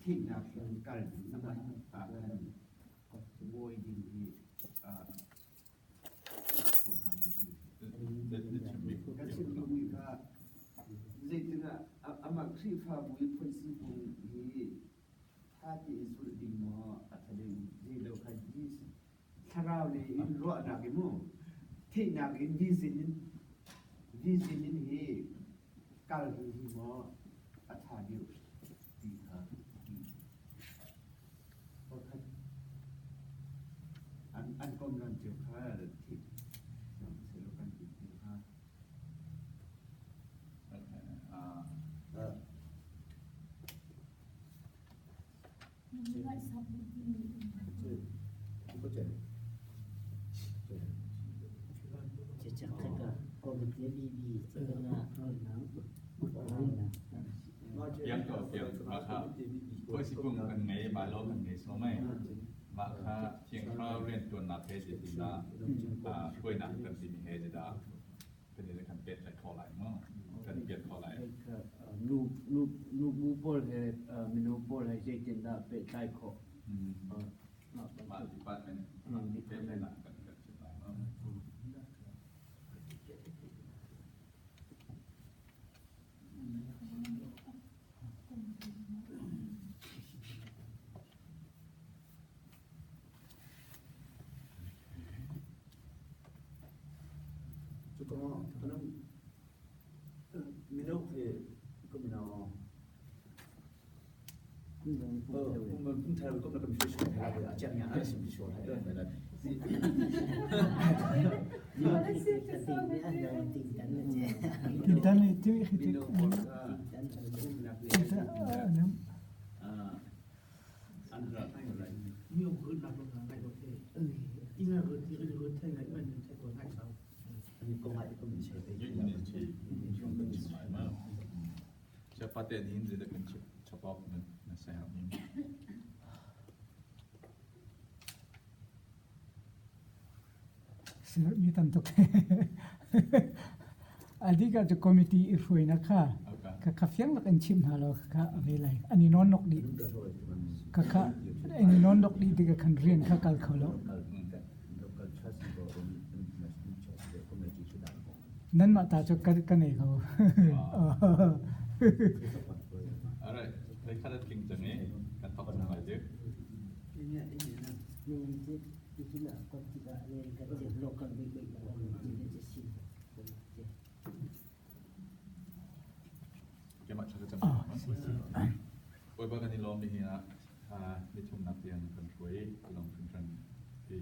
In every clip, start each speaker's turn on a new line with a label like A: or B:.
A: King National Garden, Naman, Boy in the Amakri Fabu, principle, Tati is would be more at the localities. Tarawli in Roanagimu, Tinag in visiting he, Galgi more at Hadu. Anh công làm chịu khá là thịt sẽ lúc anh chịu khá
B: chắc là còn cái BB sẽ là
C: yang to yang maka posipung kan ngai ba lo kan ngai so mai maka tiang kha ren tuan na the si ti la poi na kan ti mi he da kan ni kan pet sai kho lai mo kan pet kho lai
D: nu bu pol he minu pol hai je tin da pe sai kho
C: ma department ni pet lai na kan kan si lai mo
E: cũng theo cũng là cần phải sửa lại chẳng nhã là xin sửa lại đây phải là
B: tin tan itu
A: nhiều hơn là một ngày đầu tiên nhưng mà hơn thì hơn thay ngày mình thay đổi ngày sau
E: câu hỏi của mình sẽ thấy
C: những người chỉ không cần chỉ phải mà sẽ phát triển đến gì được cần chịu cho bọc mình là sẽ học những
B: sir mi tan to adiga the committee ifuina kha ka fiang nak enchim halo ka avelai ani non nok di ka ani non nok di diga kan rian ka kal kholo nan ma ta cho ka nei ko
C: alright lấy khá là kinh chẳng ấy cần học nào lại chứ
B: itu lah kau tidak Amerika je lokal baik-baik lah tidak je sini.
C: cái mặt chắc chắn ôi bác anh đi lom đi na đi chung nạp tiền cần quấy lòng phân trần thì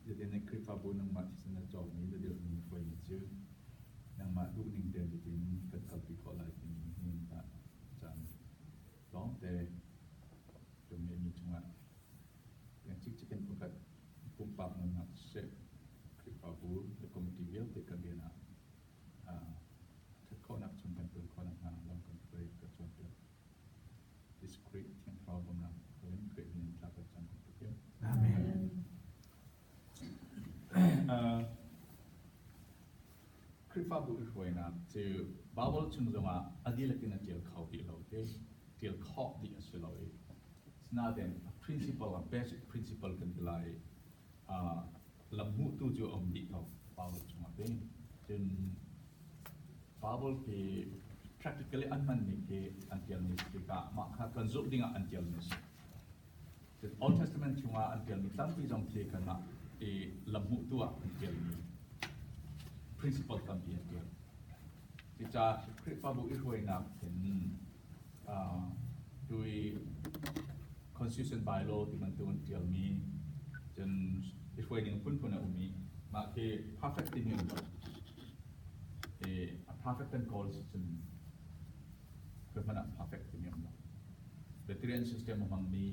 C: giờ đến này clip fabu nang mặt thì sẽ chọn mình để được mình quay chứ nang mặt đủ ninh tiền thì tính cần cần bị có lại thì mình đã chẳng đó để chúng mình chung lại yang chicken bukan pumpa mengat set kripabu the committee will take a gena kau nak cumpan pun kau nak long kan kau ke cumpan discreet yang problem nak kau ni kau ni tak akan cumpan
B: Amen.
C: kripabu itu nak tu bawal cumzonga adil kena tiel kau di laut tiel kau di asylaut now then principle and basic principle kan dilai lamu tu jo om di tau power cuma ben then power ke practically anman ni ke until ni kita maka kan zuk dinga until ni the Old Testament cuma until ni tapi jong ke kana lamu tu until ni principle kan dia dia kita power itu nak then dui constitution bylawที่มันตัวเดียวมีจนอีกฝ่ายหนึ่งพุ่นนะมีมาคือ perfect ที่มีอยู่perfect and goals จนเกิดมัน perfect ที่มีอยู่ veteran system มันมี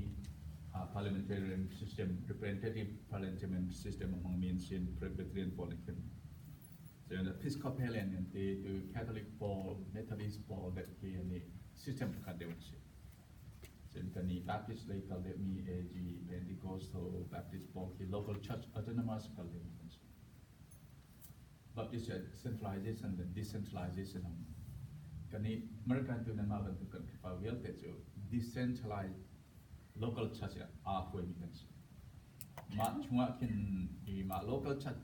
C: parliamentarian system representative parliament system มันมีเช่น veteran politician จน Episcopalian เนี่ยตัว Catholic Paul Methodist Paul แบบนี้ system ขัดเดียวกันSentani Baptist like kalde mi AG Pentecostal Baptist Polki local church autonomous kalde Baptist centralization and decentralization กันนี้เมื่อการตัวนั้นมาเป็นตัวกันคือฟ้าเวลแต่จะ decentralized local church คุยมีกันมาช่วงกินมา local church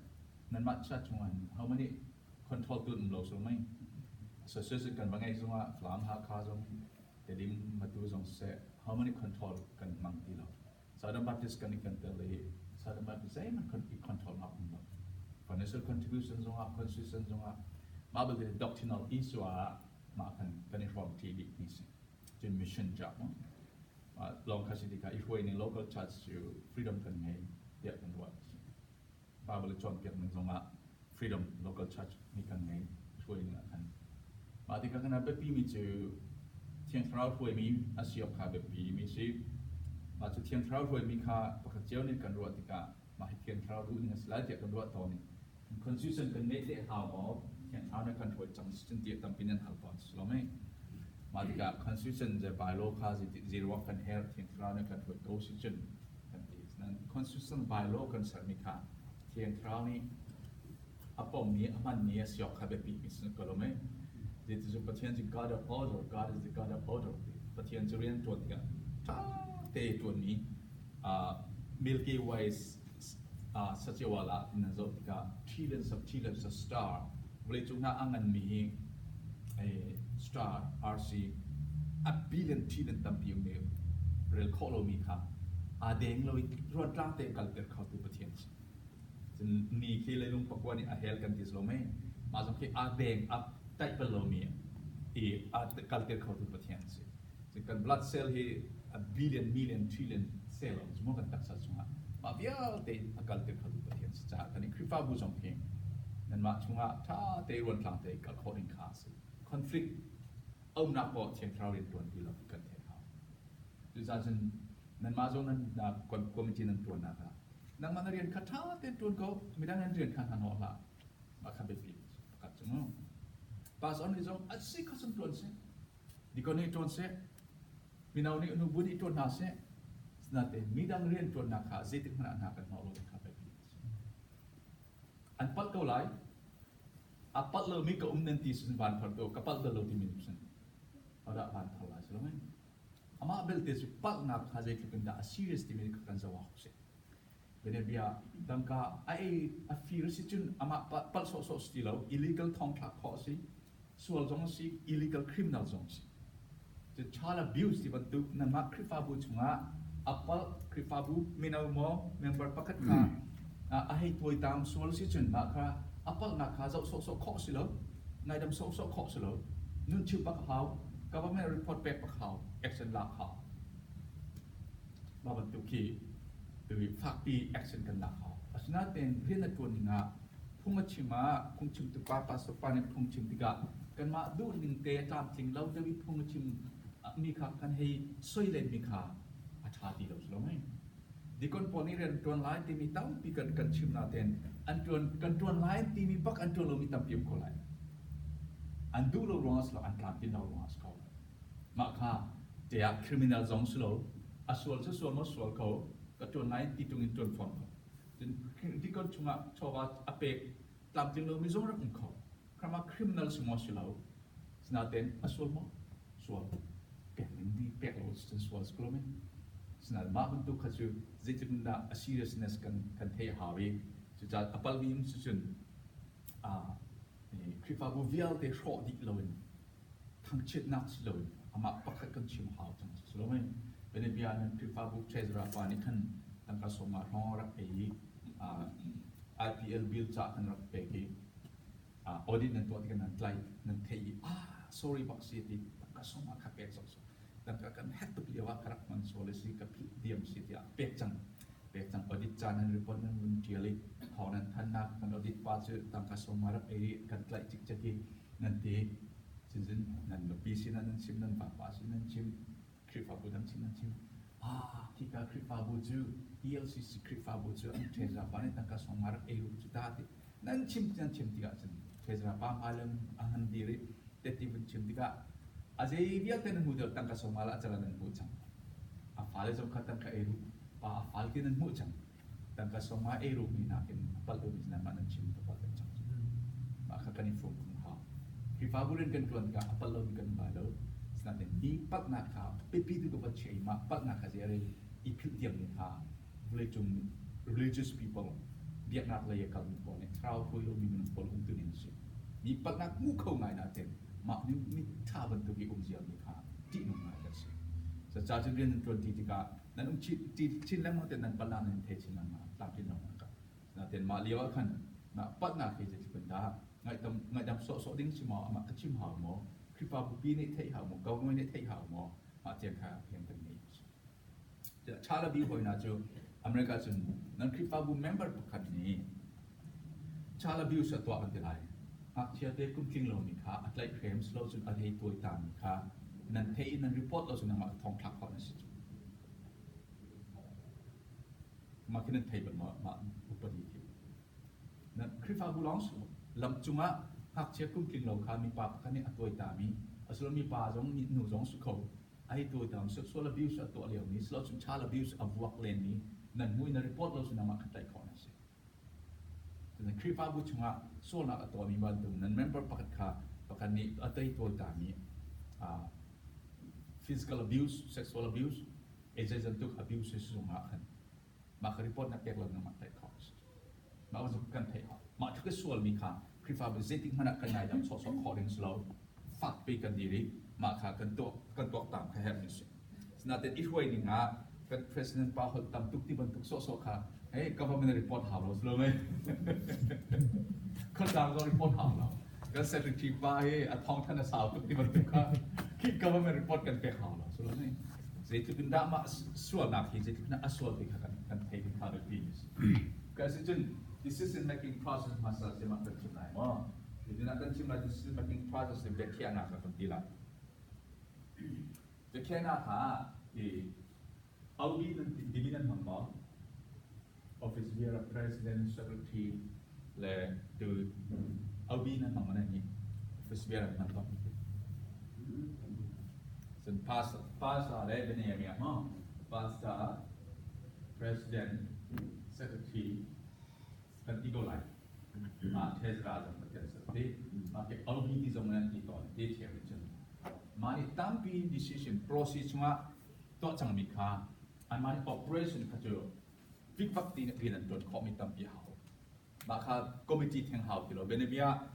C: นั้นมา church ช่วง how many control ตัวมันเราสมัยso กันบางไงช่วงฟลามหาคาจงแต่ดิมมาตัวจงเส how many control กันบางทีเราSouthern Baptist กันนี่กันแต่เลย Southern Baptist มันคนอีก control มาเป็นแบบ financial contribution จงconstitution จงมาเป็น doctrinal issue มากันในความที่ดีนี่สิจน mission จับมั้งลองคัดสิที่การอีกวันใน local church อยู่ freedom กันไงเดียกันว่ามาเป็นจนเกี่ยวกับจงfreedom local church นี่กันไงช่วยนี่กันมาที่กันนั้นเป็นปีมีจูเที่ยงเช้าช่วยมีอาชีพขาแบบปีมีสิมาจุดเที่ยงเช้าช่วยมีค่าปกติเจ้านี่กันรัวที่กันมาให้เที่ยงเช้าดูนี่สลายเดียกันรัวตอนนี้ constitution กันไม่ได้หาออกเที่ยงเช้าในกันช่วยจังสินเดียตั้งปีนั้นหาก่อนเราไม่มาที่กับ constitution จะ bylaw ค่าzero กันเฮร์เที่ยงเช้าในกันช่วย constitution กันที่นั้น constitution bylaw กันสารมีค่าเที่ยงเช้านี้อัปปมนี้มันนี้สิออกขาแบบปีมิสก็เราไม่Dit is een patiënt die God of order. God is the God of order. Patiënt je reën tot ja, te tot ni, Milky Way saja wala nazot ka trillions of star. Boleh cuma angan mi star RC a trillion tampium ni rel kolo mi ka. Adeng lo ruat rate kalter kau tu patiënt. Ni kile lung pakuan ni ahel kan tis lo me. Masuk ke adeng tại bên lầu miệng, thì cultureเขาถูกประเทศสิซึ่งการ blood cell ที่ a billion million trillion cell สมมติกันตักสัดส่วนมาเบี้ยเตะ culture เขาถูกประเทศจากกันนี้คริสต์ฟ้าบุญสงเพียงนั่นมาช่วงถ้าเตะวันกลางเตะกับคนอินคาสิ conflict เอาหน้าพอเชียงคราวเรียนตัวนี้เรากันเทเขาดูจากนั้นมาช่วงนั้นคนมีจีนตัวนะครับนั่งมาเรียนคาถาเต้นตัวเขาไม่ได้เรียนคาถาหนอละมาคับเบบีกับจังมั้งPas on is on asik kasan tuan se. Di kone tuan se. Minau ni unu budi tuan nase. Senate midang rian tuan nakha zetik mana nakkan mau lo kape. Anpat kau lai. Apat lo mi ka nanti sen ban parto kapal lo di minipsen. Ada ban thalai selama. Ama bel te su pat nak zetik kenda serious di min kan zawah se. Benar biar dangka ai afir si cun ama pat sok stilo illegal thong thak kho si.ส่วนจงสิ illegal criminal จงสิจะ child abuse ที่บรรทุกนั่นมาคริฟาบูชงะอัปเปิลคริฟาบูมินาวมอเมมเบอร์ปักกาให้ตัวตามส่วนสิจุนมาค่ะอัปเปิลนักข่าวจะโซข้อสิแล้วนายดำโซข้อสิแล้วนุ่นชื่อปักเขาก็ว่าไม่ report back ปักเขา action ลักเขามาบรรทุกที่โดยฝากปี action กันลักเขาเพราะฉะนั้นเป็นเรื่องตัวนี้นะพุ่งมาชิมาพุ่งชิมตุกาปัสสาวะเนี่ยพุ่งชิมติกากันมาดูหนึ่งเตะตามจริงเราจะวิพุ่งชิมมีข่ากันให้สวยเลยมีข่าอาชาติเราใช่ไหมดีคนพอนี้เรียนตัวไลน์ที่มีตั้งปีกันชิมนาเตนอันตัวไลน์ที่มีปักอันตัวเรามีตั้งเพียงคนไรอันดูเราร้องสละอันการที่เราร้องสเขามาข่าเจ้า criminal จงสโลส่วนมาส่วนเขาก็ตัวไลน์ที่ตรงนี้ตัวฟอนเขาที่คนชงอ่ะชอบว่าอเปกตามจริงเราไม่จงรักเขาคำว่า criminal สมอสิเราสนาเต็นส่วนมั้งส่วนแก่หนึ่งที่แปลกเราจะส่วนสกลไหมสนามาบรรทุกขจูจิตวิญญาณ seriousness กันเทียหาวิจุดจัดอัปลวิมสุดคริฟาบูวิลเตะโชดิเลยทั้งเช็ดนักสิเลยอามาปักกันชิมหาวจังสิเราไหมเป็นเบียร์นั้นคริฟาบูเทสราปานิคันตั้งกระสมาห้องรักเอIPL bill จากกันรักเอกีaudit นั้นตัวที่กันนั้นไกลนั้นเทียsorry บักซีที่ตั้งกระสมาขับเอกสองตั้งกันแฮตตุกเลียวว่าครับมันโซเลสิกับเดียมสิที่เป๊กจังaudit จานั้นรีพอร์ตนั้นมันเทียลิหอนั้นท่านนักมัน audit ว่าจะตั้งกระสมารักเอกันไกลจิกจิกนั้นที่ซึ่งนั้นปีสินั้นชิมนั้นป่าสินั้นชิมคริฟาบูนั้นชิมที่การคริฟาบูจู ELCC คริฟาบูจูอันเทสราปานี่ตั้งกระสมารักเอรูจุดาตินั้นชิมที่กันเทสราปามาเลมอันดีริเตติบุชิมที่กันอาจจะเวียเตนหูเดียวตั้งกระสมารักจรานั้นหูจังฟาเลจงขัดตั้งกระเอรูฟาลกินันหูจังตั้งกระสมาเอรูมีนักเก็นปัลตุมิสนั้นมันชิมตัวปัลตุจังมาขัดกันอินฟงของเขาคริ krifa buren kan tuan ka apalon kan balo snaten di pat na ka pipi tu ka chei ma pat na ka jere ipil tiam ni ha religious people biak nak lay kal ni pon trau pui lo mi min pol tu nin si ni pat nak mu khau ngai na ten ma ni tha ban tu ki jiam ni ha ti no ngai da si sa cha chen ren tuan ti ka nan chin lam ten nan palan nen the chin ma tam tin no ka na ten ma liwa khan na pat na ke je ti da ngai dam so ding si ma ma ka chim ha mo kripa bu pi ni thei ha mo kau ngoi ni thei ha mo ma tian kha hian kan ni ja chala bi hoi na chu America chun nan kripa bu member pakhat ni chala bi sa to kan tilai ak chia te kum king lo ni kha atlai krem slow chun a hei toi tam ni kha nan thei nan report lo chun ma thong thak kho na si ma kin thei ba ma upadi ki nan kripa bu long su lam chunga hak chia kum king lo kha mi pa pakhat ni atoi ta mi aslo mi pa jong ni nu jong su kho ai toi tam sexual abuse at to leo ni slow chun child abuse of work len ni nan mui na report lo chun ma khatai kho na si nan kripa bu chunga so na at to mi ban tu nan member pakhat kha pakhat ni atai toi ta mi physical abuse sexual abuse agent to abuse su ma khan ma report na pek lo na ma tai kho ma wa kan thai ma thuk sual mi kha krifa be zeting mana kan nai dam so calling slow fat pe kan diri ma kha kan to tam kha hem ni si sna te if way ni nga kan president pa hol tam tuk ti ban tuk so kha hey government report ha lo slow me kan dam go report ha lo kan secretary pa he a thong than a saw tuk ti ban tuk kha ki government report kan pe ha lo slow me ze tu bin da ma sual na ki ze tu na aswal pe kha kan thai bin kha de please kasi jun decision making process masa sema kerja lain. Oh, jadi nak kerja lah decision making process ni berkian nak kan tidak. Berkian nak ha, albi nanti dibinan mama, office bearer, president, secretary, le tu albi nanti mama ni office bearer nanti. Sen pas le bini ya mama, pas president, secretary. Kan tiga lai, tes raja macam seperti, macam albi di zaman itu dia cakap macam, mari tampi decision proses cuma tu jangan mikha, an mari operation kacau, big fakti ni pian tuan komit tampi hau, maka komiti yang hau kilo, benebia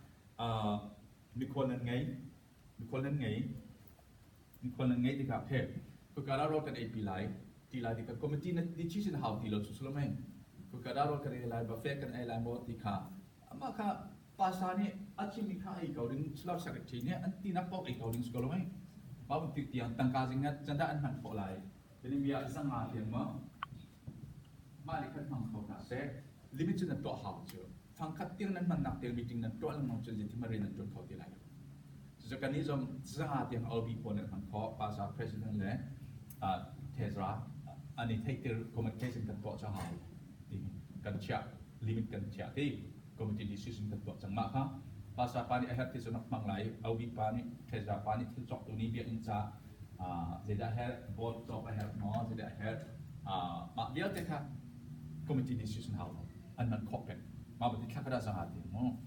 C: mikonan ngai di kafe, perkara rokan API, tilai di komiti ni decision hau kilo susulamai. Kukadaro kan ilai bafek kan ilai mo tika maka pasane achi mikha ai kauding slab secretary ni anti nak pok ai kauding sekolah mai babu tik tiang tangka singat janda an han pok lai jadi biar sanga tiang ma mari kan mang kau na se limit chen to hau chu phang khat tiang nan man nak tiang meeting nan to lang mang chen ji mari nan to kau ti lai so kan ni jom sanga tiang albi pon nan kho pasa president le Tesra ani take the communication kan to cha hau kan cia limit kan cia ti committee decision kan buat jang mak ha pasal pani akhir ti sonak manglai au bi pani thesa pani thil chok tu ni biak in cha zeda akhir board chok akhir no zeda akhir mak dia te kha committee decision how an nan khop pen ma ba ti kha kada sang ati mo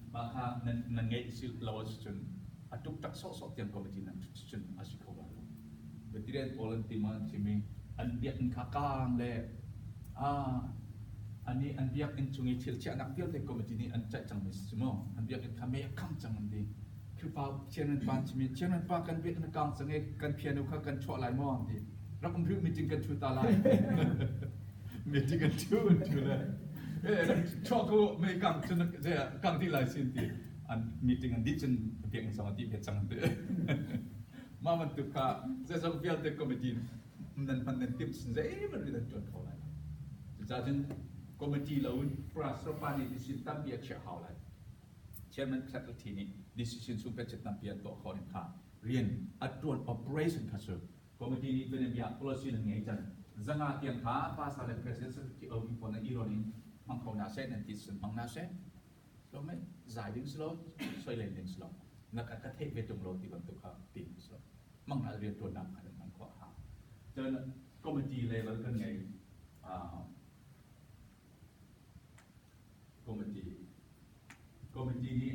C: ma kha nan ngai sil lawas chun atuk tak sok tiang committee nan chun asiko ba betiren volunteer man chimi an biak in kha kang le ani an biak in chungi thil cha nak tial te committee ni an cha chang mis mo an biak in khame kham chang ndi kripa chairman pan chimi chairman pa kan biak na kang change kan piano kha kan chwa lai mo ndi rakam bru meeting kan chu ta lai meeting kan chu le chwa ko me kang chun je kang ti lai sin ti an meeting an di chen biak in sang ti be chang de ma man tu ka je sang biak te committee nan pan nan tips je man ri dan chon ko lai Jadi komiti lawan prasarpan ini decision biar cek hal lain. Chairman secretary ni decision supaya cek biar tu kau ni kah. Rian aturan operation kasut. Komiti ini benar biar policy dengan ejen. Jangan yang kah pasal presiden secretary awak pun ironi mangkau nasi nanti sen mang nasi. So me zaiding slow, soiling slow. Nak akan take betul lo di bentuk kah tim slow. Mang nak rian tuan nak ada mangkau ha. Dan komiti level kan ni. Komiti ni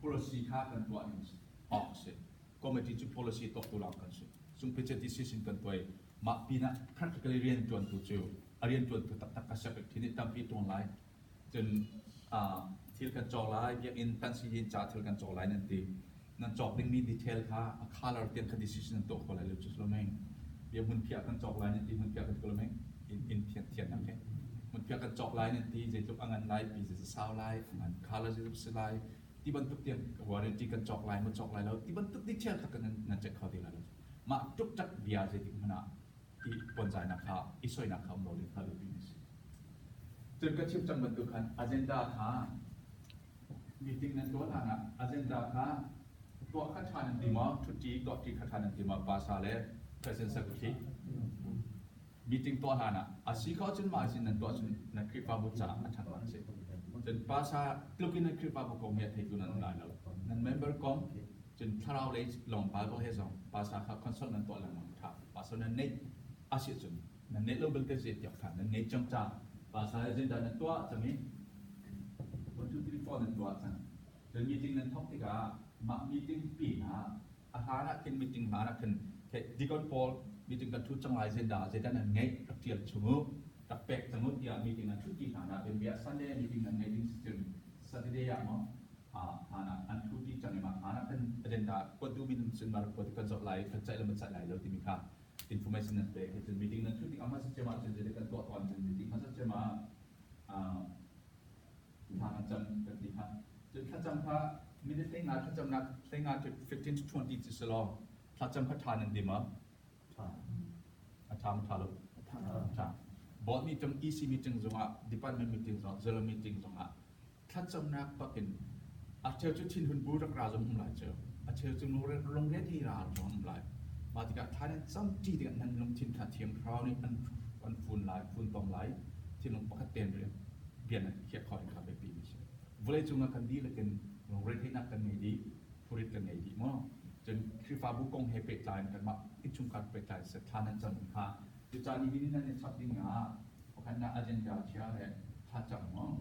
C: policy ค่ากันตัวนี้ออกเสร็จก็ไม่ที่จะ policy ตกตัวเรากันเสร็จซึ่งเป็น decision กันตัวมาปีน่ะ practically เรียนจนตัวเจ้าเรียนจนตัวตักกระชับที่นี่ตั้งปีตรงไหนจนที่กันจอไลน์ยังอินทันซียินจ่าที่กันจอไลน์นั่นทีนั่นจอบดึงมีดีเทลค่ะ color เตียนค่ะ decision ตัวคนละเรื่องจุดละมั้งเดี๋ยวมันเพียกันจอไลน์นั่นทีมันเพียกันตัวละมั้งin เทียนนั่นแค่มันเพียกันจอไลน์นั่นทีจะทุกอันไลน์ปีจะสาวไลน์อัน color จะสไลน์ที่บรรทุกเตียนว่าเรื่องที่กันจอไลน์มันจอไลน์แล้วที่บรรทุกดีเทลค่ะกันนั่นจะเข้าที่ละมาจุกจักเบียร์จะถึงขนาดที่ปนใจนะคะอีสวยนะคะโมเดลค่ะเลยปีนี้จนกระชิบจังบรรทุกคัน agenda ค่ะmeeting นั้นตัวนั้น agenda ค่ะตัวข้าทานดีมั้งทุกทีตัวที่ข้าทานดีมั้งภาษาเลย present secretary meeting ตัวนั้นอาศัยเขาจนมาสินั้นตัวจนนักคริปาบุษาอัฐานเสร็จจนภาษาลูกนักคริปาบุกงเมียที่ตัวนั้นได้แล้วนั้น member กงจนถ้าเราเลยลง Bible ให้ส่งภาษาเขา consult นั้นตัวละมั้งครับภาษานั้นเนี่ยอาศัยจนนั้นเนี่ยเราเป็นเกษตรอยากทำนั้นเนี่ยจังจ้าภาษา agenda นั้นตัวจะมี 1 2 3 4นั้นตัวจังจน meeting นั้นท็อปที่ก็มา meeting ปีนะอาหารนักกิน meeting มานักกินแค่ดีก่อนพอ meeting กันทุกจังหวะagenda นั้นไงเทียบชั่วโมงตักเป็กสมมติอย่าง meeting นั้นทุกที่ฐานะเป็นเบียร์ Sunday meeting นั้นไงดิ้งจน Saturday อย่างมั้งฐานะอันทุกที่จังเลยมาฐานะเป็น agenda ก็ดูมีหนึ่งส่วนมาคนที่กันจบไลฟ์กันใจแล้วมันใจไหลแล้วที่มีค่า information นั้นเป็นจน meeting นั้นทุกที่เอามาสักเจมาจนจะได้กันตัวตอนจน meeting มาสักเจมาทางจำกันดีครับจนถ้าจำพระมีได้เล่นงานถ้าจำนักเล่นงานถึง15 to 20จิตสลองถ้าจำพระทานนั่นดีมั้ยทานลูกทานบอสมีจำ EC meeting จงอ่ะ department meeting จง zero meeting จงอ่ะถ้าจำนักก็เป็นอาเชลจุดทิ้งหุ่นบูรักราจงหลายเจ้าอาเชลจุดโรงเรียนที่ราจงหลายมาที่การทานนั้นจำจีที่นั้นลงทิ้งขาเทียมคราวนี้อันฝุ่นหลายฝุ่นตอมหลายที่ลงปกติเตียนเรียนเปลี่ยนเขียนคอยครับไปปีนี้เวลาจงกันดีเลยกันโรงเรียนที่นักกันไงดีผู้เรียนกันไงดีมั้งจนคือฟ้าบุกงเฮเปตไลน์กันมาอิจุงการเปตไลน์สถานะจำค่ะจุดจานี้นี่นั่นเนี่ยชัดดิ้งอ่ะเพราะขณะ agenda เชื่อเลยถ้าจำมั้ง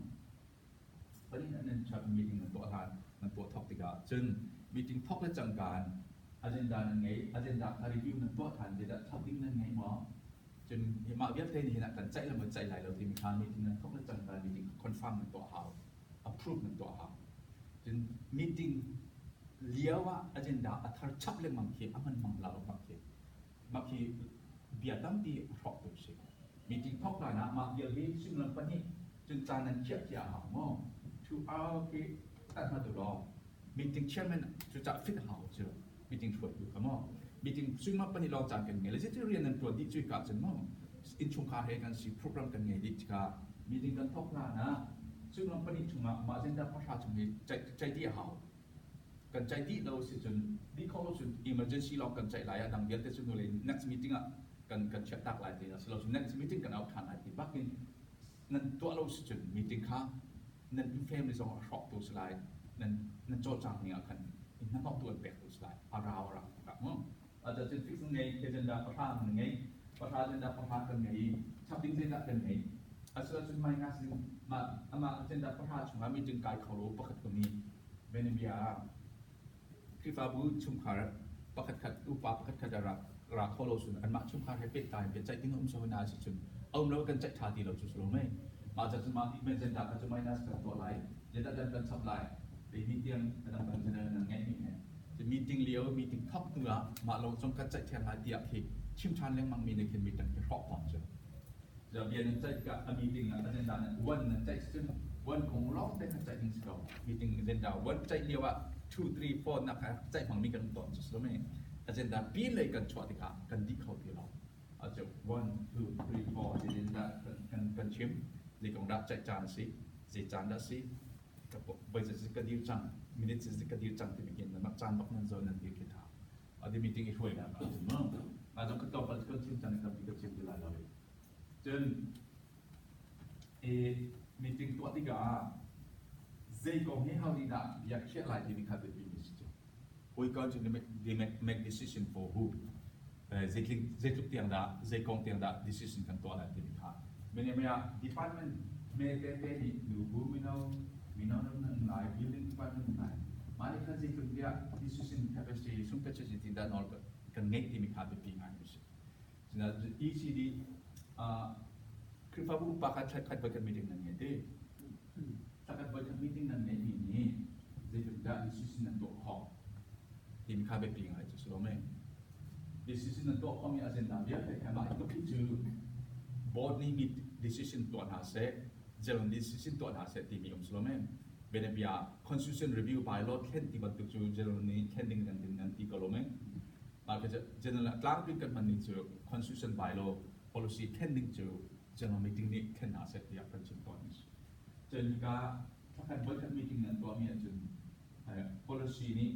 C: ตอนนี้นั่นชัดมีติ้งนั่นตัวทานนั่นตัวท็อปติกาจนมีติ้งท็อปและจังการ agenda นั่นไง agenda การรีวิวนั่นตัวทานจะชัดดิ้งนั่นไงมั้งจนเห็นมาเวียดเทนเห็นกันใจแล้วมันใจไหลเราที่มีการมีติ้งนั่นท็อปและจังการมีติ้งคอนเฟิร์มนั่นตัวเขาapprove นั่นตัวเขาจน meeting เลี้ยวว่า agenda อัตราชับเรื่องบางทีมันมังลาบางทีเบียดตั้งที่รอบตัวสิ meeting ท็อปเลยนะมาเบียดที่ซึ่งเราปนี้จนจานนั้นเชื่อใจหาว่า to our ที่ตัดมาตัวรอ meeting chairman จะจัดฟิตเฮาส์เจ้า meeting ช่วยอยู่ครับมั้ง meeting ซึ่งมาปนี้เราจัดกันไงแล้วจะเรียนนั้นตัวที่ช่วยกันจังมั้งอินชงคาเฮกันสิโปรแกรมกันไงดิจ้า meeting กันท็อปเลยนะซึ่งเราปนี้ชงมา agenda ประชาชนใจที่เฮากันใจที่เราสิจนดีเขาเราสุด emergency เรากันใจหลายดังเดียวแต่สุดเลย next meeting อ่ะกันเช็คตักหลายทีนะเราสุด next meeting กันเอาทานหลายทีบักนี่นั่นตัวเราสิจน meeting ค่ะนั่นเฟรมในสองช็อตตัวสไลด์นั่นโจทย์จังเนี่ยกันนั่นต้องตัวแบกตัวสไลด์อาราวครับมั้งอาจจะเป็นฟิกซ์ไง agenda ประธานไงประธาน agenda ประธานกันไงชับดิ้งเส้นกันไงอาจจะเป็นไม่ง่ายสิมา agenda ประธานช่วงมีจึงการเขารู้ประกาศตรงนี้เป็นเบียคือฟ้าบุชุมขารประคัดอุปาประคัดราข้อโลสุนอันมาชุมขารให้เป็ดตายเป็นใจทิ้งสวนาสิจุนเรากันใจทาดีเราจุดลงไหมมาจากสมาธิเป็นเจนดาก็จะไม่น่าสตัวไหลเจนดาดันกันสับไหลในมีเตียงดังกันจะเดินไงนี่ไงจะมีติ้งเลี้ยวมีติ้งทับเนื้อมาลงจงกันใจแทนหลายเดียบที่ชิมชันเลี้ยงมังมีในเขียนมีตั้งแต่รอบก่อนจะเบียนใจกับมีติ้งอันเจนดาวันใจซึ่งวันของเราได้ใจทิ้งสกอมีติ้งเจนดาวันใจเลี้ยวว่า2, 3, 4นะครับใจฝั่งมีกันต่อจุดแล้วไหมอาจารย์ดาปีเลยกันชัวร์ที่กันดีเขาที่เราอาจจะ1, 2, 3, 4อาจารย์ดากันชิมในกองรับใจจานสิจานได้สิกับใบจะกระดิ่งจังมินิจะกระดิ่งจังที่มีเงินนักจานบักนั้นโซนนั้นที่คิดหาอาจจะมีติ้งอีกช่วยนะอาจจะมั่งอาจจะก็ต้องไปกันชิมจังนะครับที่กันชิมที่หลายเราเลยจนมีติ้งตัวที่ก็They go here how did that? Yeah, share like they have the business. We going to make decision for who. They took the other. They go the other decision can do that. Many department may they new who we know like building department like Mari kaji kerja decision capacity sumpah tidak nol kan ngek timi kabe pingan misi. Sina ECD krifabu pakat kat bakan meeting nan ngede. Takat bakan meeting nan ngede ini jadi kerja decision nan tok hok timi kabe pingan itu selome. Decision nan tok kami agenda dia kama itu kicu board ni meet decision tok nase jalan decision tok nase timi selome. Benefia constitution review bylaw ken ti bantu chu general ni kending nan ti kolome maka general klang pin kan mani chu constitution bylaw policy kending chu general meeting ni ken na set ya kan chim tonis chen ka kan board meeting nan to mi chun policy ni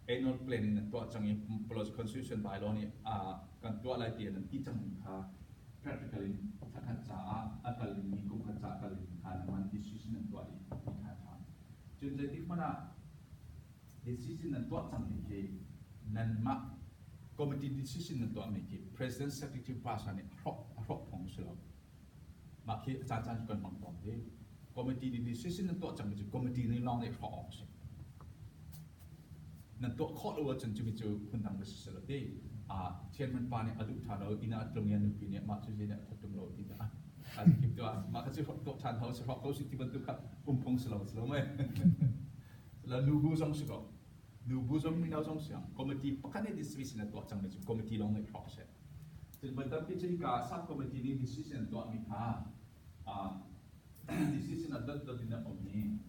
C: annual planning nan to changi policy constitution bylaw ni kan to lai ti nan ti chang kha practically kan cha akal ni ko kan cha akal ni kan man decision nan to ai jadi di mana decision nan tuat sang ni nan mak committee decision nan tuat ni president secretary pasal ni rok pong selo mak ki acan kan pong pong ni committee decision nan tuat sang ni committee ni long ni rok ong sing nan tuat khot over chen chumi chu phundang bes selo de chairman pa ni adu thano ina tlongian nu pi ni mak chu ni thatum lo ti da kita maka si rok tan house rok house ti bentuk umpong selo mai lalu busong siko lu busong minau song siang komiti pakane decision to chang ni komiti long ni process jadi bentar pi jadi ka sub komiti ni decision to mi ka decision adat to dina omni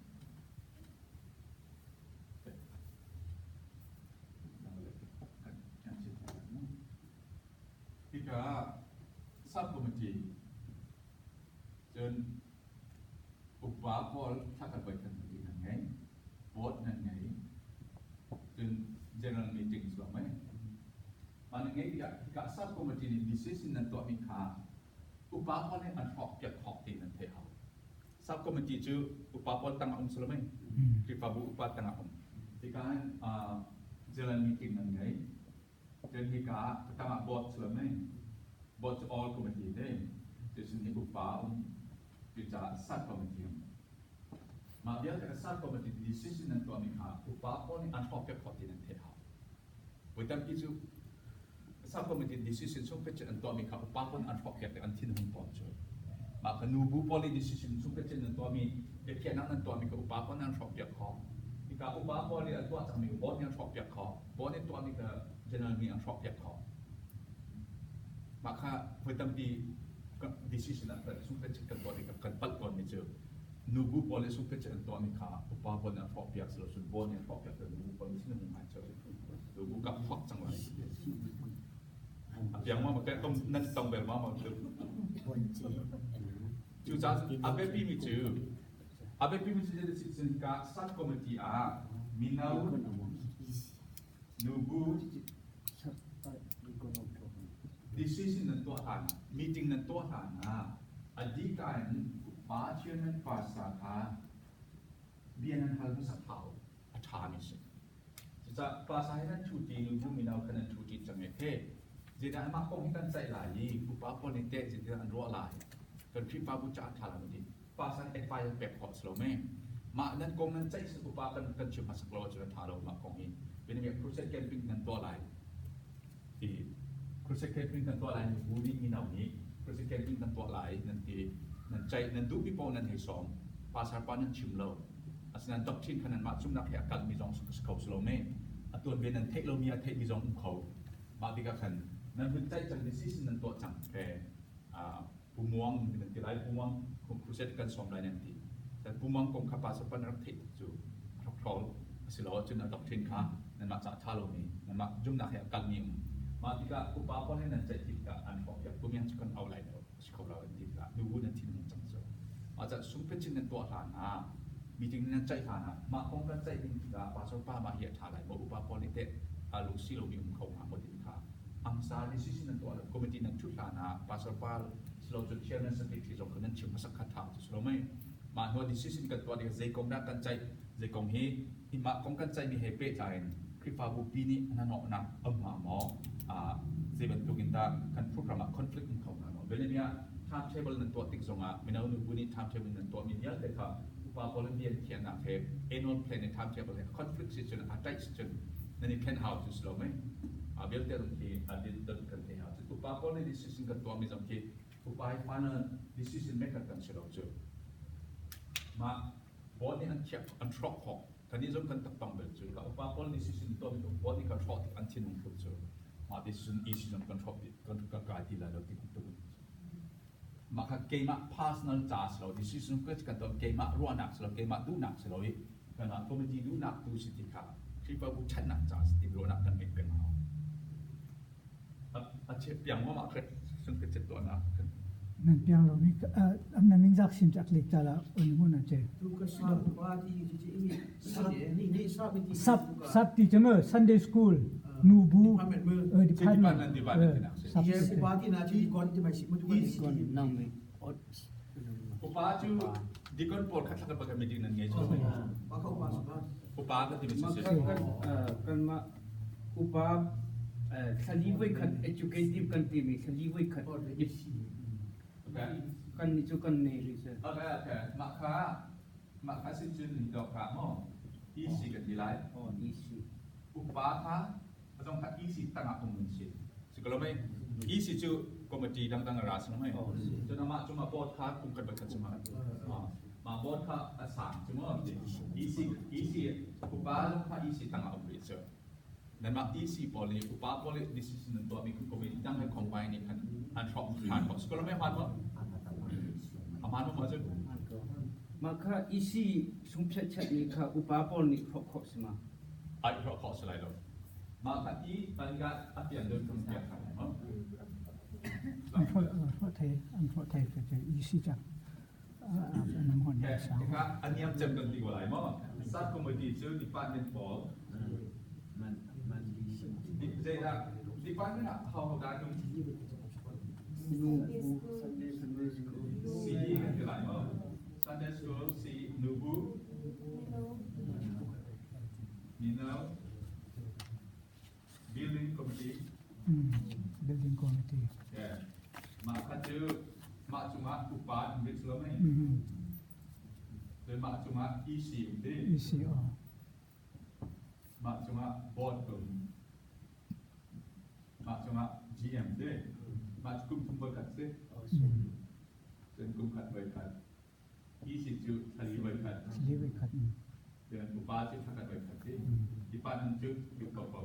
C: jika sub komiti dan upah pol takkan baikkan meeting nangai, board nangai, dan general meeting selama ini. Mana ngai jika sub komiti ni decision nanti mikha, upah pol ni anhok kiat hok ti nanti hau. Sub komiti tu upah pol tengah selama ini, kifabu upah tengah jika general meeting nangai, dan jika tengah board selama ini, board all komiti ni, jadi ni upah kita sub komiti. Maka kita sub komiti decision nanti kami kah, upah pun ni anhok ke komiti nanti hal. Bukan itu sub komiti decision sampai nanti kami kah, upah pun anhok ke nanti hum pun je. Maka nubu poli decision sampai nanti kami, kianan nanti kami kah upah pun anhok ke kah. Jika upah poli nanti kami board yang anhok ke kah, board itu kami ke general ni anhok ke kah. Maka bukan di decision apa sampai cakap boleh kan pat ni je nubu boleh sampai cakap tu kami kah upah pun yang fok pihak selalu bon yang fok pihak nubu boleh sini mungkin je nubu kap fok cang lagi yang mana mungkin nanti tong bel mana tu cuaca ABP ni je ABP ni je decision kah sub komiti minau nubu decision nan tuan meeting nan tuan adikan chairman pasaka bianan hal besar athamis sejak pasal nan cuti nubu minau kena cuti cengek jika mak kong hitan sai lai upah politik jika an ro lai kan kripa bu cha thalam di pasal file pek hot slome mak nan kong nan sai upah kan cuma saklo jera thalo mak kong ni bini proses camping nan tuan lai proses camping dan tua lain budi minau ni proses camping dan tua lain nanti nan du people nan hesom pasar panan chimlo asnan doctrine kanan macam nak akal mizong sekau selome atun benan teknologi tek mizong kau mak tiga kan nan bencai cang decision nan tua cang ke pumuang nan tilai pumuang proses kan som lain nanti dan pumuang kong kapasar panan tek tu rokol silo cun doctrine ka nan mak cak thalo ni nan mak jum nak akal ni Maka upah pun ni nanti kita anfok ya, punya cakap awalai tu, sekolah nanti kita nunggu nanti nunggu cangso. Maka sumpah cina tua hana, meeting nanti hana, mak kong kan cai kita pasal pa mak hiat halai, mau upah pun ni te alu silo biung kau nak buat kita. Angsa decision nanti tua, komiti nanti cut hana, pasal pa silo cut chairman secretary jom kena cium masak kata tu silo mai. Mak dua decision kan tua dia zai kong nak kan cai, zai kong he, mak kong kan cai ni hepe cai. Kripa bupi ni nanok nak mau sebentuk kita kan program konflik engkau nano. Benar timetable nanti tik zonga, minau nubuni timetable nanti minial kita ปาโพลเบียนเทียนนักเทปเอ็นวันเพลนในทางเทปอะไรคอนฟ lict ซิชันอัตไตซิชันนั่นนี่เพนเฮาส์เราไหมเบลเตอร์ที่ดินกันที่เฮาส์อุปาโพลดิซิชันกันตัวมีจำที่อุปาให้ฟันดิซิชันเมกันกันเราเจอมาบอดี้อันเช็คอันทรอกของท่านี้จำกันตักตังเบลเจอแล้วอุปาโพลดิซิชันตัวมีบอดี้กันทรอกอันที่นุ่งฟุตเจอมาดิซิชันอีซิชันกันทรอกกันกลายที่แล้วที่คุณตัวมาค่ะเกมpersonal charge เรา decision ก็จะกันตัวเกมรัวหนักเราเกมดูหนักเราอีกขณะคอมมิตี้ดูหนักดูสิทธิค่ะที่ว่าบุชันหนัก charge ที่รัวหนักกันเองเป็นเอาอาเชฟยังว่ามาขึ้นซึ่งเป็นตัวหนักขึ้น
B: นั่นเพียงเรามีนั่นมิงจักซิมจากเล็กจ้าละอันนี้มันเจ
A: ทุกข์สอบว่าที่ที่นี่สอบที่
B: ซับที่จะมั้ย Sunday School นูบู
C: ที่บ้านนั่นที่บ้านนั่นที่นักเสีย
A: ที่ว่าที่นาที่ก่อนที่ไม่สิมันทุกวัน
D: ก่อนนั่งไม่อด
C: อุปาจูดีก่อนปวดขัดขัดประกันไม่ดีนั่นไงใช่ไหม
A: ว่าเขาว่าสบาย
C: อุปาก็ที่ไม่
D: ใช่กันมาอุปาสลีไว้ขัด educative กันที่มีสลีไว้ขัดกันนี่จุกันนี่ริเซ
C: โอเคมาค้าสิ่งจุดนี้ดอกขาหม้ออีสีกันดีไร
D: อีสี
C: อุปาค่ะต้องขัดอีสีตั้งอาคมมือสิสิ่งก็เราไม่อีสีจูคอมมิตี้ตั้งราสนะไม่จนมาจุมาบอดค่ะคุมกันไปกันจุมาบอดค่ะอาสามจุมาอีสีอุปาต้องขัดอีสีตั้งอาคมมือสินั่นมาอีสีพอลีอุปาพอลีดิสซิชันตัวมีคอมมิตี้ตั้งให้คอมไบน์กันอันทรอกผ่านสิ่งก็เราไม่ผ่านมั้งอามันมาจุ
D: มาค่ะอีสีสุ่มเช็ดนี่ค่ะอุปาพอลีครบครบสิมา
C: ไอ้ครบครบสไลด์เรามาค่ะอีตอนนี้ก็อัพยันเดินตรงนี้ครับ
B: อันพอไทยก็จะอีซี่จังน้ำหอนยาสาว
C: อันนี้จำกันดีกว่าไรมั้งซับคอมมิตี้ชื่อ department for
D: มัน
C: ดิเจน่ะ department อ่ะเขาได้ตรง
D: นูบู
C: ซีกันที่ไรมั้ง Sunday school ซีนูบูมีเนาะ building committee
B: building committee
C: มาคัดชื่อมาจุมาอุปาบิสโลไหมเลยมาจุมาอีซีดีมาจุมาบอร์ดกลุ่มมาจุมา GM ดีมาจุกลุ่มเบอร์คัดสิเป็นกลุ่มคัดเบอร์คัดอีซีจูทะเลเบอร์คัดเดือนอุปาจูทักคัดเบอร์คัดสิที่ปานนั้นจูอยู่กับเขา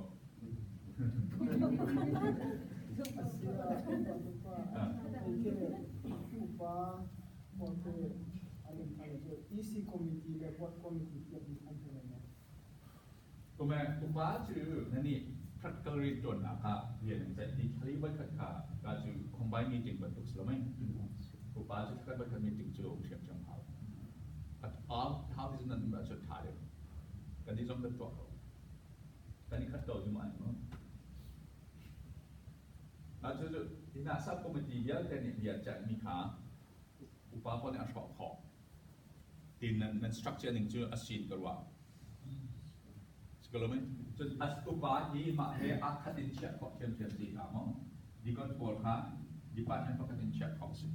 A: EC committee และ board committee เกี่ยวกับอะไรนะ
C: ก็แม่อุปาชื่อนั่นนี่พระกรีจนนะครับเรียนจากที่ทะเลบัดขัดขาก็จะคอมไบน์มีติ่งบรรทุกสลายอุปาชื่อขัดบัดขัดมีติ่งจูเชื่อมจังเขาแต่how thisนั่นแบบสุดท้ายเลยกันที่ต้องเป็นตัวเขากันนี่ขัดต่อจุมันมั้งแล้วจุดที่น่าซับคอมมิตี้เยอะแต่เนี่ยเดียจะมีขาอุปาพอเนี่ยชอบของทีนั้นสตรัคเจอร์หนึ่งชื่ออาชีพกันว่าสกุลไหมจนอุปาที่มาเฮอาคัดดินเชียร์ของเทียมดีอ่ะมั้งดีก่อนปวดขาดีปานนั้นก็คัดดินเชียร์ของสิ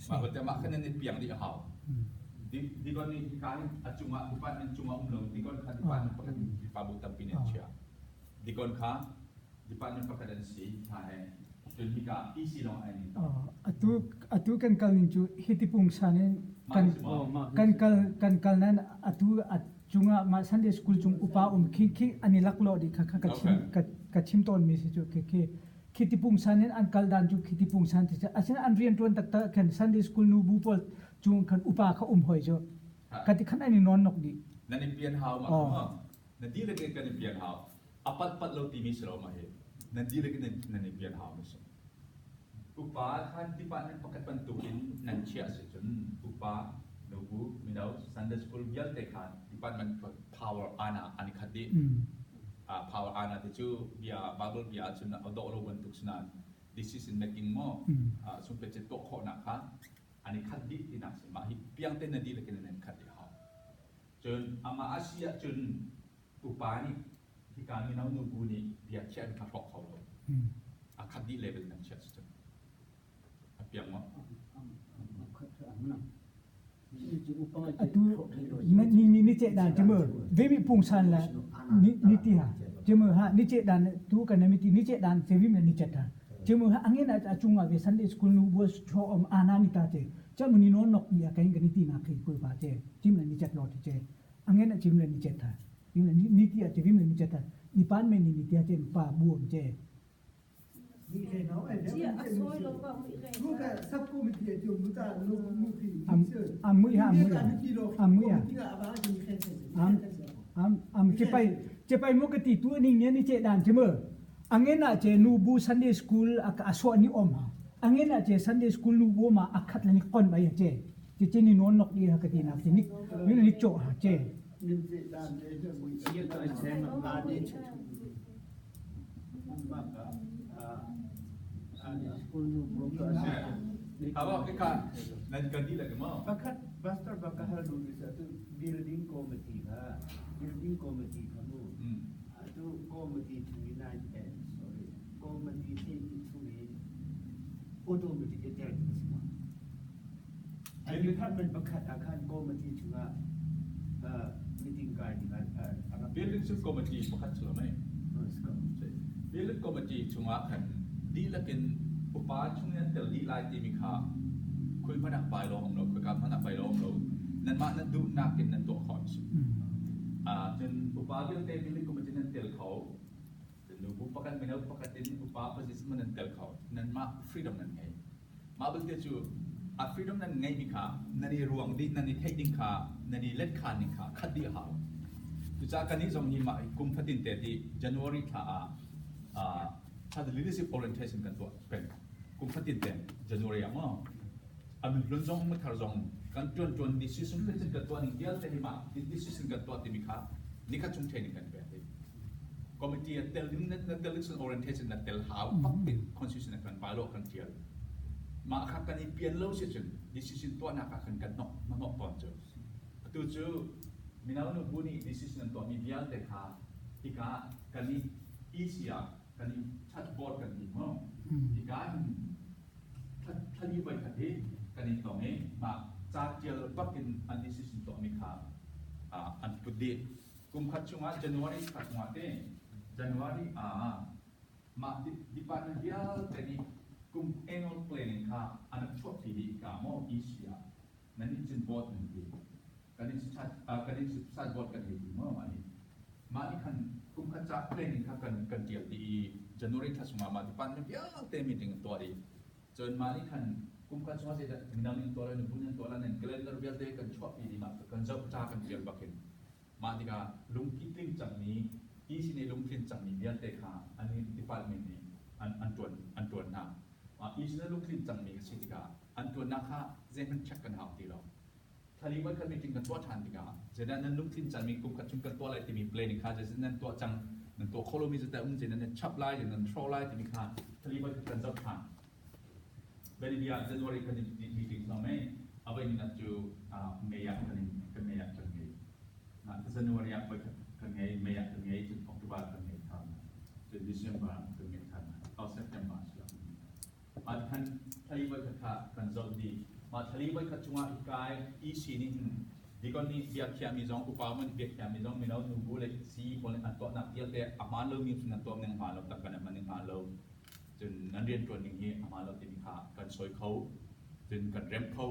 C: มาแต่มาคันนั้นเปียงดีเอาดีก่อนนี่การจุมาอุปานั้นจุมาลงดีก่อนขาดีปานนั้นก็คัดดินปาบุตัมปินเชียร์ดีก่อนขาDepartment Presidency ทายจนที่กับอีซีลองไอ้นี่
B: อตุกันกัลนิจูฮิติปุงซานิกันนั้นอตุจุงมา Sunday School จุงอุปาคิอันนี้ลักโลดิค่ะกัดชิมต้นมีสิจูคิติปุงซานิอันกัลดันจูคิติปุงซานที่จะอาจจะอันเรียนตัวตักตะกัน Sunday School นูบูพอลจุงกันอุปาเขาหอยจูกัดที่ขันอันนี้นอนนกดี
C: นั่นนี่เปลี่ยนหาวมานั่นดีเลยกันเปลี่ยนหาวapat lo timis lo mahe nanti lagi nanti biar hamis upa kan di panen pakai pentukin nanti asyik upa nubu minau Sunday school biar tekan di panen power ana anikadi power ana tu biar bubble biar cuma ada lo bentuk senan decision making mo sampai cetok kok nak kan anikadi tidak sih mahi biang ten nanti lagi nanti kadi ha cun ama Asia cun upa niที่การมีน้ำนูบูนี่เบียดเชื่อเป็นขัดเขาเลยอาคัดดีเลเวลนั่นเชื่อสุดเปียงมั้ง
B: atu ni cek dan cuma vemi pungsan la ni ti ha cuma ha ni cek dan tu kan ni cek dan sevi ni cek dan cuma ha angin acunga ve Sunday school nu bos cho om anani ta ce cuma ni non nok ya kain kan ti na kai ko ba ce cim ni cek lo ce angin cim ni cek ta ni ti ce vim ni cek ta ni pan men ni ti ce pa buom ce
A: มีใครเขาไอ้เดี๋ยว
F: Chia soi lo ba mu re.
A: ลูกอะซับกูมีเดียจุ่มตาลูกมุกที่
B: am mu ya mu ya am mu ya
A: ที่ก็อาบ้าจะมีแค่เส้น
B: am cepai mo kati tu ni ni cek dan cuma angin ce nubu Sunday school ak aswa ni om ha angin ce Sunday school nubu ma akat la ni kon ba ya ce ni non nok dia kati na ni cho ha ce
A: นึงเส้นด้านเดียวมีเสียตัวแทนมันมาเนี่ยมากอ่ะคุณบุก
C: Apa kita nanti ganti lagi mau?
E: Bakat pastor bakal halu di satu building committee ha. Building committee kamu. Itu committee tunggu sorry. Committee tunggu automatic attack semua. Jadi department bakat akan committee juga meeting guide dengan
C: Building sub committee bakat selama ni. Building committee cuma kan di lakin upah cuma terli lagi di mikha. Kui mana bai lo om lo, kui kam mana bai lo om lo. Nan mak nan du nakin nan tok khoi. Jin upah dia building committee nan tel kau. Jin lu pakan menau pakat ini upah posisi nan tel kau. Nan mak freedom nan ngai. Mak betul tu freedom nan ngai mikha. Nani ruang di nani heading kha, nani let khan ni kha, khat di hao. Tu cakap ni zong ni mak kum fatin tadi Januari kha had the leadership orientation kan tu pen kum fatin ten Januari yang mau amin lonjong makar zong kan tuan decision kan kan tu ni dia tadi mak decision kan tu timi kha ni ka chung training kan pe committee tel ni na election orientation na tel how pakpin constitution kan bylaw kan tial mak kha kan ni pian lo se chen decision tu na ka kan nok pon jo tu chu minau nu buni decision tu ni dia te kha ika kan ni easier kan ni chat board kan ni mo ikaท่านยี่ใบขัดที่กันอีกตรงนี้มาจากเจอปักกินอันนี้สิ่งต่อมีค่าอันพุดดีกุมขัดช่วงJanuariขัดช่วงJanuariมาดิปาร์ตเมนต์เดียวแต่นี่กุม annual planning ค่าอันนั้นช่วงที่ดีกาโมอีเซียนั่นนี่จึงบอร์ดหนึ่งดีกันนี่ชัดบอร์ดกันดีมั้งอันนี้มาอีกขันกุมขัดจาก planning ค่ากันเดียวที่ Januari ขัดช่วงมาดิปาร์ตเมนต์เดียวแต่มีถึงตัวดีจนมานี่คันกุมกันช่วงที่มีน้ำมินตัวละหนึ่งพุ่นตัวละหนึ่งเกลือเรียลเดย์กันช่วงปีนี้มากันจะจ้ากันเกี่ยวกับกันมาที่กาลุงคิดลิงจังนี้ที่สิเนี่ยลุงคิดจังนี้เรียลเดย์ค่ะอันนี้ดีพาร์ตเมนต์นี้อันตัวน่ะอีสิเนี่ยลุงคิดจังนี้สิที่กาอันตัวน่ะค่ะเจมันเช็คกันหาที่เราถ้าลีว่ากันมีจริงกันตัวทันที่กาเจนั้นลุงคิดจังนี้กุมกันชุ่มกันตัวอะไรที่มีเพลย์นี่ค่ะเจนั้นตัวจังนั้นตัวโคโลมีจะแต่เจนั้นชับไล่เจนั้นโทรไล่ที่มีค่ะถ้าลีว่ากันจะทันBeri dia Januari kan meeting sama, apa ini nak tu Mei kan Mei kan Mei. Nak Januari apa kan Mei kan Mei, jadi Oktober kan Mei kan, jadi Desember kan Mei kan, atau September sudah. Mat kan terlibat kan Saudi, mat terlibat kan cuma ikai isi ni, di kon ni dia kiam ni jong upaman dia kiam ni jong minau nunggu lek si kon antok nak dia te aman lo mi sunan tok nang halau tak kan man nang halau. จนนั้นเรียนตัวนี้มาเราติดขากันซอยเขาจนกันเร็มเขา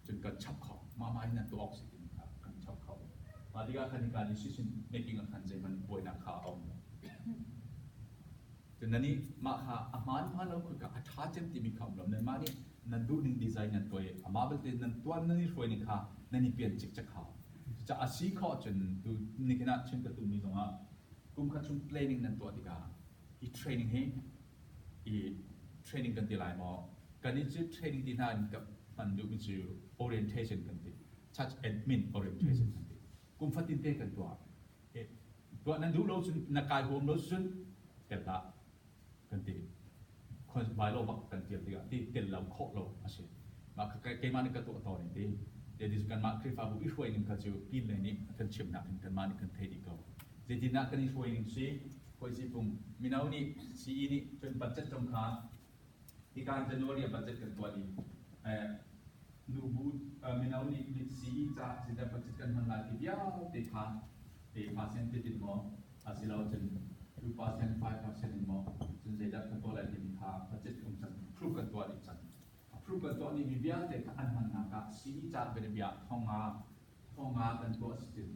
C: จนกันชับเขามาไม่นั่นตัวออกสิติดขากันชับเขามาที่การในการ decision making กันใจมันป่วยหนักขาเอาจนนั้นนี่มาขาอามาเราคุยกับอาชาเจมติมีคำเราเนี่ยมานี่นั่นดูหนึ่งดีไซน์นั่นตัวเองอามาเป็นตัวนั่นตัวนั่นนี่ช่วยหนึ่งขานั่นนี่เปลี่ยนจิตจะขาจะอาศัยเขาจนดูนี่ขณะเช่นกับตัวมีตรงอ่ะกุมขัดชุม planning นั่นตัวที่การอี training ให้training กันที่หลายหมอการนี้จะ training ที่นั่นกับมันดูเป็นชื่อ orientation กันที่ such admin orientation กันที่กุมฟัดตินเตกันตัวนั้นดูเราสุนนักการหัวเราสุนเต็มละกันที่คนบายเราบักกันที่ที่เต็มเราโคเราอาศัยมาเกี่ยมันกับตัวต่อนี่ที่เดี๋ยวดิฉันมาคลิปอาบุอีช่วยนึงกันจะกินเลยนี่กันเชื่อมหนักกันมานี่กันเทดีเขาเดี๋ยวที่นักกันนี่ช่วยนึงสิคอยสิปุ่มมีน้านี่ซีนี่จนบัตรจงขาที่การJanuariบัตรกันตัวนี้ nubu minau ni si cha sida pacikan hanla tibia te percentage mo asilau jen 2% 5% mo jen sida kanto la ni kha pacit kum chan proof kanto ni chan proof kanto ni bibia te an han na ka si cha be bia thonga kanto astin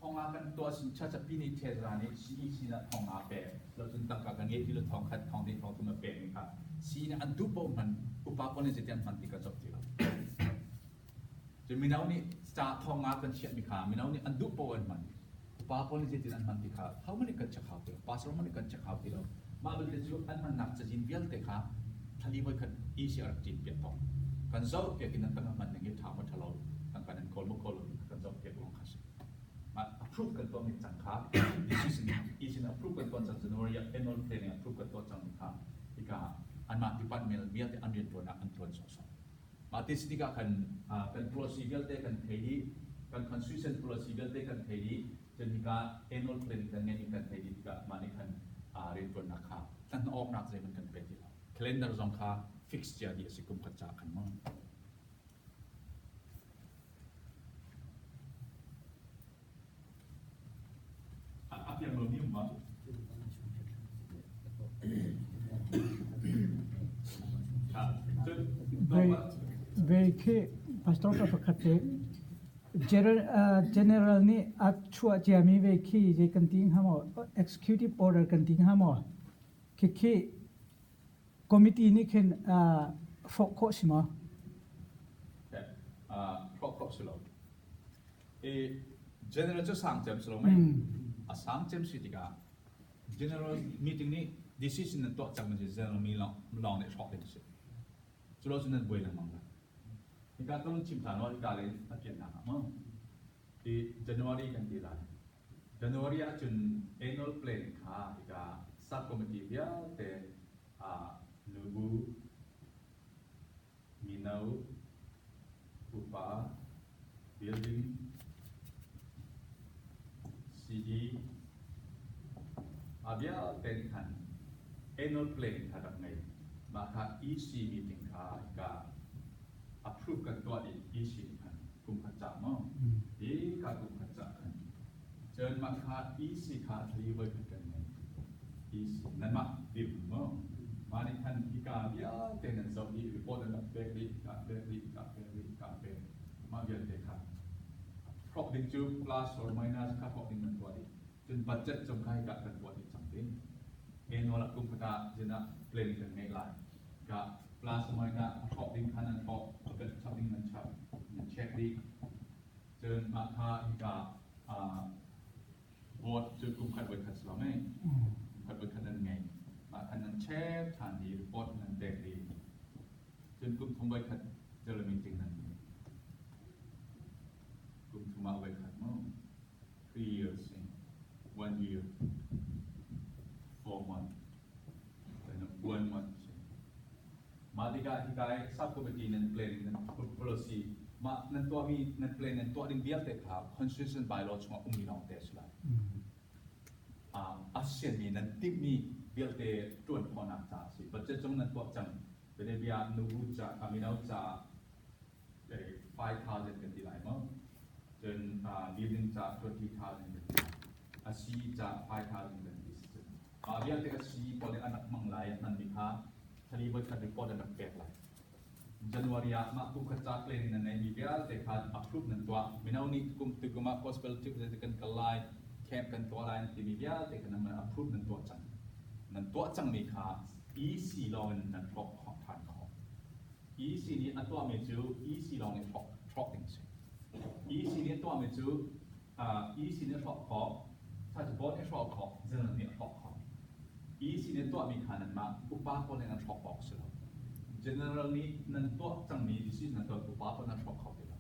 C: thonga kanto asin cha cha pini the ra ni si na thonga be lo jen tak ka nge ti lo thong khat thong ti thong tu ma be ni ka si na an tu po man upapon ni jetian man ti ka chop ti la jen minau ni cha thonga kan sia mi kha minau ni an du po an man upapon ni jetian an man ti kha how many kan cha khaw ti pastor mani kan cha khaw ti lo ma be ju an man nak cha jin vial te kha thali boy khat easier tin pe to kan zo pe kin an man nge tha ma thalo kan kan kol mo kol kan zo pe long khas ma approve kan to mi chang kha decision is in approve kan to chang January annual planning approve kan to chang kha ika an ma department vial te an rin to na an ton so ma tis ti ka kan procedure te kan thei kan constitution procedure te kan thei chen ka annual planning kan nge kan thei ti ka ma ni kan rin to na kha tan ok nak je man kan pe ti calendar zong kha fix ja di asikum khacha kan mo yang lo ni ma
B: very ke pastor ka pakhate general ni achua jami ve khi je kanting hamo executive order kanting hamo ke committee ni khen focus ma
C: focus lo general cho sang jam slo mai a sang jam sitika general meeting ni decision to chang je general mi long ne short de se chulo chunan boi lang mang ni ka tong chim than wa ka le a chen na ma ti January kan ti la January a chun annual plan kha ka sub committee bia te nubu minau upa building CD abia ten kan annual plan kha dak ngai ma kha EC meeting ka approve kan to di EC kan kum kha cha mo e ka kum kha cha kan chen ma kha EC kha thli voi kan ngai EC nan ma dim mo ma ni kan ika bia ten an so di report an back di ka ma bia te kha prop ding chu plus or minus kha prop ding man to di chen budget chom khai ka kan to di chang tin annual kum kha jena planning kan ngai lai ka plus minus prop ding khan an prop bet something man chap check di chen ma kha ika board chu kum khat voi khat so mai khat voi khat nan ngai ma khan nan check than di report nan tek di chen kum thong voi khat jelo meeting nan kum thuma voi khat mo 3 years 1 year 4 months then 1 month ma diga hikai sub committee nan planning nan policy ma nan to mi nan plan nan to ding bial te kha constitution bylaw chunga umi long te sla asian mi nan tip mi bial te tuan khona cha si budget chung nan to chang bele bia nu cha aminau cha 5000 kan ti lai mo then building cha 20000 kan asi cha 5000 kan ti bial te asi pole anak manglai nan mi kha thali boi khat report an pek lai January ma kum kha cha planning nan nei bial te kha approve nan to minau ni kum tu kuma gospel tip te kan kalai camp kan to lai ti bial te kan man approve nan to chang mi kha EC long nan thok khok than kho EC ni atwa me chu EC long ni thok ting se EC ni atwa me chu EC ni thok kho cha chu board ni thok kho general ni thok kho EC ni to mi kha nan ma upa ko ne nan thok box se general ni nan to chang ni decision nan to upa ko nan thok kho ti lo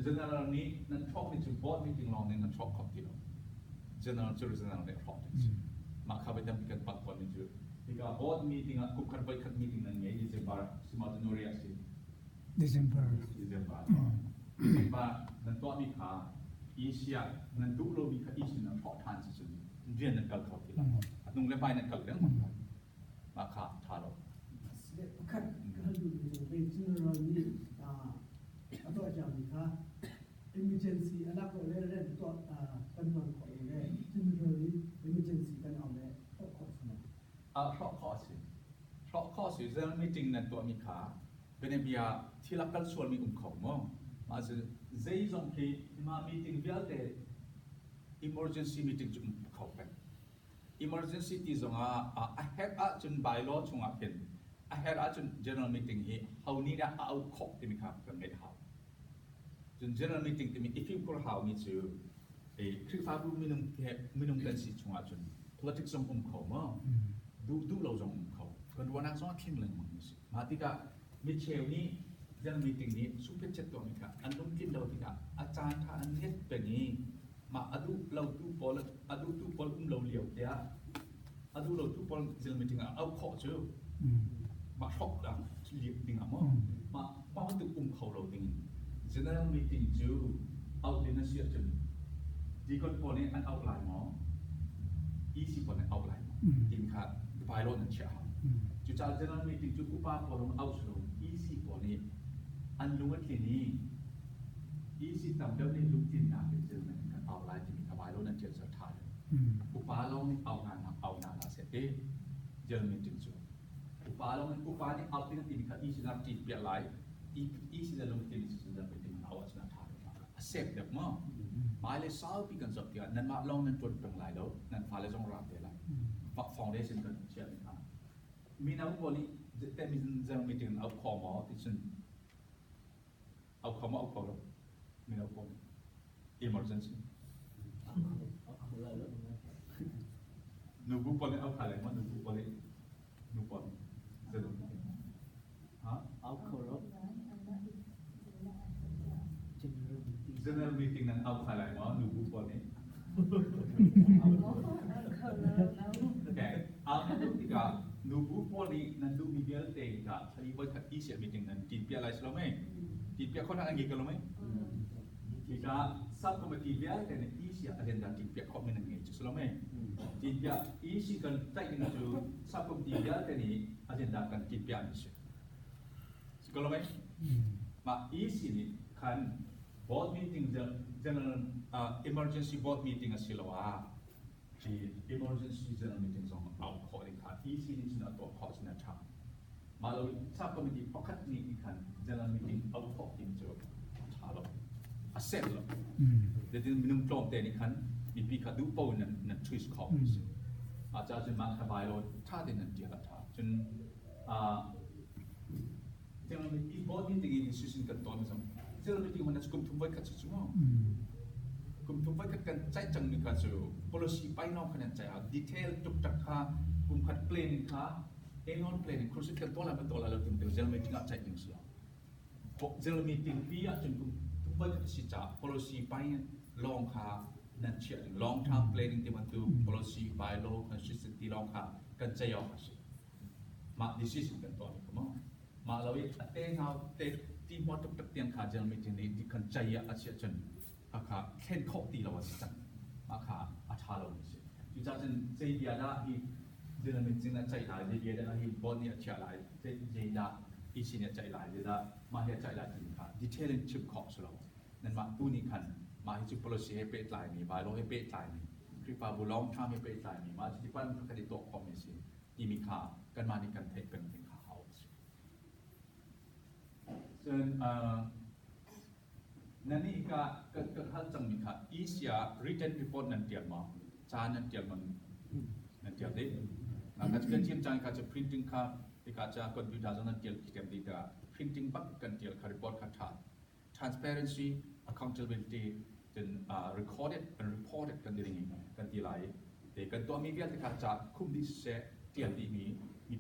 C: general ni nan thok ni chu board meeting long ni nan thok kho ti lo general chu general ni thok ting se ma kha ba dam kan pat ko ni chu ika board meeting a kup khat bai khat meeting nan ngai December sima January asi
B: December
C: ba nan to mi kha Asia nan du lo mi kha Asia nan thok than se chu rian nan kal kho ti lo nung le pai nan kal dang ma kha tha lo
E: Bukan
A: ดูเป็น general นี่ตัวจำนี่ค่ะ emergency อันนั้นก็เรื่องตัวกันวันของเรื่อง generally emergency กันเอาเลยต้องขอสมัคร
C: เพราะข้อสื่อเรื่องมีจริงนั้นตัวมีขาเป็นเบียที่รักกันส่วนมีของมั้งมาจะใจจงที่มามีจริงเวลแต่ emergency meeting จุ่มเขาเป็น emergency ที่จงahead จน bylaw จงเป็น ahead จน general meeting ที่เอานี่นะเอาขบที่มีขาเป็นไม่เขาจน general meeting ที่มี if you call เขามีชื่อคือฟ้ารู้มีนุ่มกันสิจงจน politics จงเขามั้งดูเราจงเขากันวันนั้นจงเข่งเลยมั้งสิมาที่กะมิเชลนี่ general meeting นี้สุดเจ็ดตัวมีขาอันนุ่มกินเราที่กะอาจารย์ท่านนี้เป็นนี้มาอดูเราตู้บอลเราเลี้ยวเดียอดูเราตู้บอลเจลมิติงเอาขอเจอมาช็อกดังเลี้ยดิ้งอ่ะมาป้องตุเขาเราดิ้งเจลมิติงจูเอาเดนเซียจนดีก่อนพอเนี่ยอันเอาลายมั้งอีสิพอเนี่ยเอาลายมั้งกินขาดไฟโลนั่นเชียวจุดจ้าเจลมิติงจูอุปาพอเราเอาสโลอีสิพอเนี่ยอันลุ้งที่นี่อีสิทำเดี๋ยวนี้ลุกจินนาเป็นเจลมิติงเอาลายที่มีขบายโลนั่นเชียวสุดท้ายอุปาเราเนี่ยเอางานเสร็จเจลมิติงจูอุปาเนี่ยเอาที่นั่นที่มีขาอีสินับจีเปียไลอีสิจะลงที่นี่สิจะเป็นที่มันเอาชนะทางเสร็จเดี๋ยวมั้งมาเลยสาวปีกันสักทีนั่นมาลองนั่นจนเป็นไรแล้วนั่นฟ้าเลยจงรับเดี๋ยวไรฟาวเดชั่นกันเชียร์นะครับมีน้ำบอลนี่แต่มีเจลมิติงเอาคอมอที่ฉันเอาคอมอเอาคอร์มีน้ำบอล emergency นูบุปผาเนี่ยเอาอะไรมานูบุปผาเนี่ยนูปอนเจอฮะเอาเขาลบ general meeting นั้นเอาอะไรมานูบุปผาเนี่ยแกเอาดูที่กะนูบุปผานี่นั้นดูมีเดียร์เตะกะที่ว่าที่อีเซีย meeting นั้นกินเปียอะไรสโลไหมกินเปียคนนั้นกี่กิโลไหมที่กะ subcommittee เดียร์แต่เนี่ยอีเซีย agenda กินเปียคนนั้นกี่สโลไหมTidak isi kan tak dengan tu sabuk dia tadi agenda kan kipian isi. Sekolah mai, mak isi ni kan board meeting general emergency board meeting asilawa. Di emergency general meeting song out calling kan isi ni cina tu call cina cam. Malu sabuk ni pokat ni kan general meeting out calling tu calo accept lo. Jadi minum klom tadi kanมีปีขาดูโปนั่นทวิสต์ของอาจารย์จะมาขบายเราท่าเดินนั่นเดียวกันท่าจนจังเลยอีบอดี้ที่ดิสคัสกันตอนนี้จังเลยที่มันจะกุมทุ่มไว้กันสุดมั้งกุมทุ่มไว้กันใจจังนี่กันสุด policy ไปนอกขนาดใจดีเทลจุกจักค่ะกุมขัดเพลนค่ะเองอนเพลนครูสิกันตัวละเป็นตัวละเราถึงจังเลยที่งานใจจริงสุดจังเลยมีทิ้งปีจนกุมทุ่มไว้กันสิจ้า policy ไปลองค่ะนั่นเชื่อ long term planning ที่มันดู policy bylaw consistency ลองค่ะกันใจยอมสิมา decision กันตัวนี้ก็มั้งมาเราอีกเต้นเอาเต้นที่มอตุกตักเตียงขาเจอมีที่นี่ที่กันใจยาเชื่อจนอาคาเข็นข้อตีเราสิจังอาคาอัฐาเราสิที่จะจนใจเดียดาที่เจอมีจริงนั้นใจหลายเดียดาที่บอลเนี่ยเชื่อหลายใจเดียดาอีสิเนี่ยใจหลายเดียดามาเนี่ยใจหลายจริงค่ะ detailing ชิปข้อสุดเรานั่นมาตู้นี้คันมาที่ policy ให้เป็นลายมี bylaw ให้เป็นลายมีคือฟ้าบุลองทำให้เป็นลายมีมาที่ปั้นคดีตัวคอมมิชชั่นที่มีค่ากันมาในการเทคเป็นค่าเอาส่วนนั่นนี่ก็ท่านจังมีค่าอีเซีย written report นั่นเดียวมาจานนั่นเดียวมันนั่นเดียวได้แล้วก็จะเชื่อมจังก็จะ printing ค่าที่ก็จะคอมพิวเตอร์นั่นเดียวที่เต็มที่จะ printing บักกันเดียวค่า report ค่าถ่าย transparency accountability dan recorded and reported kan diri kan tilai de kan to mi biat ka cha khum di se tiam di mi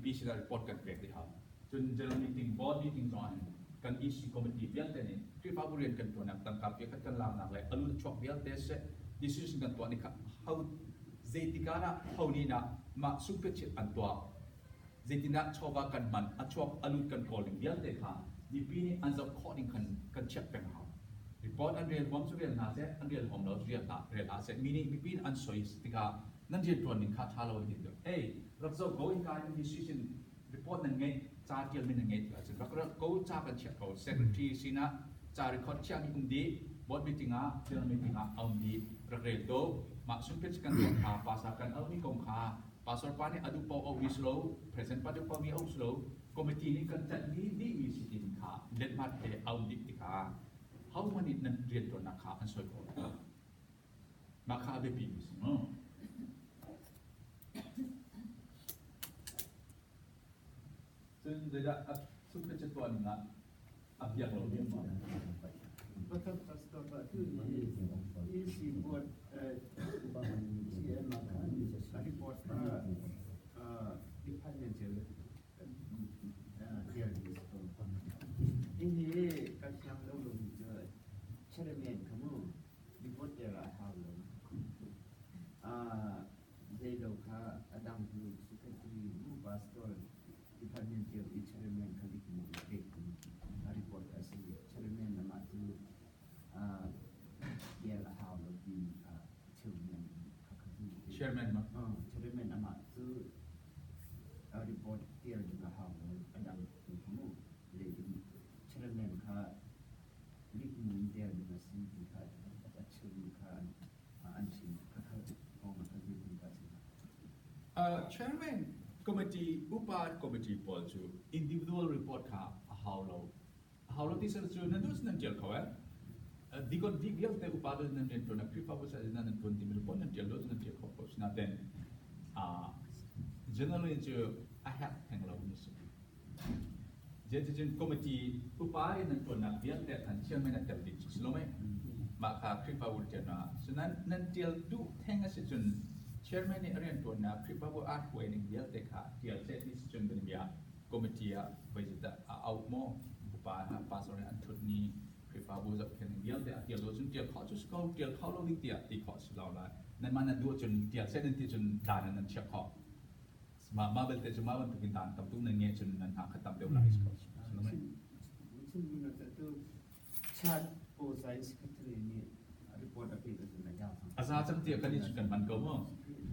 C: pi sila report kan pek di ha chun general meeting board meeting join kan issue committee biat te ni tri favorian kan to nak tang kap kan kan lam nak le alu chok biat te se decision kan to ni ka how zeitikara how ni na ma super chit an to zeitina chowa kan man a chok alu kan calling biat te kha di pi ni an zap calling kan check pek ha report an real form real na se an real form lo real na real asset meaning between an choice tika nan je ton ning kha tha lo hin do rap zo go in ka decision report nan ngai จาเดียลไม่หนึ่งเงี้ยจึงก็เขาจ้ากันเชียร์เขา secretary สินะจารีคอร์ดเชียร์มีดีบอดมีติงาเจ้ามีติงาเอาดีประเกตโตมาสุนเพชกันตัวขาภาษากันเอามีกองขาภาษาปานี่อดูปเอาวิสโล present ปัจจุบันมีเอาสโลคอมมิตี้นี้กันจัดนี้ดีมีสิทธิขาเด็ดมาเตะเอาดิติขาเขามันนี่นั่นเรียนตัวนักขาอันสวยกว่ามาขาเบบีสิเนาะซึ่งเดี๋ยวสุนเพชตัวนี้นะอับยังเราเรียนมา
E: Betul pastor itu isi buat CM makan report dependent dia ini kasih lalu cermin kamu report dia lah hal jadi doka adam tu secretary pastor dependent dia cermin kali kamu report asli cermin nama tu dia lah hal lebih cermin
C: chairman mah
E: cermin nama tu report dia juga hal adam tu kamu jadi cermin ka likmun dia juga sih ka cermin ka anjing ka orang ka likmun ka sih
C: chairman committee อุปา committee ปอลจู individual report ค่ะ howเราที่สุดจูนั่นดูสินั่นเจอเขาดีก่อนดีเดียวแต่อุปาดูนั่นเรียนตัวนักคริปต์ว่าจะนั่นตัวที่มีreport นั่นเจอรู้นั่นเจอเขาเพราะฉะนั้น generally จู I have แห่งเราไม่สิเจน committee อุปานั่นตัวนักเดียวแต่ท่านเชื่อไหมนั่นเต็มที่สุดรู้ไหมมาค่ะคริปต์ว่าจะน่ะฉะนั้นนั่นเจอดูแห่งสิจนchairman ni arian tu na kripabu art way ni dia teka dia set ni sejun ben dia committee a bajeta out mo upa ha pasor an thut ni kripabu zap ken dia dia lo jun dia kho chu sko dia kho lo ni dia ti kho slau la nan man na du jun dia set ni jun dan nan chek kho ma bel te juma ban tu kin dan tam tu nan nge jun nan ha khatam de lai sko
E: mungkin guna satu chat posai secretary ni report apa itu sebenarnya
C: asa cham ti kan ni kan man ko mo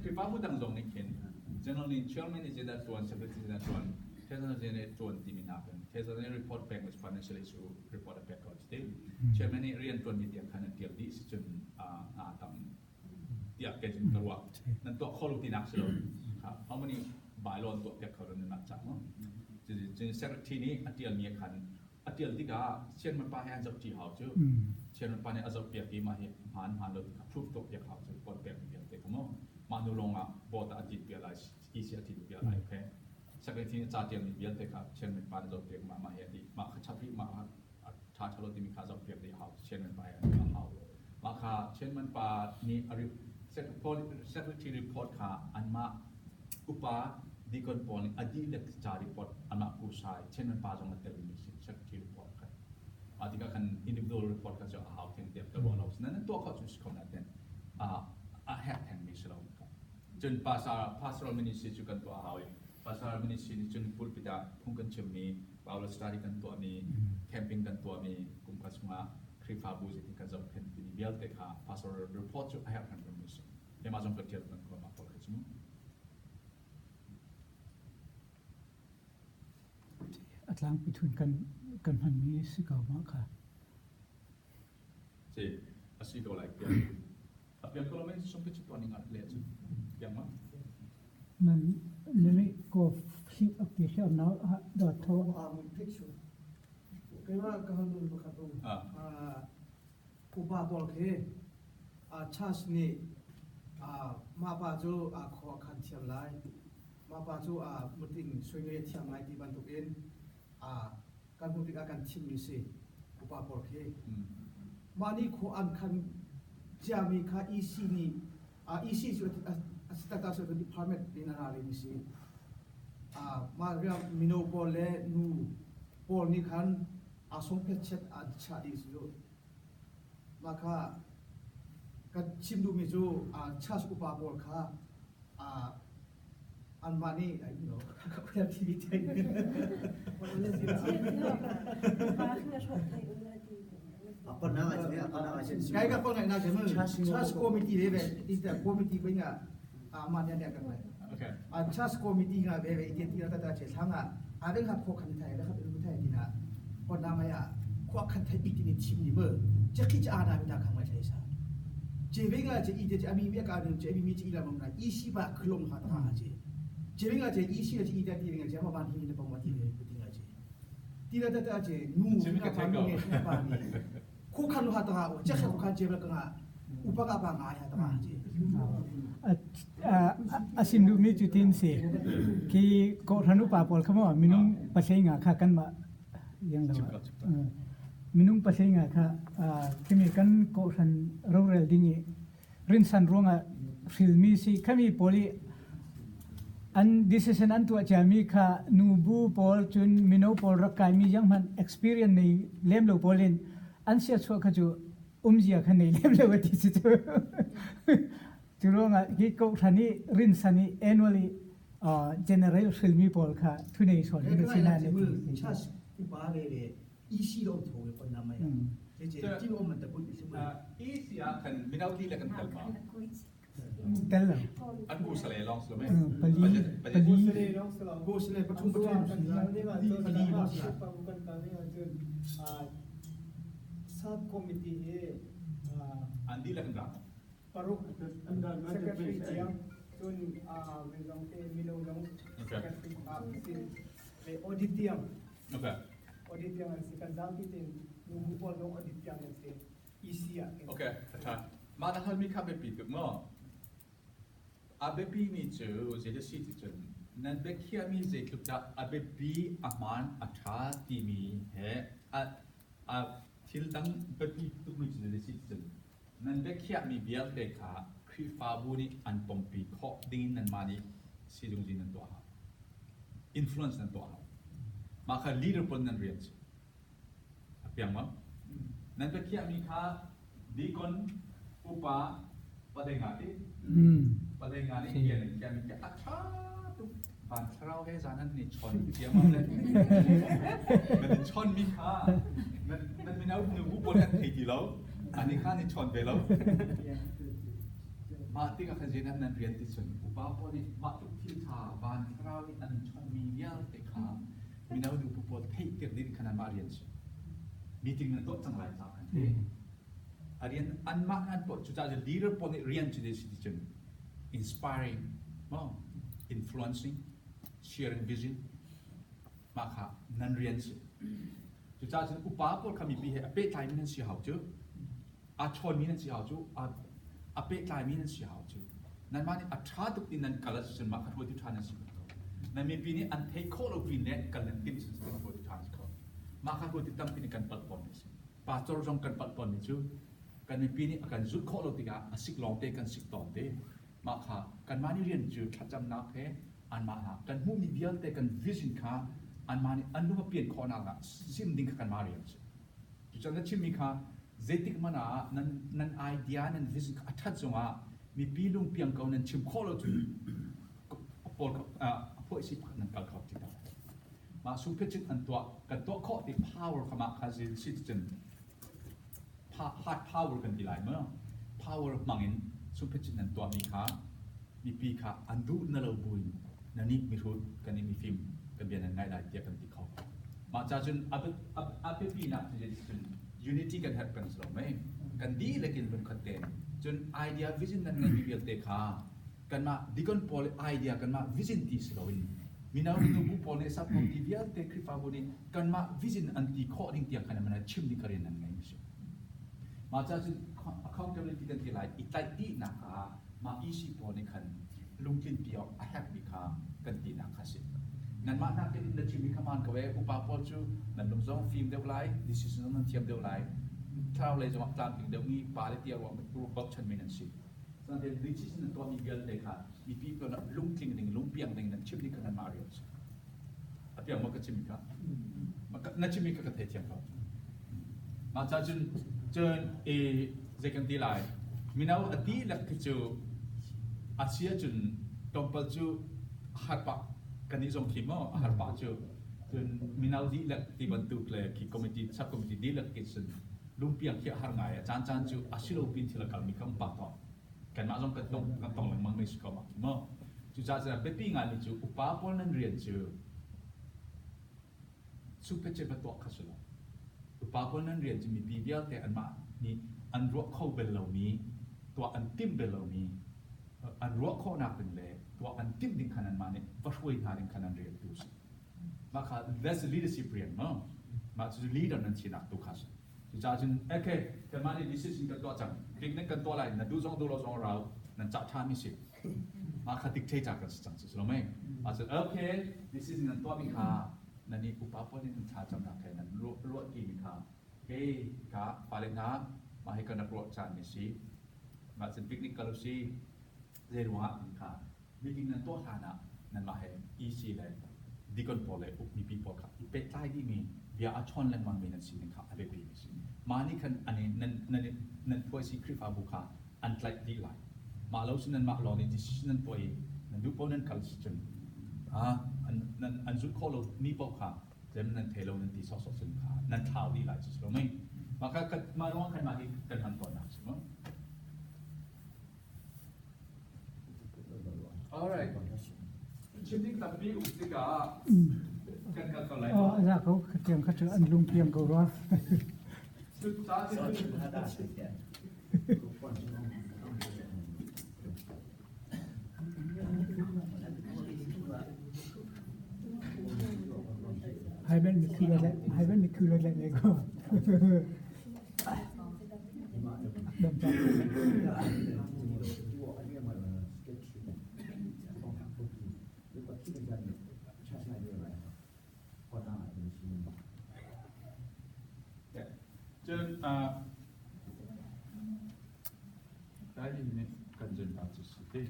C: kripabu dang zong ni ken generally chairman is that one secretary that one there's a one team in happen there's a report back with financial issue report back out today chairman ni rian tuan ni dia kan dia di sejun tam dia ke jin karwa nan to kholu ti nak selo how many bylaw to pek kholu nan nak cha mo ji secretary ni atial mi kan atial ti ga chen man pa han jab ti hao chu chen man pa ne azab pek ki ma he han lo ti proof to pek hao chu report back dia te koมาดูลงอ่ะบอดอาทิตย์เปียร์ไลน์อีสิอาทิตย์เปียร์ไลน์โอเคสักทีจ่าเตียงมีเบียร์เตะครับเช่นเป็นปานจบเตียงมาเฮียดีมาชับพี่มาชาชลที่มีค่าจบเปียร์ดีเขาเช่นเป็นไปมาเขามาค่ะเช่นมันปานี่อะไรเซคเรทีรีพอร์ตค่ะอันมาอุปาดีก่อนปอนอดีตเล็กจ่ารีพอร์ตอันมาผู้ชายเช่นมันปาจงมาเตลิมิสิเซคเรทีรีพอร์ตค่ะอาทิตย์ก็คันอินดิวิวรีพอร์ตก็จะเอาเทียงเตียงตัวเรานั้นตัวเขาจุดเขานั่นเองแฮกแห่งมิสเราจนpastoral ministry จุกันตัวเอาpastoral ministry จนพูดไปได้พุ่งกันเชื่อมนี้เปล่าเราสตาร์ทกันตัวนี้แคมปิ้งกันตัวนี้กลุ่มกัสมาคริฟาบูจิที่กันจะเป็นที่เบียลเตค่ะ pastoral report จุ I have confirmation ยังมาจงกระเทียมกันคนมาพอเลยใช่ไหม
B: อัตลังไปทุนกันมันมีสิ่งเก่ามากค่ะ
C: ใช่สิ่งเก่าอะไรเกี่ยวyang kalau main sampai cepat ni ngat lihat yang mana?
B: มันเลยก็ฟิกอัพที่เชื่อมน้าดอทโท
A: มันพิกชูก็ว่าการดูประคับอุปาบอลเคชาสนี่มาปาจูขอขันเทียมไลมาปาจูมุติงสวยเงียเทียมไลที่บรรทุกเองการมุติงการทีมมิสิอุปาบอลเคมานี่ขออันคันจามีค่า EC นี่EC สุดสตาร์ทสุด department เป็นอะไรนี่สิมาเรื่องมิโนบอลเล่นูบอลนี่คันสมเพชเช็ดชาดีสุดมาค่ะกันชิมดูมิจูชาสอุปาบอลค่ะอันมานี่ไอ้เนาะกับเรื่องทีวีไทย
E: Pernah aja.
A: Kaya ka na jamu. Chas committee lebe, ita committee binga aman ya kan.
C: Okay.
A: Chas committee nga bebe iti tira tata che sanga ada ngah kok kan thai ada kan thai dina kon namanya kok kan thai big ni tim ni ber jaki ja ada mi da kan mai thai sa je venga je ide je ami mi ka de je ami mi je ila mam na isi ba klong ha ta je venga je isi je ide ti venga je ma ban ni ne pa ma ti ne ku tinga je ti da ta je nu na ba ni ne ba ni ko kan ha ta o je ko kan je ba ka upa ka ba nga ya ta je
B: asin du mi chutin se ki ko thanu pa pol khamo minung pasenga kha kan ma yang la minung pasenga kha kimi kan ko than rural dingi rin san ronga filmi si kami poli an decision an tu achami kha nubu pol chun mino pol rakai mi yang man experience nei lem lo polin an sia chho kha chu umjia kha nei lem lo ti chu Turunga hiko thani rin sani annually general filmi pol kha thune so ni sina ne
A: chas upa le isi lo tho ko na ma ya je ti o man ta ko isi ma
C: isi ya kan minau di la kan kalma
B: tel la
C: an bu sale long so me
B: pali
A: ko sele pathum pathum pali lo sa
F: sub committee he
C: an di la kan ra
F: paruk secretary chiam chun welong te milong secretary pe auditium
C: okay
F: si kanzalti te nubu pol no auditium se isia
C: okay ta ma da hal mi kha be pi tu mo abe pi mi chu je de si ti chun nan be khia mi je tu ta abe pi aman atha ti mi he a thil dang be pi tu mi je de si chun nan be khia mi bial te kha khri fa bu ni an pom pi kho din nan ma ni si jung jin nan to ha influence nan to ha ma kha leader pon nan rian apiang ma nan be khia mi kha di kon upa padenga ti padenga ni yen khia mi ka acha tu ban thrau he zanan ni chon ti ma le nan chon mi kha nan mi nau nu bu pon kan thei ti loอันนี้ข้านี่ชนไปแล้วมาที่กับขจีนั้นนั้นเรียนที่สุดอุปาพอนี่มาทุกที่ชาบานคราวนี้อันชนมีเยอะแต่ข้ามีแนวดูผู้ปกครองเทียบดินขนาดมาเรียนสิมีจริงนั้นโต๊ะจังไรสักอันที่เรียนอันมากอันปกจุดจะลีดเดอร์พอนี่เรียนจุดที่สุด inspiring มั้ง influencing sharing vision มาค่ะนั่นเรียนสิจุดจะอุปาพอเขามีปีเหตุเป๊ะใจไม่นั่นเสียหายจุดอาชนมีนั่นเสียหายจูอาเปกลายมีนั่นเสียหายจูนั่นมาเนี่ยอัตราตุกตินันกัลส์จนมาขัดหัวทุกท่านนั่นสินั่นมีปีนี้อันเทคโคโลปีนี้กัลเลนติมสิสขัดหัวทุกท่านสิมาขัดหัวทุกท่านปีนี้กันปัดปนนี่สิป้าจอร์จงกันปัดปนนี่จูกันมีปีนี้อาการจุดโคโลติกาสิกลองเตกันสิกตอนเตมาขัดกันมานี่เรียนจูขัดจำนักเทอันมาหากันมุ่งมีเดียลเตกันวิสินค้าอันมานี่อันนู้นเปลี่ยนข้อนักซิมดิ้งกันมาเรียนสิจุดนั้นชิมมีค่ะเจติกมันนั้นไอเดียนั้นวิสิกอัดจงมีปีลุงเพียงเขานั้นชิมข้อเราจุดพอพอสิพันนั้นกัลขับจิตมาสุภาพจิตอันตัวกันตัวข้อที่ power ขมาคาซิลซิติน hard power กันที่ไรเมื่อ power มังอินสุภาพจิตนั้นตัวมีปีค่ะอันดูนั่นเราบุญนั่นนี่มีรูดกันนี่มีฟิล์มกันเบียนนั้นง่ายได้เดียกันที่เขามาจากจนอัพปีนับที่จะunity kan happen so mai kan di lekin ben khaten chun idea vision nan ngai biel te kha kan ma dikon pol idea kan ma vision ti sloin minaw nu bu pol ne sap kom ti bial te krifa boni kan ma vision anti kho ding tiang kan ma chim di karen nan ngai so ma cha chun accountability kan ti lai itai ti na ka ma isi pol ne khan lungkin piao a happy kha kan ti na kha se nan ma na ken na chimi khaman ka we upa pol chu nan lung zong film deu lai decision nan thiam deu lai thao lai jong tlam ting deu ni pa le tia wa ru bok chan min si san de decision to mi gal de kha mi pi ko na lung ting ding lung piang ding nan chimi kan ma rio a piang ma ka chimi ka ma ka na chimi ka ka the thiam ka ma cha chun chen e je kan ti lai mi nau a ti lak ki chu asia chun tompal chu hat paกันนี่ส่งทีมอาหารป่าเจอจนมีนาดีเล็กที่บรรทุกเลยที่คอมมิตี้ซับคอมมิตี้ดีเล็กกิจลุงเปียงเขียหารไงจานจูอาศิโลปินที่ละกันมีคำปากต่อกันมาส่งกันตรงหลังมังไม่สกอมาจูจ่าจะเป็นปีงานนี่จูอุปาปนนั้นเรียนจู สุเปเจบตัวขัดสุดอุปกรณ์นั้นเรียนจะมีปีเดียวแต่อันมานี่อันรัวเข้าเป็นเหล่านี้ตัวอันติมเป็นเหล่านี้อันรัวเข้าหนักเป็นเลยตัวอันติมดิ้งขนาดมาเนี่ยว่าช่วยหาดิ้งขนาดเรียนดูสิมาค่ะ that's leadership เรียนเนาะมาจะ leader นั้นชินักตัวขัดจะจ่าจึงโอเคแต่มาใน decision กันตัวจังดิ้งนั้นกันตัวอะไรนั่นดูสองเรานั่นจับท่ามิสิมาค่ะ dictate จากกันจังสิเราไม่อาจจะโอเค decision นั้นตัวมีค่านั่นนี่อุปกรณ์นี้ชาจำหนักแค่นั้นรัวกี่มีค่าเฮ้ยค่ะฝ่ายเล็กน้ำมาให้กันนักรัวจานมิสิมาเป็นปิกนิกกันลุสิเรื่องว่ามีค่ามีกินนั้นตัวฐานะนั่นมาให้ easy เลยดีกันพอเลยอุปมีปีพอครับเป็ดใต้ที่มีเบียร์ชอนแรงมันมีนั่นสินั่นครับอะไรดีมิสิมานี่คันอันนี้นั่นพวกสิคริฟาบุคาอันไลท์ดีไลท์มาแล้วสินั่นมาลองใน decision นั่นพวกนั่นดูพวกนั้นคัลสิจังอันสุดข้อเรานี่พวกค่ะเดี๋ยวนั่นเทโลนั่นที่สอดสินค้านั่นข่าวดีไลท์สิเราไม่มาก็มาลองกันมาที่กันทันก่อนนะใช่ไหม alright ชิมดิ้งตับปีอุติกากันก่อนเลย
B: อ๋ออาจารย์เขาเตรียมเขาเจออันลุงเตรียมเขาว่า
C: สุดท้ายที่
E: Soalnya ada sekian.
B: ให้เป็นมีคืออะไรให้เป็นมีคืออะไรเลยก็ดำจับ
C: จนได้ยินไหมกันจนอาจจะสุดที่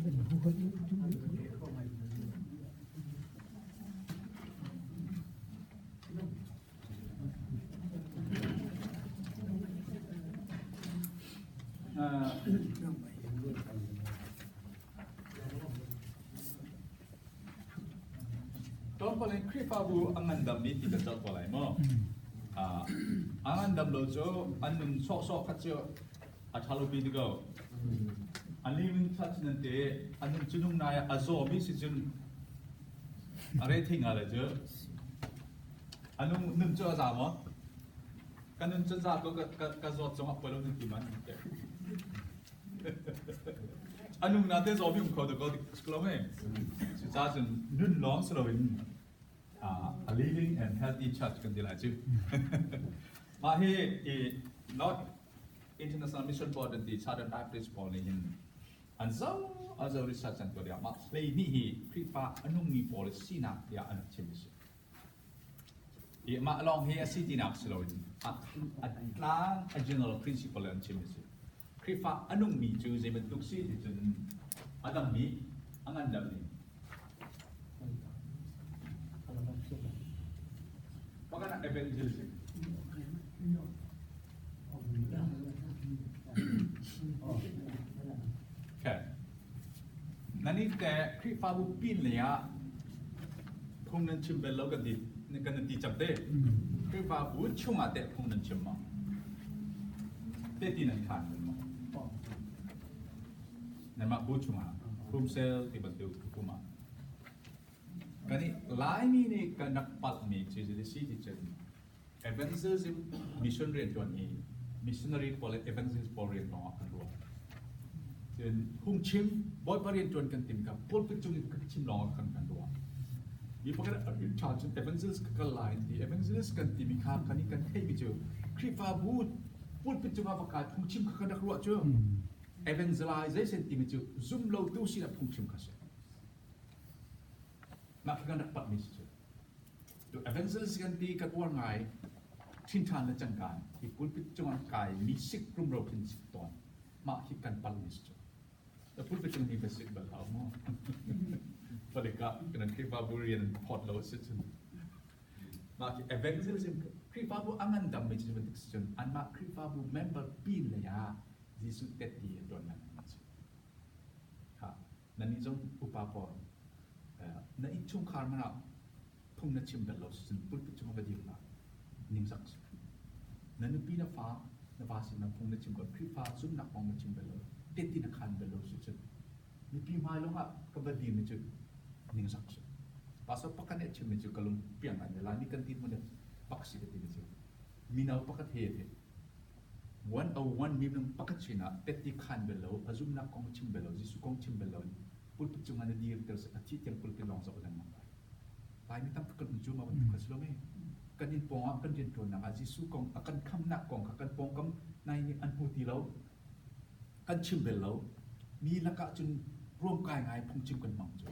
B: จะเป็นผู้คน
C: ตอนพอเล่นคลิปอาบูอังอันดำนี้ที่จะจับพอไหลมั้งอังอันดำเราจะอันหนึ่งซอกคัดเจออัฐาลูปีดีก็อันนี้มันทัดนั่นเองอันหนึ่งจุนุ่งนายอาโซมิสิจุนอะไรทิ้งอะไรเจออันนู้นหนึ่งเจอ啥มั้งกันหนึ่งเจอ啥ก็จอดจงอัปเปอร์ลงที่มันอันนู้นน่าจะจอมยุ่งเขาเด็กก็สกลไม่สุดท้ายจนนุ่นล้อมสโลวินa living and healthy church กันดีหลายชื่อมาให้not international mission board ที่ Southern Baptist Board นี่อันเจ้า research อันตัวเดียวมาเลยนี่คริฟ้าอันนู้นมี policy นะเดียวอันเช่นนี้มาลองให้สิ่งที่นักสโลวินอันล้าง general principle อันเช่นนี้คริฟ้าอันนู้นมีจูจะเป็นทุกสิ่งที่จนอันนั้นมีอันนั้นดับนี้เพราะงั้นเอเวนเจอร์สิแค่นั่นนี่แต่คริฟ้าบุปผินเลยอะพงนั้นชิมเป็นแล้วกันดีนี่กันดีจับได้คริฟ้าบุชุ่มอาแต่พงนั้นชิมมาเด็ดที่นั่นทานกันมานั่นมาบุชุ่มอาคุมเซลที่บันทึกคุมอากันนี่หลายมีนี่กันนักปัตมีชื่อที่สิ่งที่เจอevangelism mission เรียนตัวนี้ missionary พอเลย evangelism พอเรียนต่อกันรัวจนหุ่งชิมบ่อยพอเรียนจนกันติมกับพอลไปจุงกันชิมลองกันรัวมีพวกนั้นชาจน evangelist กันหลายที่ evangelist กันติมีค่ากันนี่กันให้ไปเจอคริฟาบูดพูดไปจุงอวกาศหุ่งชิมกันนักรัวเจอ evangelization ที่มีเจอ zoom เราดูสินะหุ่งชิมกันเสียนักกันนักปัตมีเจอดู evangelist กันที่กันว่าไงทิ้งทานและจังการที่พูดไปจงกายมีสิกกลุ่มเราเป็นสิกตอนมาที่กันปัลนิสต์แต่พูดไปจงมีเป็นสิกแบบเราเนาะ Mereka kena krifabu rian pot lo sejen. Mak evangelism krifabu angan dam management sejen. An mak krifabu member pin le ya. Jisu teti don nan. Ha, nani jong upapor. Na ichung karmana pung na chim dalo sejen pun pichung badi la. Ning sak. Nanu pina fa na vasi na pung na chim ko krifa zum na pung na chim dalo. Teti na kan dalo sejen. Ni pi mai lo ha kabadi ni chu. Ning sak. Pasal pakan et chim ni chu kalum piang an la ni kan tin mo ne paksi ke tin chu. Minau pakat he the. 101 mi nang pakat china teti kan belo azum na kong chim belo jisu kong chim belo pul pu chunga na dir ter sa achi tiang pul ke long sa ulang mang pai mi tam pakat ni chu ma ban ka silo me kan in pong kan din to na jisu kong akan kham na kong akan pong kam nai ni an pu ti lo kan chim belo mi la ka chun rom kai ngai phung chim kan mang chu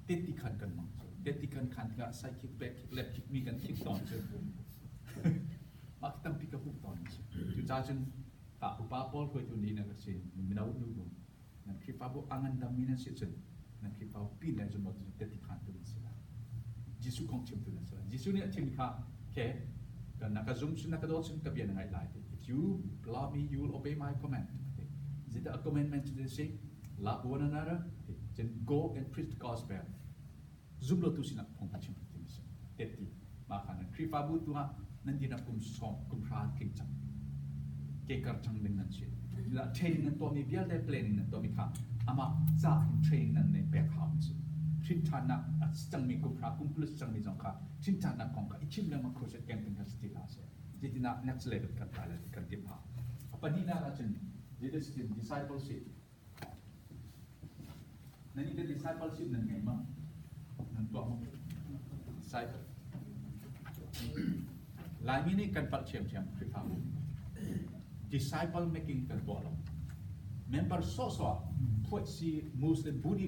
C: teti kan mang chu teti kan ga sai kick back kick left kick mi kan kick ton chu mak tam pika buk ton chu cha chun ta upa pol khoi tu ni na ka sin minau nu bu nan khipa bu angan dam minan si chun nan khipa pin la jum tu te ti khan tu si la jisu kong chim tu na sa jisu ni chim kha ke kan na ka zum sun na ka do sun ka bian ngai lai if you love me you will obey my command is it a commandment to say love one another then go and preach the gospel zum lo tu sin na phong chim tu ni sa te ti ma khan khipa bu tu ha nanti nak kum pran king chang ke kar chang ding nan chi la training nan to mi bial de planning nan to mi kha ama za training nan ne back house thin than na chang mi kum pra kum plus chang mi jong kha thin than na kong ka ichim na ma crochet camping ka sti la se ji na next level ka ta la kan ti pa apa ni na la chen ji this discipleship nani the discipleship nan ngai ma nan to mo disciple lai mi ni kan pat chem chem pri fa disciple making kan to lo member so put si muslim budi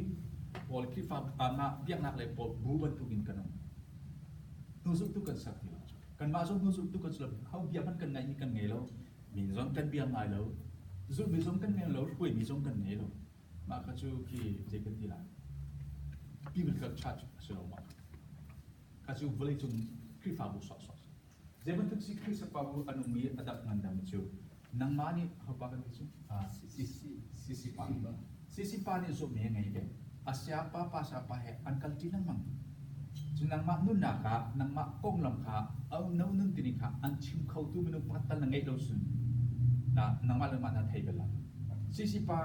C: pol ki fa ama biak nak le pol bu ban tu bin kan nu zu tu kan sak ni kan ma zo nu zu tu kan slo how bia ban kan ngai ni kan ngai lo mi zon kan bia ngai lo zu mi zon kan ngai lo hui mi zon kan ngai lo ma ka chu ki je kan ti la biblical church so ma ka chu vlei chung ki fa bu so Zaman tu si Chris apa anu mi adak ngandam cu, nang mani apa kan tu? Sisi pan ni so mi ngai ke. Asyapa pasapa he ankal ti nang mang. Nang mak nun naka, nang mak kong lam ka, au nau nun tini ka, an chim kau tu minu patal nang ngai lo sun. Na nang malam mana thai bela. Sisi pa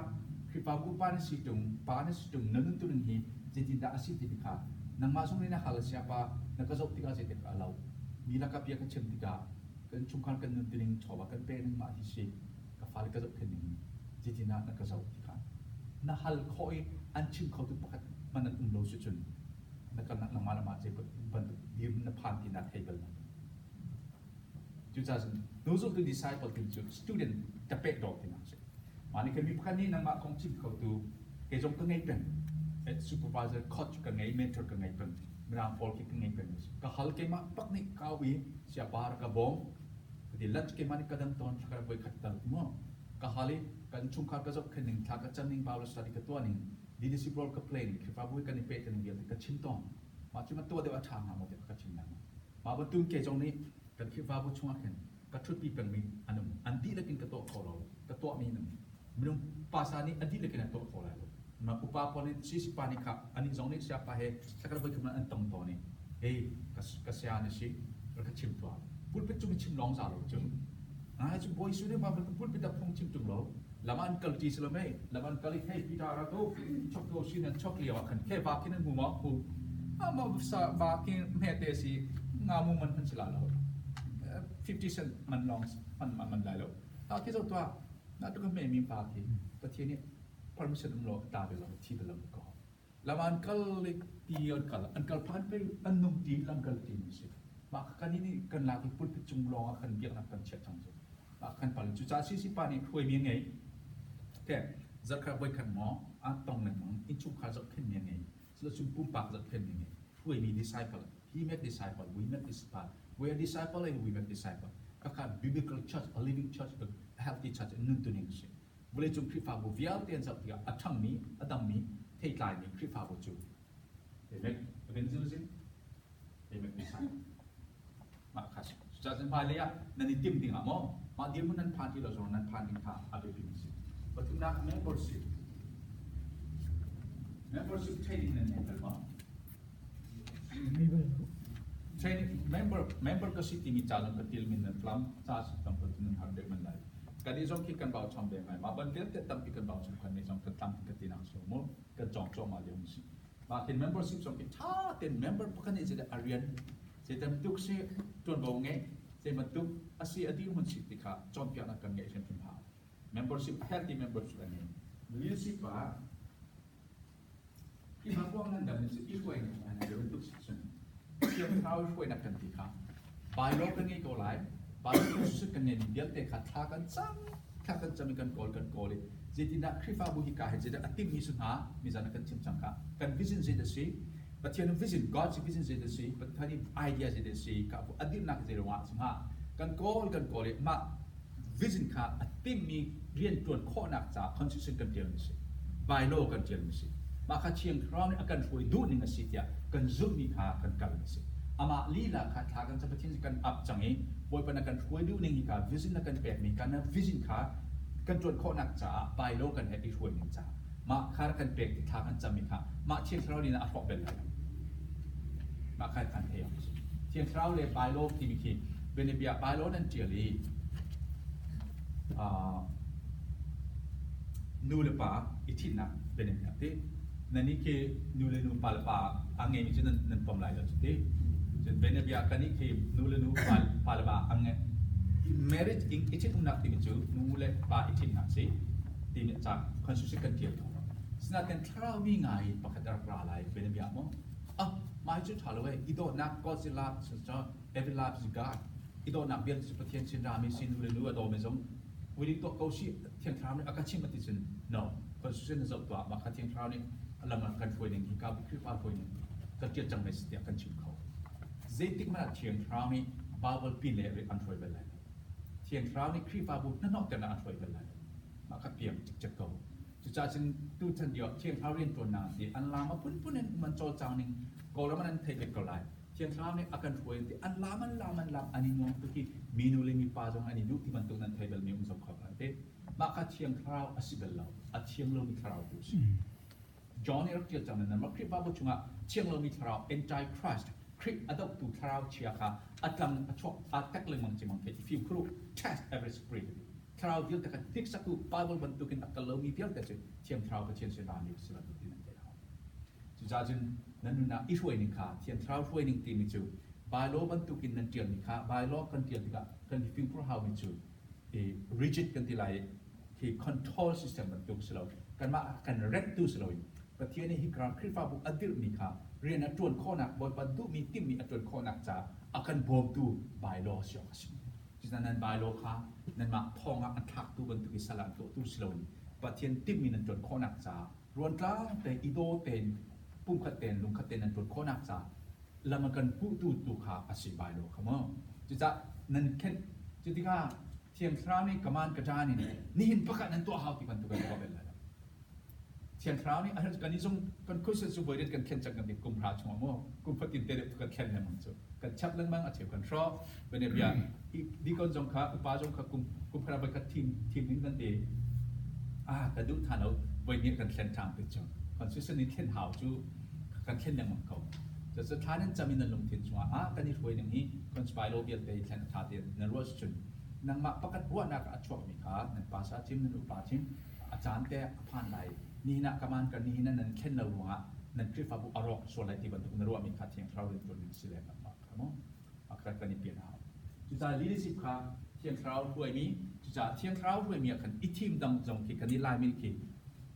C: kripa bu pan si tung nang tu nang hi, jadi dah asyik tini ka. Nang masuk ni nak hal siapa, nak kasut tiga jadi kalau. Bila kapia ka chem tiga kan chungkan kan nun tining choba kan pe ning ma hi si ka fal ka zot kening jiti na ka zot tika na hal khoi an chim khau tu pakat manan lo su chun na kan na mala ma je ban dim na phan ti na table na 2000 those of the disciple tin chu student ka pe dog tin na mani kan mi pakan ni na ma kong chim khau tu ke jong ka ngai pen supervisor coach ka ngai mentor ka ngai pen Merang pol kita ngai penis. Kahal kema pak ni kawi siapa ka bom. Jadi lunch kema ni kadang ton sakar boy khatal mo. Kahali kan chungkar ka jok kening thaka chaning bawl study ka tuaning. Di disciple ka plane ki fa boy kan ni pe kan dia ka chim ton. Ma chima to de wa thang ha mo de ka chim na. Ma ba tung ke jong ni kan ki fa bu chunga ken. Ka thut pi peng mi anum. Andi lakin ka to kholo. Ka to mi nam. Minum pasani andi lakin to kholo. Ma upa poni sisi panika ani zong ni siapa he sakar boy kemana antong to ni hey kasya ni si ka chim to pul pit chung chim long za lo chung chu boy su de ma pul pit da phong chim tung lo laman kal ti slo me laman kal hey pita ra to chok to sin an chok liwa kan ke ba kin mu ma hu ma sa ba kin me te si nga mu man phan sila lo 50 cent man long man lai lo ta ki zo to na to ka me mi pa ki pa thi ni permission lo ta be lo ti be lo ko laman kal ti an kal pan pe an nung ti lam kal ti ni si ma kan ni kan la ki pul pi chung lo kan biak na kan che chang so ma kan pal chu cha si pa ni khoi mi ngai ke zat kha boy kan mo a tong na mong in chu kha zat khen mi ngai so chu pum pak zat khen mi ngai khoi mi disciple he make disciple we make disciple we are disciple and we make disciple ka biblical church a living church a healthy church nun tu ning si boleh chung krifa bu vial tian zat tiga athang mi adam mi thei lai ni krifa bu chu Emek evangelism, emek design. Makas. Secara Malaysia nanti tim tinggal mo, mak dia pun nan parti lah soal nan parti kah ada fungsi. Betul nak membership. Membership training nan yang terma. Training member ke city mi calon ketil min nan flam charge tempat nan harde menlai. Kali jom kikan bau cam bengai, mak bandel tetap kikan bau cam kan ni jom tetap ketinang semua, kejong cuma dia mesti. Makin membership jom kita ten member bukan ni jadi Aryan. Saya tentu saya tuan bau ngai, saya bentuk asyik adi muncik tika, contoh nak kan ngai saya pernah. Membership healthy membership ni, leadership bah, kita buang nan dalam isu ini, anda bentuk section. Yang tahu isu nak kan tika, biolog kan ngai kau lain, biolog khusus kan ngai dia tekat thakan jamikan kol. Jadi nak krifa buhi kah, jadi atim misunha, misalnya kan cimcangka, kan vision jadi si. But you know vision, God's vision is the same. But tadi ideas is the same. Kapu adim nak jadi orang semua. Kan call it. Mak vision ka atim ni rian tuan kau nak cah consistent kan dia mesti. By law kan dia mesti. Maka ciang crown akan boleh dua ni mesti dia. Kan zoom ni ka kan kal mesti. Ama lila ka thakan seperti kan up canggih. Boleh pernah kan boleh dua ni ka vision akan pek ni. Karena vision ka kan tuan kau nak cah by law kan happy boleh ni cah. Mak kar kan pek thakan canggih ka. Mak ciang crown ni nak apa bela. Maka kan heong. Tiang terau le bailo kimiki. Benebia bailo dan tiali. Nulepa itina benebia te. Nani ke nulenu palpa angin itu nan pemlai lah te. Jadi benebia kani ke nulenu palpa angin. Marriage itu nak timicu nulepa itina si. Timin cak konstruksi kan tiali. Senakan terau mingai pakadar pralai benebia mo. Mai chu thalo ai ido nak Godzilla so every lab is God ido nak biar seperti yang sin rami sin lu ado mesong we to ko si tiang thram ni akachim mati sin no constitution is up to maka tiang thram ni alam kan foi ning ka bi kripa foi ning ta tiang chang mes tiang kan chim kho zetik ma tiang thram ni bible pin le re kan foi bel lai tiang thram ni kripa bu na nok ta na foi bel lai maka tiang chak ko cha chin tu chan dio tiang thram rin to na di an la ma pun man chol chang ning kalau mana nanti kita lain, tiang terang ni akan boleh nanti an laman ani nyong tu ki minu lagi pasang ani duk di bentuk nanti bel mi unsur kau nanti, maka tiang terang asibel lau, tiang lau mi terang tu si. John ni rakyat zaman nama krip babu cuma tiang lau mi terang anti-Christ, krip adok tu terang ciaka, atlang acok attack lemang cemang ke, if you could test every spirit, terang dia tak tik satu Bible bentukin akal lau mi dia tak tiang terang ke tiang serani selalu di nanti. Jadi nanti nak isu ini kah, tiang terang isu ini tim itu, bylaw bentukin nanti ni kah, bylaw kan tiang tiga, kan diping perhau itu, rigid kan tilai, ke control system bentuk selalu, kan mak kan red tu selalu. Berarti ni hikram krifa bu adil ni kah, rian atuan konak, buat bentuk mi tim ni atuan konak cah, akan bom tu bylaw siapa sih. Jadi nanti bylaw kah, nanti mak thong akan tu bentuk salah tu selalu. Berarti tim ni atuan konak cah, ruang kah, te ido ten pum katen lung katen nan tuan konak sa lamakan putu tu kha asih bailo kamo jadi nan ken jadi ka tiang terang ni kaman kejani ni hin pakat nan tu hau ti kan tu kan kobel la tiang terang ni ada kan isong kan khusus supaya kan ken cak kan kum pra chong mo kum patin tere kan ken na mang so kan chap lang mang ache kan tro bene bia di kon jong kha pa jong kha kum pra ba ka team ni nan te ka du thanau boi ni kan ken tang pe chong constitution ni ken hau chu kan ken yang mang koจะสุดท้ายนั้นจะมีนันลงทิ้งชัวกันนี่ช่วยอย่างนี้คนสไปโรเบียนไปแทนท่าเดียนนันรู้จุดนังมาประกาศว่านักช่วงมีขานันภาษาชิมนันอุปาชิมอาจารย์แต่ผ่านไหลนี่นักกำมันกันนี่นั่นนันเข็นเราหัวนันคลิปฟับอารมณ์ส่วนไหลที่บรรทุกนันรู้มีขาเทียงคราวเรียนตัวหนึ่งสิเลกันมาครับมั้งอาการกันนี่เปลี่ยนหาจุดใจลีดสิบขาเทียงคราวช่วยมีจุดใจเทียงคราวช่วยมีกันอีทีมดังจงที่กันนี่ไล่มีที่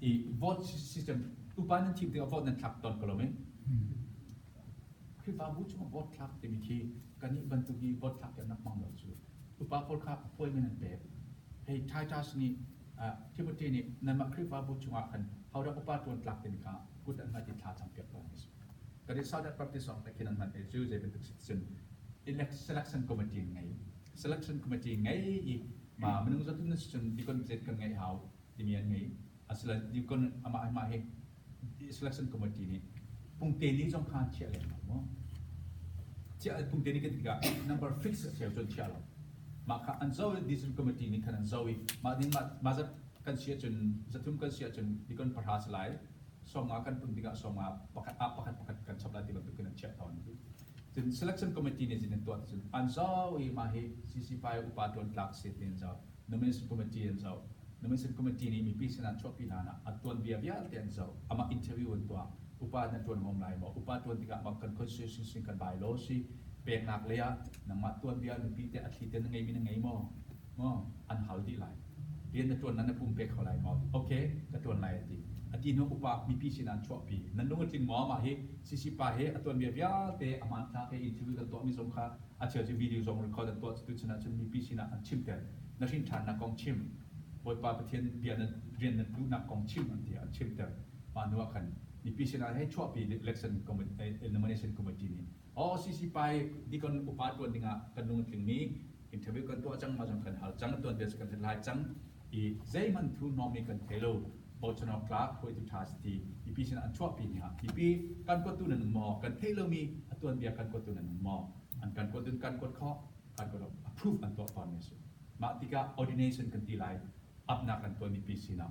C: อีวอตซิสเต็มอุปานั้นทีมที่เอาวอตนั้นทักตอนก็รู้ไหมคือฟ้าบุญช่วงบททักแต่มีที่กันนี้บรรทุกีบททักอย่างนักมองเราจู่อุปาโพลครับป่วยไม่นั่นแบบให้ชายจ้าสนี่ที่ประเทศนี้นั่นมาคือฟ้าบุญช่วงกันเขาได้อุปาตัวทักแต่มีค่ากุศลมาติดท่าจำเป็นตัวนี้ก็ได้สาวได้ปฏิสัมพันธ์ที่นั่นมันเป็นจู่จะเป็นตึกสิน selection committee ไง selection committee ไงอีมามันนึกว่าทุกนั้นสินดีคนเจ็ดกันไงเขาดีมีอะไรไงอาศัยดีคนอามาให้ selection committee นี้ ปุ่งเตนี้จงการเชี่ยเลยมั้งเชี่ยปุ่งเตนี้ก็ติดกับ number fix เชี่ยจนเชี่ยเรามาค่ะอันเจ้า decision committee นี่ขนาดเจ้ามาดินมาจะกันเชี่ยจนจะทุ่มกันเชี่ยจนดิคนประหารสลายส่งมากันปุ่งติกะส่งมาประคัดกันชอบลายที่เราตุกันเชี่ยตอนนี้จน selection committee นี่จะตัวจนอันเจ้ามาให้ CC5 อุปาตวนหลักเสร็จเจ้า nomination committee เจ้า nomination committee นี่มีพิจารณาชอบพิจารณาอัตวนเบียร์เตียนเจ้าอามา interview ตัวอุปาตวนหอมลายบอกอุปาตวนที่กับมากัน consultation กันบ่ายโลสิเปลี่ยนหนักเลยอะนังมาตวนเบียร์มีพิจารณาที่เตียนไงมีไงมั่งอันหาดีไรเรียนตวนนั้นภูมิเปกเขาไรมั่โอเคก็ตวนไรดีอดีตอุปามีพิจารณาชอบปีนั้นนุ่งจริงหมอมาเฮสิสิปาเฮอัตวนเบียร์เตอามาทางเฮ interview กันตัวมีสงคราอาเชื่อจะวิดีโอส่ง record ตัวสุดชนะจนมีพิจารณาอันชิมเตนนักชินฐานนักกองชิมบทบาทประเทศเบียร์นั้นเรียนนั้นรู้นักกองชิมอันเดียชิมเตอร์มาหนัวกันมีพิจารณาให้ชอบปี election committee nomination committee นี่ซีไปดีกันอุปาตัวนี้กันนุ่งถึงนี้ interview กันตัวจังมาจังกันหาจังตัวเดียร์กันถึงหลายจังอีใจมันทุนน้องมีกันเทโลบอชนอกลาคุยทุกท่าสิมีพิจารณาชอบปีนี้ฮะที่ปีกันกดตัวนั้นหมอกันเทโลมีตัวเบียร์กันกดตัวนั้นหมออันกันกดตัวกันกดข้อกันกด approve อันตัวตอนนี้สิมาติกา ordination กันทีไรอับนักกันตัวมีปีสินะ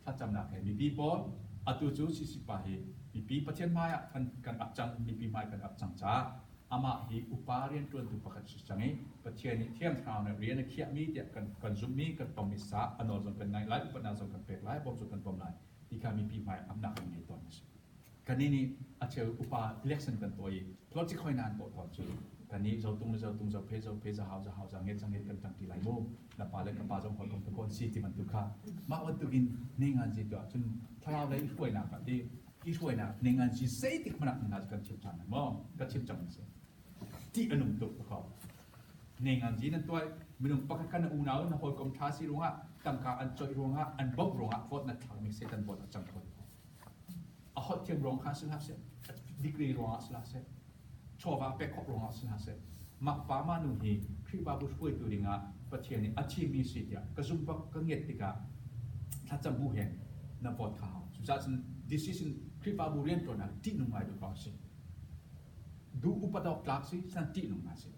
C: ถ้าจำนักให้มีปีปออัตุจูสิปะเฮมีปีประเทศมากันอับจังมีปีมากันอับจังจ้าอามาฮีอุปาเรียนตัวตุปะคัดจังเอประเทศนี้เที่ยงทางเนี่ยเรียนเขียมีเดียกันซุมมีกันปอมิสาอันนั้นส่งกันในไลฟ์ปัญหาส่งกันเป็ดไลฟ์บอมส่งกันปอมไลฟ์ที่การมีปีมาอับนักกันในตอนนี้กันนี่อาเชอุปา election กันตัวเองเพราะที่ค่อยนานบอกตอนจูกันนี้เราตุ้งเราเพจหาวจะเงี้ยกันจังที่ไรโม่นับปาเล็กกับปาจงคนตะโกนซีที่มันตุกามาวันตุกินในงานจีตัวจนถ้าเราได้ช่วยนักกันที่ช่วยนักในงานจีเซติกมันน่าจะกันชิบจังมั้งกันชิบจังสิที่อนุตุกเขาในงานจีนั้นตัวมีนุ่มปักกันอุณาวนะพอกรมท้าสิรุงะตั้งการอันจอยรุงะอันบ๊อบรุงะฟอดนัดทางมีเซตันบอดจังคนอาหดเทียมรุงะสุดท้ายเสร็จดีกรีรุงะสุดท้ายเสร็จชอบว่าเป็กขบรุงะสุดท้ายเสร็จมักป้ามาหนุ่มฮีครีบาบุช่วยตัวดิ่งะประเทศนี้อาชีพมีสิทธิ์กระซุ่มปักกระเงียดติกะถ้าจำบุเห็นนับฟอดข่าวสุดท้าย decision ครีบาบุเรียนตัวนั้นที่นุ่มไงดูก่อนสิดูอุปตอกคลาสสิสันตินุ่มไงสิ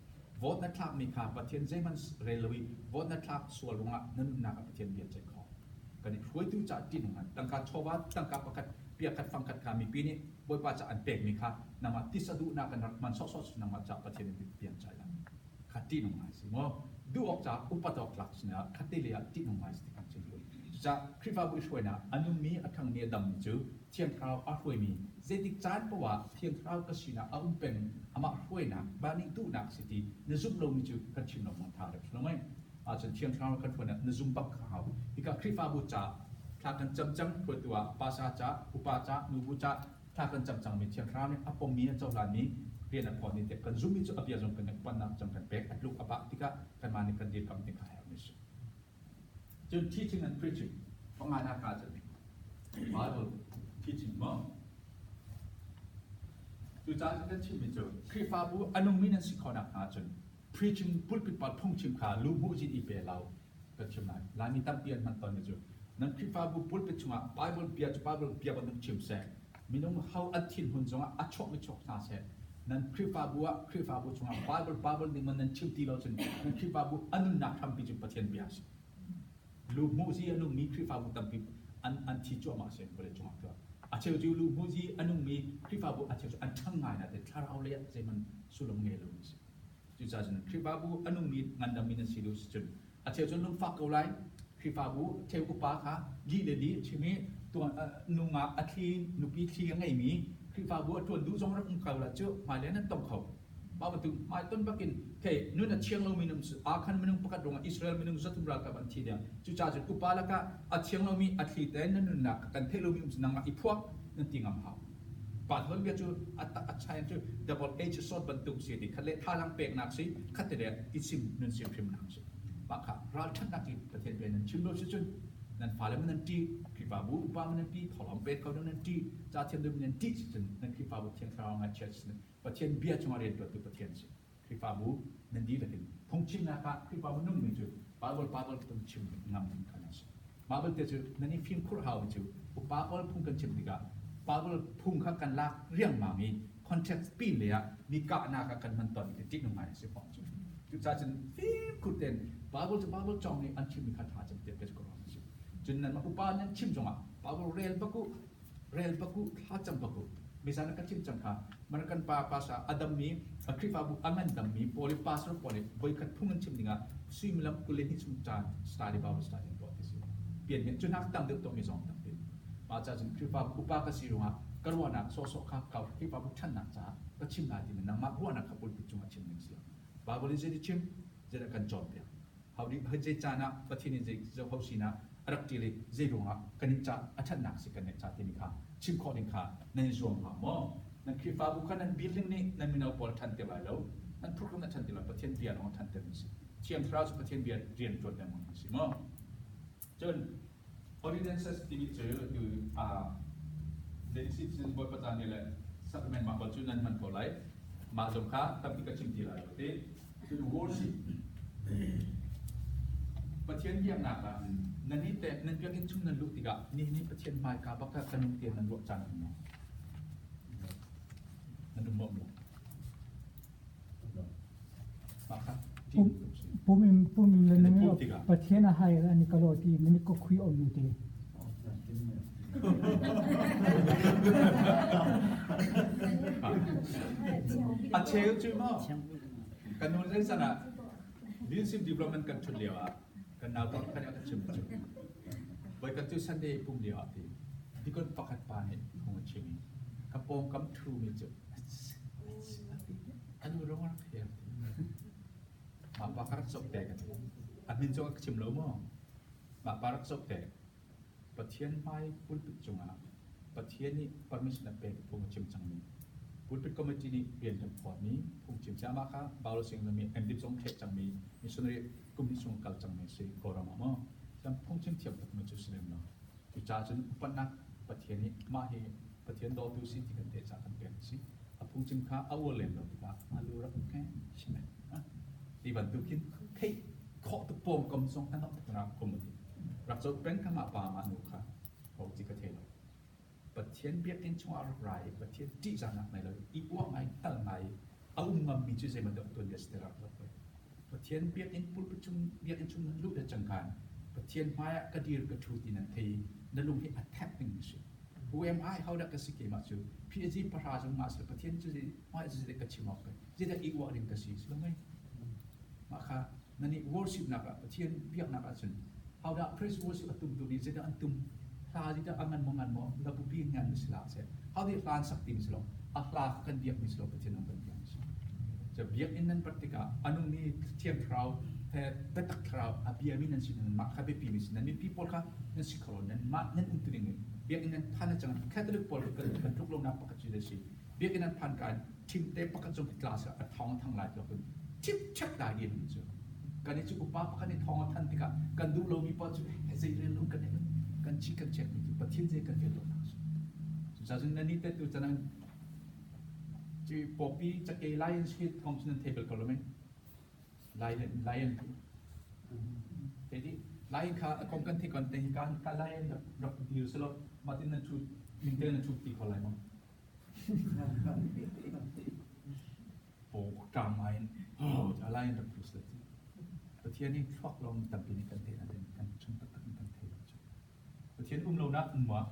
C: วอดนักคลาสมีค่าประเทศใจมันเรลวีวอดนักคลาสส่วนรุงะนั่นนักประเทศเบียดใจเขากันนี่ช่วยตัวจัดที่นุ่มไงตั้งการชอบว่าตั้งการประกาศเปียกัดฟังกัดการมีปีนี้บอยป้าจะอันเปกมีค่ะนำมาที่สะดุนักกันมันซอสนำมาจากประเทศนี้เปลี่ยนใจแล้วขัดที่นุ่มไงสิมั้งดูออกจากอุปตอกคลาสเนี่ยขัดที่เลียที่นุ่มไงสิกันจริงเลยจะคริฟาบุช่วยนะอันนู้นมีอันทางเนียดำจูเทียมคราวอาช่วยมีเจดิกจานเพราะว่าเทียมคราวก็สินะอาอุ้มเป็นอามาช่วยนะบ้านนี้ดูนักสิที่ในซุปเรามีจูกันชิมเราหมดทางเลยใช่ไหมอาจจะเทียมคราวกันช่วยนะในซุปบักข่าวที่กับคริฟาบุจ่าถ้ากันจำเพื่อตัวภาษาจ่าอุปาจ่านูบุจ่าถ้ากันจำมีเทียมคราวเนี่ยอปมีเจ้าหลานนี้เรียนพอนี่เด็กกันซุ่มมีจุดอภิญญากันเนี่ยปันนับจำกันเป็กลูกอปะที่กันมาในกันดีกับในขายมิสจน teaching and preaching เพราะงานอาการจะมี Bible teaching มั้งดูจากที่ชิมมิจูคริฟาบูอนุมินันสิขอนักอาจน preaching พูดปิดปอดพุ่งชิมขาลูมูจินอีเปเราก็ชิมไหนลายมีตั้งเปลี่ยนมันตอนนี้จูนั่นคริฟาบูพูดปิดชัว Bible เบียร์บันทึกชิมเสมีน้องเขาอัดทิ้งหุ่นจงอัดชกไม่ชกท่าเสนั่นคริฟาบูชัว Bible นี่มันนั่นชิมตีเราจนนั่นคริฟาบูอนุนักทำปิจุประเทศเบียร์ลูมูจิอนุมีคริฟาบูตั้งปิอันที่จ่อมาเสบริจงตัวอาเชลจูลูมูจิอนุมีคริฟาบูอาเชลจูอันทั้งงานนะแต่ถ้าเราเลี้ยงใจมันสุลงเงลูมิสจุดจ้าจนคริฟาบูอนุมีงานดำมินันสิลูจนอาเชลจูนุ่งฟักเอาไรคริฟาบูเทวอุปาค่ะลีเลดีใช่ไหมตัวนุ่งมาอัฐินุปีที่ยังไงมีคริฟาบูตัวดูจงรักเขาละเจ้ามาเลี้ยงนั้นต้องเขาบ้ามันถึงมาต้นบักินแค่นู่นน่ะเชียงเรามีนุ่มอาคันมีนุ่มประกาศตรงอิสราเอลมีนุ่มจัตุรักกับอันที่เดียวจุดจ้าจุดอุปาละก็อัดเชียงเรามีอัฐิแต่นั่นนู่นน่ะกันเทเรามีนุ่มนังมาอีพวกนั่นติงามหาปัจจุบันก็จุดอัดใช้จุด double H สอดบรรทุกสิ่งที่ขัดเละท่าลังเปกนักสิขัดเดียอิสิมนั่นสิพิมนักสิบ้าค่ะเราชัดนักที่ประเทศเบนันชิมโดยจุดนั่นฝ่ายมันนั่นที่คริฟาบูอุปามันนั่นที่ถล่มเป็ดเขานั่นที่จ่าเทียมดูมันนั่นที่จุดนั่นคริฟาบูเทียนคราวงาเชสประเทศเบียร์จังหวัดเรียนตัวประเทศสิคริฟาบูนั่นดีเลยพงชิมนะคะคริฟาบูนุ่มมีจุดปาบลต้องชิมงามขนาดสิมาบลเตจุนั่นนี่ฟิล์มคู่หาวจุดอุปาบลพงกันชิมดีกว่า Bible พุ่งข้ากันลากเรื่องมามีคอนเท็กซ์ปีเลยอะมีกะนากันมันตอนที่จิกหนึ่งหมายสิบปอนจุดจุดจ้าจนฟิวคุดเด่น Bible จะ Bible จองนี่อันชิมมีคาถาจำเป็นเป็นกรณีจนนั้นมาอุปานั้นชิมจงอ่ะ Bible เรียนปะกุท้าจำปะกุmisalnya kan cim cangka mereka pasal adam ni akhir abu aman dam ni poli pasal poli boy kat pungan cim ninga sui melam kulit ni cuma study Bible study buat di sini biar ni cuma nak tang tu misong tang tu macam cim akhir abu upa kasih rumah kerwana sosok kau akhir abu chan nak cah kecim lagi ni nama gua nak kapul cuma cim ni sih Bible ni jadi cim jadi kan job dia how di hajai cana pati ni jadi jauh hausina arak tili jadi rumah kan ni cah achan nak sih kan ni cah ini kahชิมข้อหนึ่งค่ะในส่วนของมอนั่นคือฟ้าบุคคลนั้นบิลลิ่งนี้นั่นมีแนวบอลทันเตลัยแล้วนั่นพวกนั้นทันเตลัยประเทศเบียร์ของทันเตลัยสิเชียงทราวส์ประเทศเบียร์เรียนจดได้หมดสิมอจน ordinances ที่มีเจอคือเดซิสบอยประจานนี่แหละสักแมนมาบอลจุนั้นมันก็ไหลมาสมค้าตั้งที่กระชิมทีไรประเทศคือ worship ประเทศเบียร์หนักอ่ะนั่นนี่แต่นั่นเพียงแค่ชุ่มนั่นลูกติกะนี่ประเทศไม้กาบักกะขนมเตียนนั่นรวจานนั่นนั่นดูหมดเลยมาครับ
B: ผมเลยนะประเทศอะไรอันนี้ก็รอที่มันก็คุยออกอยู่ดี
C: อาเชลจุ่มอ่ะกันนู่นเรื่องsana leadership development กันชุดเดียวอ่ะกันนาวก็กันเอาชิมจุ่มไปกันจุด Sunday ปุ่มเดียวทีที่คนประกาศปานี่คงชิมกระโปรงกำทรูมีจุดอันนี้ร้องรักเทียมมาปากรักศพแต่กันอันนี้จงชิมแล้วมั้งมาปากรักศพแต่ประเทศไม่พูดปิดจงอ่ะประเทศนี้ permission เป็นคงชิมจังนี้พูดปิดก็ไม่จีนี่เปลี่ยนจากพอร์ตนี้คงชิมจ้ามาค่ะบาลสิงห์มีเอ็มดิบจงเทจังมีมิชชันนารีกลุ่มที่จงกัลจังมีสิกอรามามั้งจำคงชิมเทียบกับมันจุดเสด็จเนาะจุดจ้าจนอุปนักประเทศนี้มาให้ประเทศดอดูสิที่กันเตะจากกันเปลี่ยนสิคงชิมค่ะเอาเล่นเราดีกว่ามาลูรักแค่ใช่ไหมที่บันทึกขึ้นเฮ้ยขอตุกโป่งกำทรงตั้งแต่รักกลุ่มนี้รักจดเป็นขมาปามานุค่ะเขาจิกเทลประเทศเบียดอินชัวร์ไรประเทศที่จะนักในเลยอีกว่าไงตั้งไงเอาเงินมีชื่อเสียงมาเดิมตัวเดสเตอร์รักเลยประเทศเบียดอินพูดประชุมเบียดอินชุมนั้นรู้ได้จังการประเทศไม่กระดีร์กระทูตินันทีนั่นลุงให้ attacking สิผู้เอ็มไอเขาได้กระสิกมาจูพีเอจีประชาชนมาสิประเทศจะไม่จะได้กระชิมออกไปจะได้อีกว่าเรื่องกระสิสแล้วไงมาค่ะนั่นนี่ worship นักประเทศเบียดนักจนเขาได้ praise worship ตุ่มตุ่มนี้จะได้อันตุ่มลาที่จะอันมันมองระบบปีงานมิสลาเสร็จเขาได้ลานสักทีมิสลาอัลลาห์กันเบียกมิสลาประเทศนั้นเป็นอย่างนี้จะเบียกอินนั้นปฏิกาอันนี้เทียมคราวแต่เป็นตักคราวอาเบียมินันสินันมาข้าไปปีมิสนั้นมี people ค่ะนั่นสิคราวนั้นมานั่นอุตริงเบียกอินนั้นพันจังแค่ตัวเล็กพอกันทุกลงนับประกาศจุดสิเบียกอินนั้นพันการทิมเตะประกาศจงคลาสอะท้องทั้งหลายเราเป็นทิปชักได้เดียนมิสลาการนี้จุกป้าประกาศในท้องทันติกาการดูเรามีพอจุเฮเซเรลุกันเนี่ยกันชิกันเช็คมีประเทศเจกันเฟลล์นะสุดท้ายนั่นนี่แต่ตัวนั้นจีป๊อปปี้จะเกย์ไลน์สกิทคอมชินันเทเบิลคอลเลมไลน์แต่ที่ไลน์ค่ะคอมกันที่ก่อนแต่การการไลน์รับดีลสลบมาที่นั่นชุดมินเตอร์นั่นชุดตีเขาไลน์มั้งโอ้กำไม้โอ้จะไลน์รับดีลสลบประเทศนี้ฟอกลงตั้งปีนี้กันเทนั่นเองกันชุนตักตั้งเทประเทศเรานักมั้ง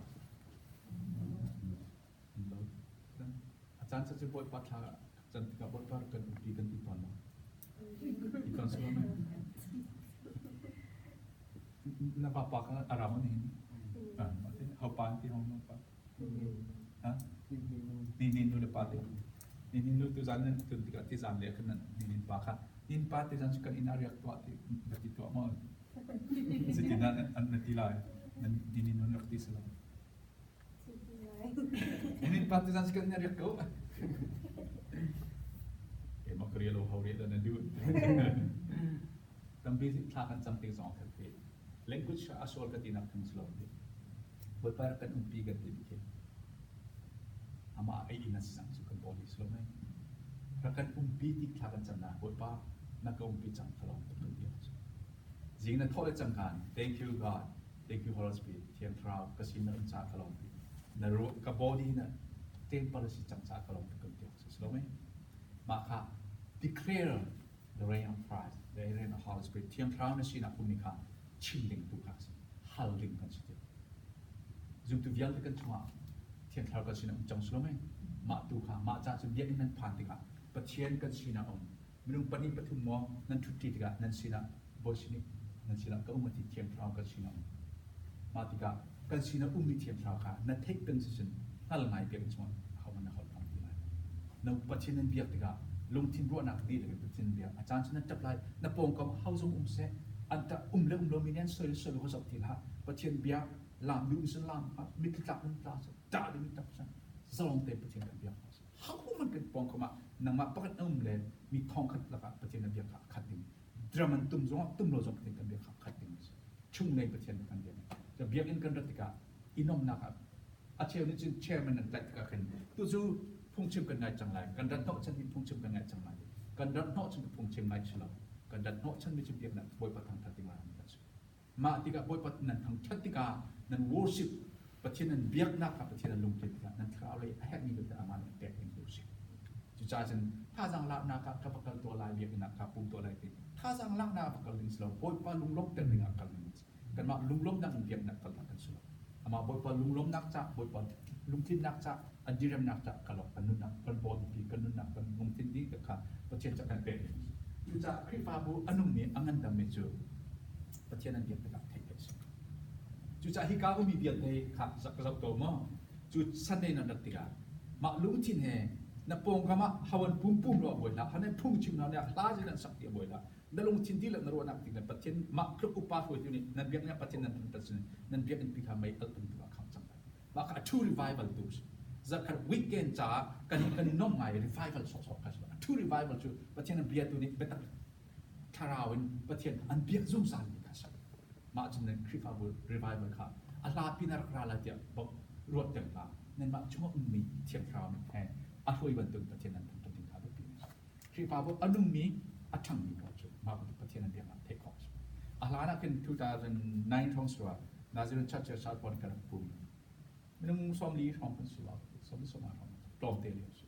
C: อาจารย์จะบทปัทละอาจารย์กับบทปัทกันปีกันที่ตอนนั้นอีกคนสมัยนับปากกันอารามนี่เขาปานที่ห้องน้องปานฮะนี่นูเลปาตินี่นูตุจันนั่นตุติกาติจันเลี้ยกันนั่นนี่ปากนี่ปาติจันสุกันอินารียกตัวติบัติตัวมั้งสิที่นั่นอันนั้นที่ไรนี่นูนักที่สลายini partisan sekarang dia kau mak kerja lo hau dia dan dia tapi takkan something song kerja language asal ketina kan selalu berparakan umpi ganti bikin ama ai inas sang sukan polis selalu rakan umpi ti takkan sana berpa nak umpi cang kalau betul dia jingna thole cangkan thank you God thank you Holy Spirit tiang trau kasih nak cang kalau na ro ka body na temple si chang sa kalong ka kyo so me ma kha declare the reign of Christ the reign of Holy Spirit thiam thau na si na kumika chilling tu ka haling kan si zum tu vial kan chuma thiam thau ka si na chang so me ma tu kha ma cha chu biak nan phan ti ka pathian kan si na om minung pani pathum mo nan thuti ti ka nan si na bosini nan si na ka umati thiam thau ka si na ma ti ka kan si na ummi thiam thau ka na take position hal ngai biak chuma how man hol pam ti lai no pathian nan biak ti ka lung tin ro nak ti le pathian biak achan chana tap lai na pong kam how zum se anta le lo minian so ko sok ti la pathian biak lam du sun lam mi tlak nan tla ta de mi tap san zalong te pathian kan biak how man kan pong kama nang ma pakat le mi thong khat la ka pathian nan biak khat din draman tum lo zong kan biak khat din chung nei pathian kan biakจะเบียกอินกันรัติกาอินอมนะครับอาเชียวนี่จึงแชร์มันนั่นแต่ก็ขึ้นตัวจูพุ่งชิมกันไงจังไรกันดันโนฉันมีพุ่งชิมกันไงจังไรกันดันโนฉันมีพุ่งชิมไงฉลองกันดันโนฉันมีจุดเบียกนั่นบอยปัททางทัติมานั่นก็ใช่มาติกาบอยปัทนั่นทางทัติกานั่น worship ประเทศนั้นเบียกนักกับประเทศนั้นลงเทติกานั่นคราวเลยแค่นี้เป็นแต่อามันแต่เอง worship จุดจ้าฉันถ้าจังละนากับประกันตัวลายเบียกนักกับปุ่มตัวลายติถ้าจังละนาประกันลิงสโลบอยปาลุงลบแต่ลิงอักกันลิงกันมาลุงล้มนักเบียกนักตลอดกันสุดอามาบอยปอนลุงล้มนักจักบอยปอนลุงทิ้นนักจักอันดีเรมนักจักกันหลอกกันนุ่นนักกันบอลปีกันนุ่นนักกันลุงทิ้นดีกับข้าประเทศจักกันเป็นอยู่จากคริฟาบูอันนุ่มนี้อังกันดำเมจูประเทศนั้นเบียกไปกับเทคเอสอยู่จากฮิกาก็มีเบียกในขัดสักสักตัวมั้งจุดสันในนั้นติกามาลุงทิ้นเฮนับปงกามาฮาวันปุ่มรอบอยละฮันในพุ่งชิมเราเนี่ยลาจินันสักเดียบอยละนั่นลงทิ้งที่ละนรวนักติกันประเทศมักครุกอุปาหัวอยู่นี่นั่นเบียกเนี่ยประเทศนั้นเป็นตัดสินนั่นเบียกเป็นพิธาไม่อัลเป็นตัวคำจังไรมาค่ะ true revival ดูสิจะขัดวิกเกนจ้ากันน้องใหม่ revival สดกันสิ true revival จูประเทศนั้นเบียกตัวนี้เป็นตัดคาราวินประเทศอันเบียกซุ่มซ่านนี่ค่ะสิมาจนนั้นคริฟาบู revival ค่ะอัลลาพินารักราลาเดียบอกรวดเดียวละนั่นมาช่วงมีเทียมคราวนี่แทนอัลลอฮ์บันทึกประเทศนั้นทำตัวทิ้งขาดไปปีนี้คริฟาบูอันนุ่มมีอัฐังมีพอจุมาเป็นประเทศนั้นเดียวกันเทคออฟอาลานักเป็น2009ท้องสวานาซิรันชัดเจนชาติปอนกันปุ่มไม่ต้องสมลีท้องกันสวาสมลีสมาท้องปลอมเตลียสุ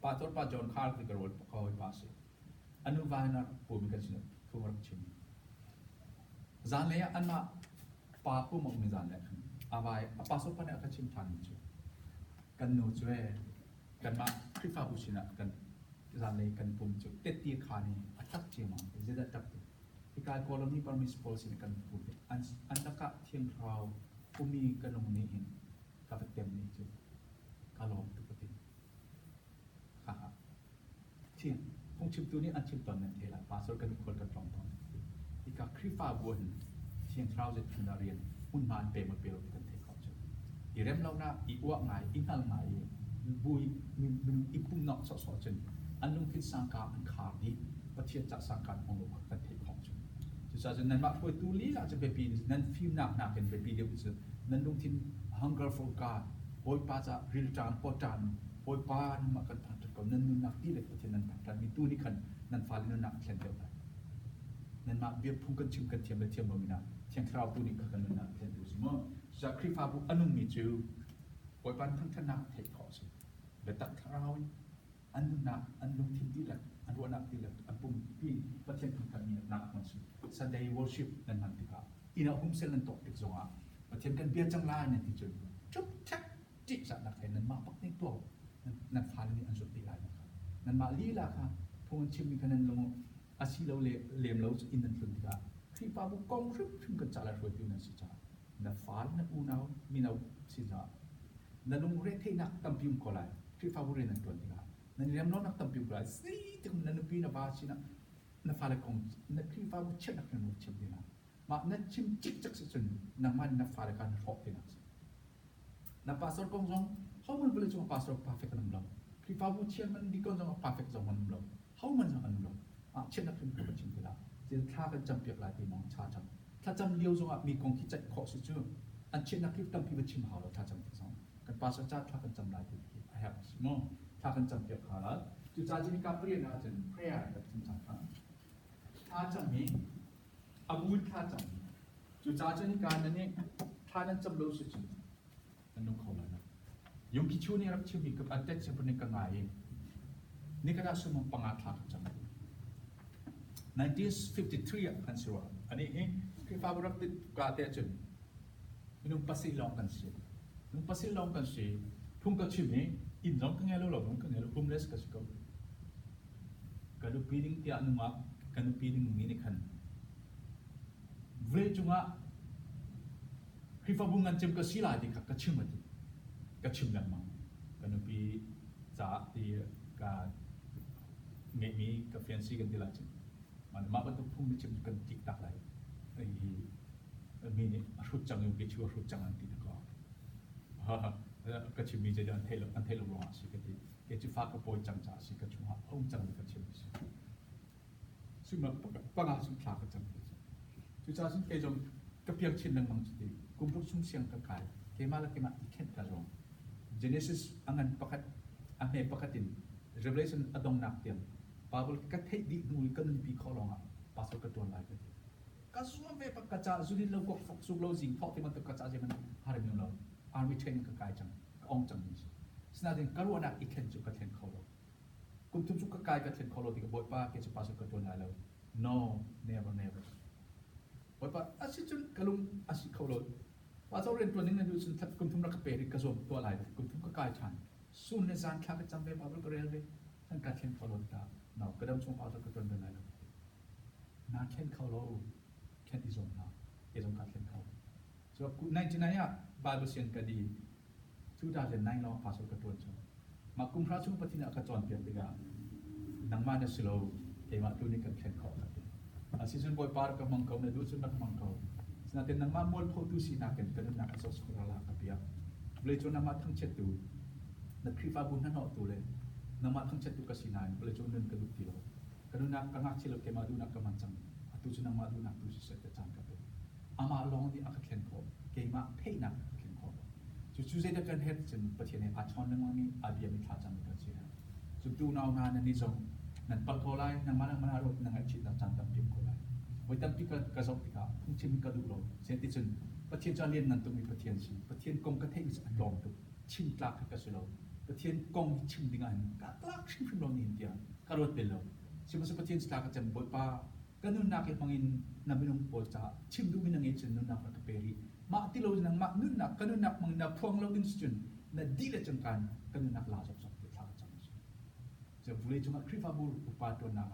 C: ป้าตัวป้าจอห์นคาร์ลที่กระโดดเขาไปป้าสิอนุวานาปุ่มกันสินะทุ่มรักชิมจานเลยอันมาป้าปุ่มมีจานเลยอาไว้ป้าสุพรรณอาคชิมทันจุกันโนจเวกันมาคริฟาบุชินะกันจานเลยกันปุ่มจุเตตีขานีอัตตักเทียมันจะได้ตักตัวที่การโคลนีปาร์มิสโพลสินกันปุ่มอันตะกะเทียงคราวปุ่มมีกันลงนี้หินกับเต็มนี้จุกาลองตุกติฮ่าเทียงคงชิมตัวนี้อันชิมตอนนั้นเทละปาสกันคนกันตรงตอนที่การคริฟาบุนเทียงคราวจะพินาเรียนหุ่นมานเปมาเปลกันเทเขาจุอีเริ่มเล่าหน้าอีอ้วกไงอีนั่งไงบุยมีอีปุ่มนอกสอจนอันนุ่งพิษสังการอันขาดีประเทศจากสังการของโลกกันเทของจุดจุดจากนั้นมาพูดตัวนี้เราจะเป็นปีนั้นฟิล์มหนักเป็นปีเดียวกันนั้นนุ่งทิ้ง hunger for God โอยป้าจะริลจานปอจานโอยป้านั่นมากันผ่านจุดก่อนนั้นนุ่งนักที่เลยประเทศนั้นผ่านมีตู้นี้ขันนั้นฟ้าลินนักเช่นเดียวกันนั้นมาเบียดพุ่งกันชิมกันเทียมเลยเทียมบ่มีนะเทียงคราวตู้นี้กันนั่นนักเช่นเดียวกันมั้งจากคริฟาบุอันนุ่งมีจูโอยป้าทั้งท่านนักเทของจุดเบ็ดตักคราวอันนุ่งนักอันนุ่งทิ้งที่ละอันวัวนักที่ละอันปุ่มปีประเทศของกันมีนักมันสุด Sunday worship นั่นมันที่เขาอินาหุ้มเซลนันตกติดสงฆ์ประเทศกันเบียดจังไรนั่นที่จุดจุดชักจิตสัตว์นักเทนนั้นมาปักในตัวนั่นฟ้านี่อันสุดที่ไรนะครับนั่นมาลีละค่ะพวกชิมมีคะแนนลงอาชีพเราเลี้ยงเราอินนันสุดที่เขาที่ป้าบุกกองครึบถึงกันจ่าละรวยที่นั่นสิจ้านั่นฟ้านั่นอูนาวมีนาวสิจ้านั่นลงเรที่นักตั้มพิมพ์ก็ไรที่ฟ้าบุเรนันตัวที่เขานั่นเรียมน้องนักตั้มพิมพ์ก็ไรสิถึงนั่นปีนบาสินะนั่นฟ้าเลยคงนั่นที่ฟ้าบุเช็ดนักนั่นบุเช็ดดีนะมานั่นชิมจิกจักสิจนนั่งมันนั่นฟ้าเลยการรบดีนะนั่นภาษากงจงเขามันเป็นจงภาษา perfect นั่นลงที่ฟ้าบุเช็ดมันดีกว่าจง perfect จงมันลงเขามันจงมันลงเช็ดนักนั่นก็เป็นชิมดีละจะท่ากันจำเปียกหลายปีน้องชาจำถ้าจำเลี้ยวจงมีกองคิดจัดข้อสุดจู่อันเช็ดนักตั้มพิมพ์ชิมหาเราถ้าจำที่สองกันภาษาจ้าท่ากันจำหลายปีI have small ถ้ากันจำเกี่ยวกับจุดจ่าจิมิกาเปลี่ยนนะจนพระยาแบบจำๆถ้าจำมีอาวุธถ้าจำจุดจ่าจิมิกานั่นเนี่ยถ้านั้นจำรู้สุด นั่นนุ่งเขาเลยนะยงกิชูนี่รับชิวมีกับอันเด็ดเฉพาะในกังไงนี่ก็ได้สมองปังอาถรรพ์จัง1953อันสิวะอันนี้คือฟ้าบรับติดกาเตจนนุ่งภาษีลองกันสินุ่งภาษีลองกันสิทุ่งกระชิวนี่อินร้องกันไงแล้วหรอนุ่งกันไงแล้วคุมเลสกันสิก็กันดูปีนึงที่อันนุ่งกันดูปีนึงนี่นี่ขันเวจุงะคือฟ้าบุญงานจิมก็สิลายที่กระชิวมาที่กระชิวกันมั้งกันดูปีจ่าที่การมีกับแฟนซีกันที่ละจิมมันมาเป็นตัวพุ่งที่จิมกันจิกตักเลยไอ้มีนี่รุดจังอยู่กี่ชัวรุดจังอันที่ตะกอกระชิมมีจะเดินเทลงร้อนสิกันที่เกี่ยวกับฟ้ากับโปรยจังจ่าสิกันชัวห้องจังกระชิมสิซึ่งมันปังอาสุนทรากระจังจุดจ้าซึ่งเกี่ยวกับเพียงชิ้นหนึ่งบางจุดกุมรุกชุ่มเสียงกระไก่เกี่ยมาแล้วเกี่ยมาอีกแค่กระรอง Genesis อันปักอันไหนปักติน Revelation อดงนักเตียน Bible กัดเทดินูกันนึงปีข้อลองอ่ะภาษากระตัวลายกันก็ส่วนเว็บกระจายสุดินเราก็ฟกสุกเราสิ่งทอดที่มันตกระจายมันหาเรื่องเราอาร์วิเทนกระไก่จังองจังนี่สนาดินกระรวนักอีกแค่จุกกระเทนเขาเรากุมทุกจุกกระไก่กระเทนเขาเราที่กระบอยป้าเกี่ยวกับภาษากระตัวลายเรา No never never บอยป้าอาศิจุนกระลุงอาศิเขาเราภาษาเรียนตัวนึงนั่นดูสิทัดกุมทุมรักเปริกระสมตัวลายกุมทุมกระไก่ชันส่วนในสารข้าก็จำเป็นบาบุกเรียนเลยท่านการเช่นเขาโลดตาเนาะกระดมชงเอาตะกระตุ้นเป็นไรล่ะนาเช่นเขาโลเช่นที่สมนาเอสมการเช่นเขาส่วนในที่ไหนอ่ะบาบุเซียนก็ดีทุกดาวเด่นในเราภาษากระตุ้นชงมากุมพระชุ่มปฏิณากระจรเปลี่ยนไปกันนังมาเนสโลเกี่ยมาตัวนี้กันเช่นเขาครับอาศิจนบอยปาร์กับมังเขาเนี่ยดูสุนัขมังเขาสนาเต็นนังมามอลพอตุสีนักกันกันนักอสสกุลาลากับเปียเลยจนนังมาทั้งเช็ดดูนักครีฟ้าบุญนั่นเอาตัวเลยนักมาทั้งเช็ดตุกสินายเลยจนนึงกระดุกตีเรากระดุนักกังหักเชลเกมาดูนักกำมันจังตุจนังมาดูนักตุสิเสตจังกับเป็นอามาลองที่อักเข็นขอเกมาเทนักเข็นขอจู่ๆเสด็จกันเฮ็ดจนประเทศในอาชอนนึงวันนี้อาเบียมิทาจังกันเสียจู่ดูนาวนานันนี่จงนั่นปัลโคไลนังมานังมารถนังไอชิดนังจันตัมพิมโคไลไว้ตั้มพิกระสอบพิกาพุ่งชิมกระดูกเราเสียติจนประเทศจะเรียนนั่นต้องมีประเทศสิประเทศกงกระเทศอันลองตุชิมกลากกระสุเราประเทศกงชิมดิ่งอันกัดลากชิมฟิมเรานี่เดียกระโดดเปล่าชิมมาสุประเทศสลากระจำบอยป้ากันนุนนักเก็บมังอินนำไปลงโปรจ่าชิมดูมินังเอจินนุนนักรักเปรีมาที่เรานังมานุนนักกันนุนนักมังนับพวงเราดินสุนนัดดีเลยจังกันกันนุนนักลาจบจบที่ทางจังจะบุรีจังหวัดคริฟาบูอุปาตัวนัก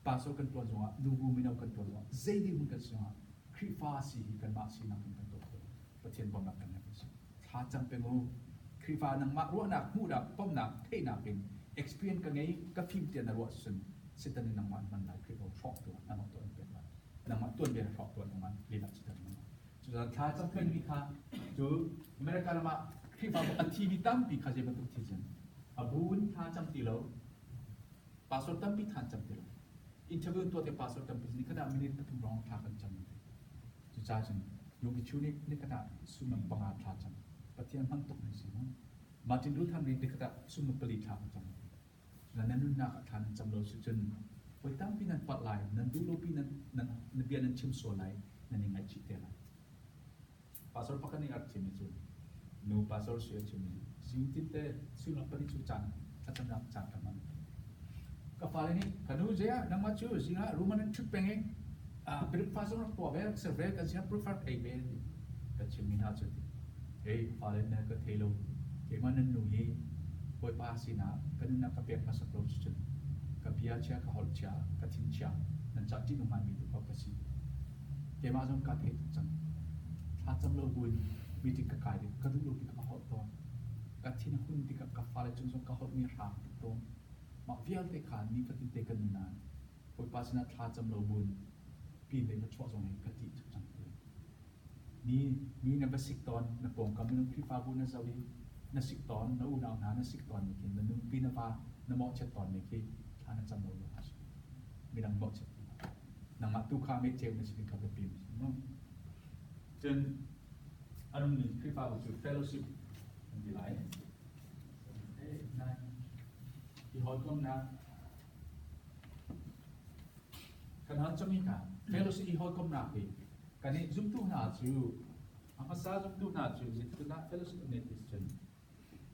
C: ภาษากันตัวจังหวัดดูบูมินากันตัวจังหวัดเจดีมันกันจังหวัดคริฟาสีกันมาสีนักกันตัวประเทศบอมนักกันนะพี่ถ้าจำเป็นงูคริฟานังมารัวนักมูดักป้อมนักเทนักเป็น experience กันไงกับพิมพ์เตียนรัวสุนสิตันนังมันได้คริฟาฟอกตัวนังตัวเป็นแบบนังมาตัวเป็นฟอกตัวนังมันลีลักสิตันนังจุดถ้าจำเป็นวิธีจูอเมริกามาคริฟาอัฐิวิตัมปีข้าจะเป็นตัวที่จันอาบุญถ้าจำตีเราภาษาตัมปีท่านจำตีเราอินเทอร์วิวตัวเต็มภาษาตัมปีนี่ขนาดมินิทตุ้มร้องท่ากันจำเลยจุดจ้าจันยงกิชูนี่ขนาดสุนัขบังอาจท่าจำปฏิญาณมันตกในสิ่งนั้นมาจินรู้ทำนี่ขนาดสุนัขปลีท่ากันจำและนั้นนู่นนักท่านจำเราสุดจนไว้ตั้งปีนั้นปัดลายนั้นดูโลปีนั้นเบียนั้นชิมโซไลนั้นยังไงชิดเท่าไรภาษาพักนี่อัดชิมจุนนูภาษาเสียชิมสิ่งที่เตะสุนัขปลีจุจันถ้าจำนับจันกันมันก็ฟ้าเลยนี่ขนูเจ้านังมาชูสินะรู้มันชุดเป็นไงเป็นภาษาตัวเวลเซอร์เวลกันสินะ prefer ไอเวลก็ชิมินาจุดเฮ้ยฟ้าเลยนะก็เทโลเกี่ยมันนั่นหนุ่ยบอยภาษีนะก็นั่นนักเปียภาษาโปรตุเกสกับพิอาเชียกับฮอลเชียกับทินเชียนั่นจัดที่นุ่มมันมีตัวเขาก็สิเกี่ยมาจงการเทจังถ้าจำเราบุญมีที่กระไก่ก็ดูลูกที่กระหอบตัวกับที่นั่งหุ่นที่กับฟ้าเลยจงกระหอบมีรางติดตัวมาเวียลเตะขานี่ก็ติดเตะกันนานบอยภาษีนะถ้าจำเราบุญปีนเลยมาช่วยตรงนี้ก็ติดจังเลยนี่มีนับสิกตอนนับปงกับมันคริฟ้าบุญนับสวีนับสิกตอนนับอุณาหนานับสิกตอนนี่คือมันนุ่มปีนับฟ้านับหมอกเช็ดตอนนี่คือท่านจำเราอยู่ครับมีนังหมอกเช็ดนังมาตุข้าไม่เจ็บในสิ่งที่เขาปีนจนอันนี้คริฟ้าบุญจุด fellowship มันดีหลายนายที่หอดก้มนะขณะจะมีการเฟลโลสิอีหอยกำนักเองกันนี้จุดตัวหน้าจูอามาซาจุดตัวหน้าจูจิตตัวหน้า fellowship net is chen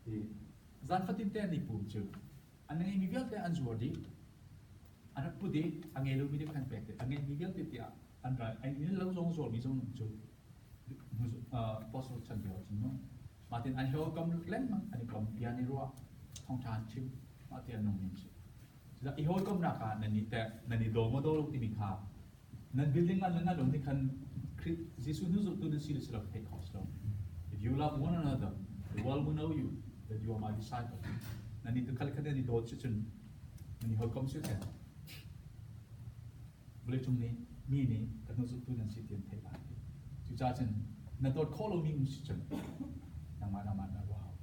C: di zan fatin te ni pum chu an ngai mi vel te an zuadi an pudi angai lu mi de kan pek te angai mi vel te tia an ra ai ni lo zong zo mi zong chu possible chan bio chin no Martin an ho kam len ma an kam piani ro thong chan chim Martin nong min chu da I ho kam na ka nani te nani do mo do lu ti mi kha nan building an na dong ni kan Jesus knows to the series of take cost. If you love one another, the world will know you that you are my disciple. Na need to calculate the dot chichen when you come to it. Boleh chung ni mi ni kan knows to the city and take back. To judge na dot call me chichen. Nama wow.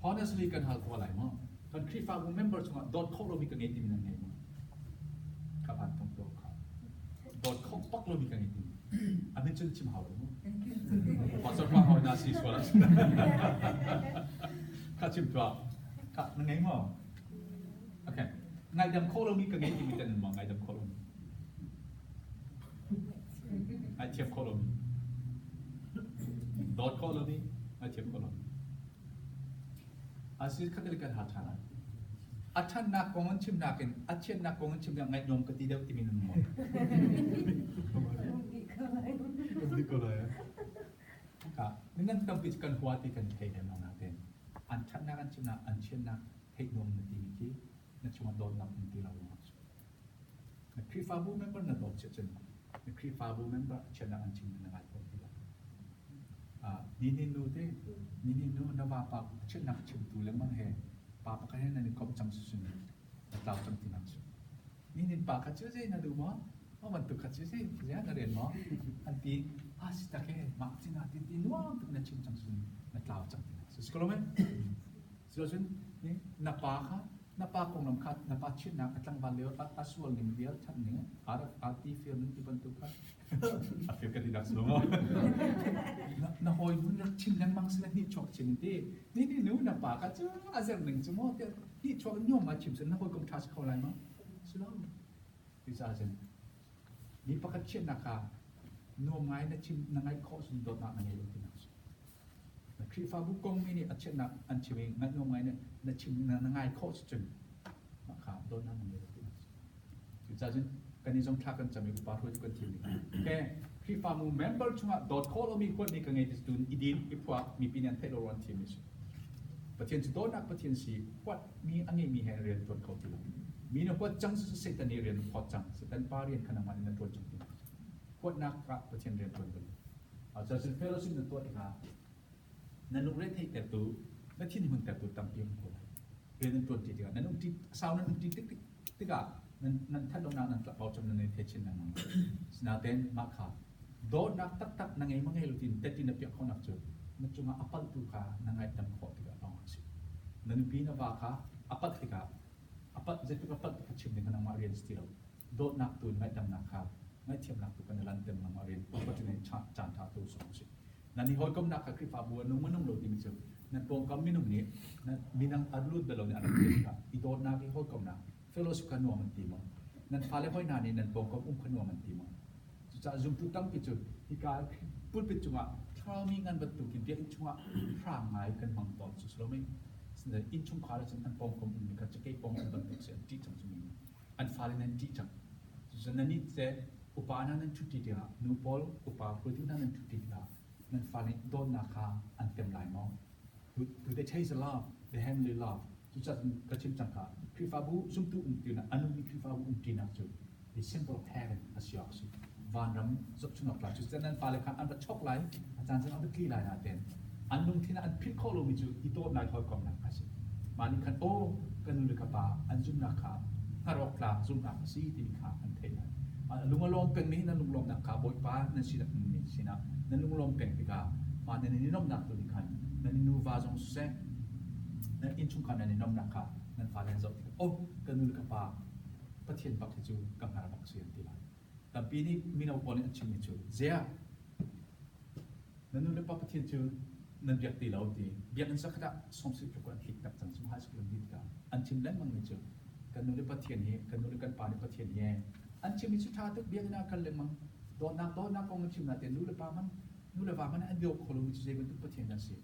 C: Honestly kan hal ko lai mo. Kan krifa member chung dot call me kan etim na ngai mo. Kapan tong to ka. Dot call pak lo mi kan etim. Amin chen chim hao mo. Pasal pa hao na si sola. Ka chim tua. Ka ngai mo. Okay. Ngai dam ko lo mi kan etim ten mo ngai dam ko lo mi. Ai tiap ko lo mi. Dot ko lo mi. Ai tiap ko lo mi. Asis ka kali kan hatana. Achan na kongon chim na ken. Achen na kongon chim na ngai nom ka ti deu ti min mo. Hindi ko na yan. Dengan tampis kan huati kan hei dan mana ten. Anchan na kan cina anchan na hei nom na timiki na cuma don na punti lalu masuk. Na krifabu member na don cecen. Na krifabu member anchan na anchin na ngai punti lalu. Nini nu de nini nu na bapa anchan na cim tu lemang he. Papa kaya na ni kom cam susun. Na tahu cam tinang su. Nini pa kacau je na duma. Oh, bantu kacau sih, saya ngaren mo. Nanti, sita ke, mak cina titi nuang tu na cincang sun, na tahu cang tina. Sekolah men, sekolah ni napa kong namkat, napa cina katlang baliau aswal ni biar cang ni, arti film ni bantu kan. Akhir kan tidak semua. Na hoi pun nak cina mang sila ni cok cina ni nu napa kacau azam neng semua dia ni cok nyom macam sen, na hoi kong tas kau lain mah, selalu. Bisa aja. Ni pakat chen naka no ngai na chim na ngai kho sun dot na ngai lo tinak na krifa bu kong mi ni a chen na an chim ngai no ngai na chim na ngai kho chen ma kha dot na ngai lo tinak ju cha jin kan ni jong thak kan chami pa tho kan tim ni ke krifa mu member chunga dot kho lo mi ko ni ka ngai dis tun idin ipwa mi pinian the lo ron tim ni patien chu dot na patien si kwat mi angai mi he rian dot kho tiมีนว่าจังสิตันเรียนพอจังสิตันปาเรียนขนาดมันในตัวจังที่คนนักกะประเทศเรียนตัวกันอาจจะเป็นเฟลซิมในตัวอีกค่ะนั่นนุเรศให้แต่ตัวและที่นี่มันแต่ตัวตั้งเพียงคนเรียนตัวที่เดียวนั่นนุ่งที่สาวนั่นนุ่งที่ติ๊กอะนั่นท่านลงนั่นกลับเอาจำนวนในเทชินนั่นสนาเต้นมาค่ะโดนนักตักนั่งไงมั่งไงลุทินแต่ที่นับเพียงเขานับจุดนั่นจุงอัปปัลตุค่ะนั่งไงดำขอที่เราเอาสินั่นปีนว่าค่ะอัปปัลที่ค่ะapa jadi apa kecil dengan nama Arian Steel dot nak tu ngai dam nak kha ngai thiam nak tu kan lan tem nama Arian apa tu ni chan tha tu so si nani hoi kom nak ka krifa bu nu manung lo ti mi chu nan pong kam minung ni nan minang adlut belo ni anak ka I dot nak I hoi kom nak fellowship kan no man ti mo nan phale hoi na ni nan pong kom kan no man ti mo chu cha zum tu tang pi chu I ka put pi chu ma thao mi ngan bat tu ki biak chu ma phram ngai kan mang ton chu so maiในอินชุ่มขาแล้วฉันอันปองคมมีการจะเก็บปองอันบันทึกเสียที่จังจุมีอันฟ้าเลยนั้นที่จังฉะนั้นนี่จะอุปานั้นชุดที่เดียวนูบอลอุปาโปรตีนนั้นชุดที่เดียวนั้นฟ้าเลยโดนนาคาอันเต็มหลายมองดูได้ใช้สลาบได้แฮมเลยลาบจุดจัดกระชิมจังค่ะคริฟาบูซุ่มตู้ตีนะอันนู้นมีคริฟาบูตีนะจุด the symbol of heaven อาศัยสุดวันรำจุดชนกหลักจุดนั้นฟ้าเลยค่ะอันบัดช็อกไหลอาจารย์จะเอาไปกี่ไหลนาเต็นอันนุ่งที่นั่นอันพิษข้อลงมีจุดอีโต้นายคอยกองหนักอาศัยมานี่คันโอ้กันนุลกปาอันจุนนักขาฮารอกลาจุนนักซีติมิขาอันเทนันลุงลมเป็นนี้นั่นลุงลมนักขาบอยป้านั่นสินักนี่สินะนั่นลุงลมเป็นพิกามานั่นนี่น้องนักตัวนี้คันนั่นนูวาจงเซนั่นอินชุงคันนั่นนี่น้องนักขานั่นฟ้าแรงจบโอ้กันนุลกปาประเทศปักที่จูกังหาบักเสียนทีละแต่ปีนี้มีนาวบอลอันชิมจูเจ้านั่นนุลกปาประเทศจูนั่นเบียกตีเราตีเบียกนั่นสักขณะสมศิษย์ประกอบหิกตักจังสมัยสกุลดิกาอันชิมเล่นมังไม่เจอกันนู่นเลยปะเทียนเฮกันนู่นเลยกันปานี่ปะเทียนเฮอันชิมมิสุชาติเบียกน่ากันเลยมังโดนนักกองชิมน่าเตียนนู่นเลยปามัน นู่นเลยว่ามันอันเดียวคนรู้จะเป็นทุกประเทศนั่นสิ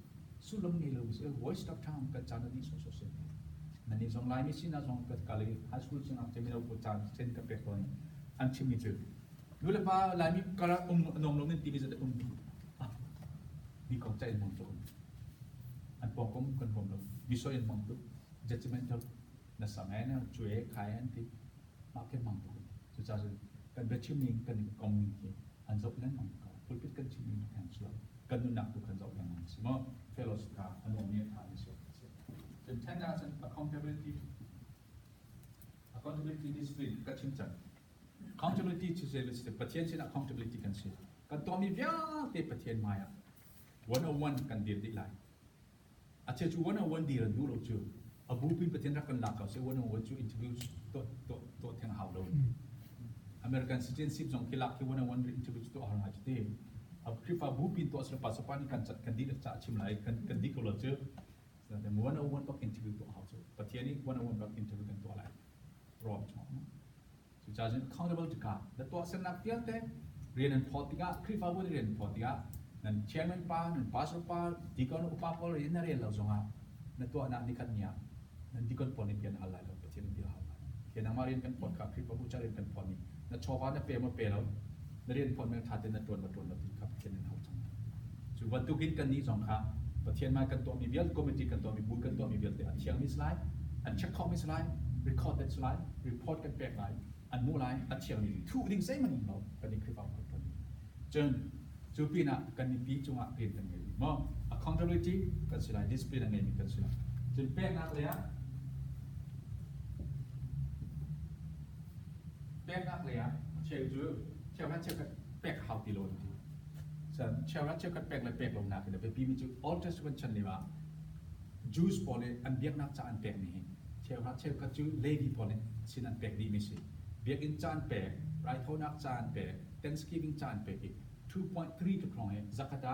C: สุดลงนี่เลยว่า voice of town กับจานนี้ส่วนนั่นนี่สองไลน์มิชินาสองกับกาลีไฮสคูลซึ่งอาจจะมีเราพูดจานเช่นกับเป็ดตัวนี้อันชิมิจูนู่นเลยว่าไลน์มิกระนองลงนี่ทีมีจะได้มีของใจมองตัวอันปองก็มันผมเราวิสุทธิ์มองตัว judgmental นั่นสมัยนั้นช่วยขายอันที่มาแค่มองตัวสุดท้ายกันเป็นชิมิงกันกองมิงที่อันจบนั้นมองตัวพูดกันชิมิงกันสวยกันนู่นนักตัวกันจบอย่างนั้นสมมติ fellowship ค่ะอันนี้เนี่ยทานสวยจนแทนการ accountability discipline ก็ชิมจัง accountability ที่จะเป็นประเทศที่ accountability กันสิกันตัวมีเยอะที่ประเทศมาอ่ะ one-on-one กันเดียดได้หลายอาจจะจู one-on-one ดีระดูเราจูอาบุปินประเทศรักกันหลักเขาเสีย one-on-one จู interview ตัวแทงหาวเรา American citizenship จงคิดหลักที่ one-on-one interview ตัวหางจุดที่อาคริฟาบุปินตัวสุภาพสปานี่กันจัดกันดีจะชิมหลายกันดีก็เราจูแต่ one-on-one ต้อง interview ตัวหาวจูประเทศนี้ one-on-one ต้อง interview กันตัวอะไรรอบช่องสุดท้าย accountable จุดการแต่ตัวสนับเตี้ยแต่เรียนพอติกาคริฟาบุเรียนพอติกานั่นเชียร์แมนป้านั่นพาสป้าดีก่อนอุปปอลเรียนนั่นเรียนเราสงฆ์นั่นตัวนั่นนี่กันเนี่ยนั่นดีก่อนปนนี่เปลี่ยนอะไรเราประเทศนี้เดียวอะไรเห็นนักมาเรียนกันปนกับคริปผู้ชายเรียนกันปนนี่นั่นชาวบ้านนั่นเปย์มาเปย์เราเรียนปนเมืองทัดเดินนั่นตัวเราติดกับประเทศนั้นเขาจังส่วนวันตุกินกันนี้สองค่ะประเทศมากันตัวมีเบี้ยคอมมิตี้กันตัวมีบุญกันตัวมีเบี้ยแต่อันเชียงมีสไลด์อันเช็คข้อมีสไลด์รีคอร์ดเป็นสไลด์รีพอร์ตกันแปลกหลายอันมูไลด์อันเชียงมีทุกดิ่งเส้นมันเรากันนี่คือความคนปนจนจูปีน่ะกันนี่ปีจงอ่ะเปลี่ยนกันเลยมั้ง accountability กันสิไล discipline อะไรนี่กันสิไลจนแป้งนักเลยอ่ะแป้งนักเลยอ่ะเชื่อจูเชื่อว่าเชื่อกันแป้งเขาตีโลนฉันเชื่อว่าเชื่อกันแป้งเลยแป้งลงนักเดี๋ยวไปปีมีจู Old Testament ฉันเลยว่า Jews พอเลยอันเบียกนักจะอันแป้งนี่เชื่อว่าเชื่อกันจู Levi พอเลยสินอันแป้งดีไม่ใช่เบียกอินจานแป้งไรเท่านักจานแป้ง Thanksgiving จานแป้ง2.3 to prong zakata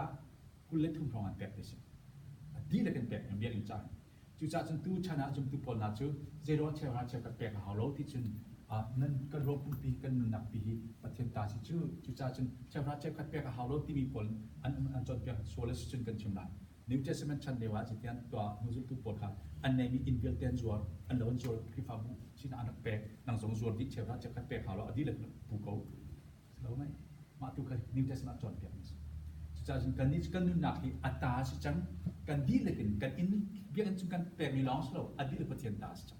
C: kulit thum prong an pek desi di le kan pek bian in chan chu cha chen tu chana jum tu pol na chu zero chera che ka pek ha lo ti chun nan kan ro pu pi kan nak pi pathen ta si chu cha chen chera che ka pek ha lo ti mi pol an chon pek so le chun kan chim lai New Testament chan dewa chi tian to nu tu pol kha an nei mi inbuilt ten zuar an lon zuar ki fa bu sin an pek nang zong zuar di chera che ka pek ha lo adi le pu ko lo maiมาตุกันนิวเทสมาจอนเปียนส์สุดท้ายกันนี้กันนู่นนักที่อัตตาสิจังกันดีเลยกันอินเบียกันจุกันเปรมิลองส์เราอดีเลยประเทศตาสิจัง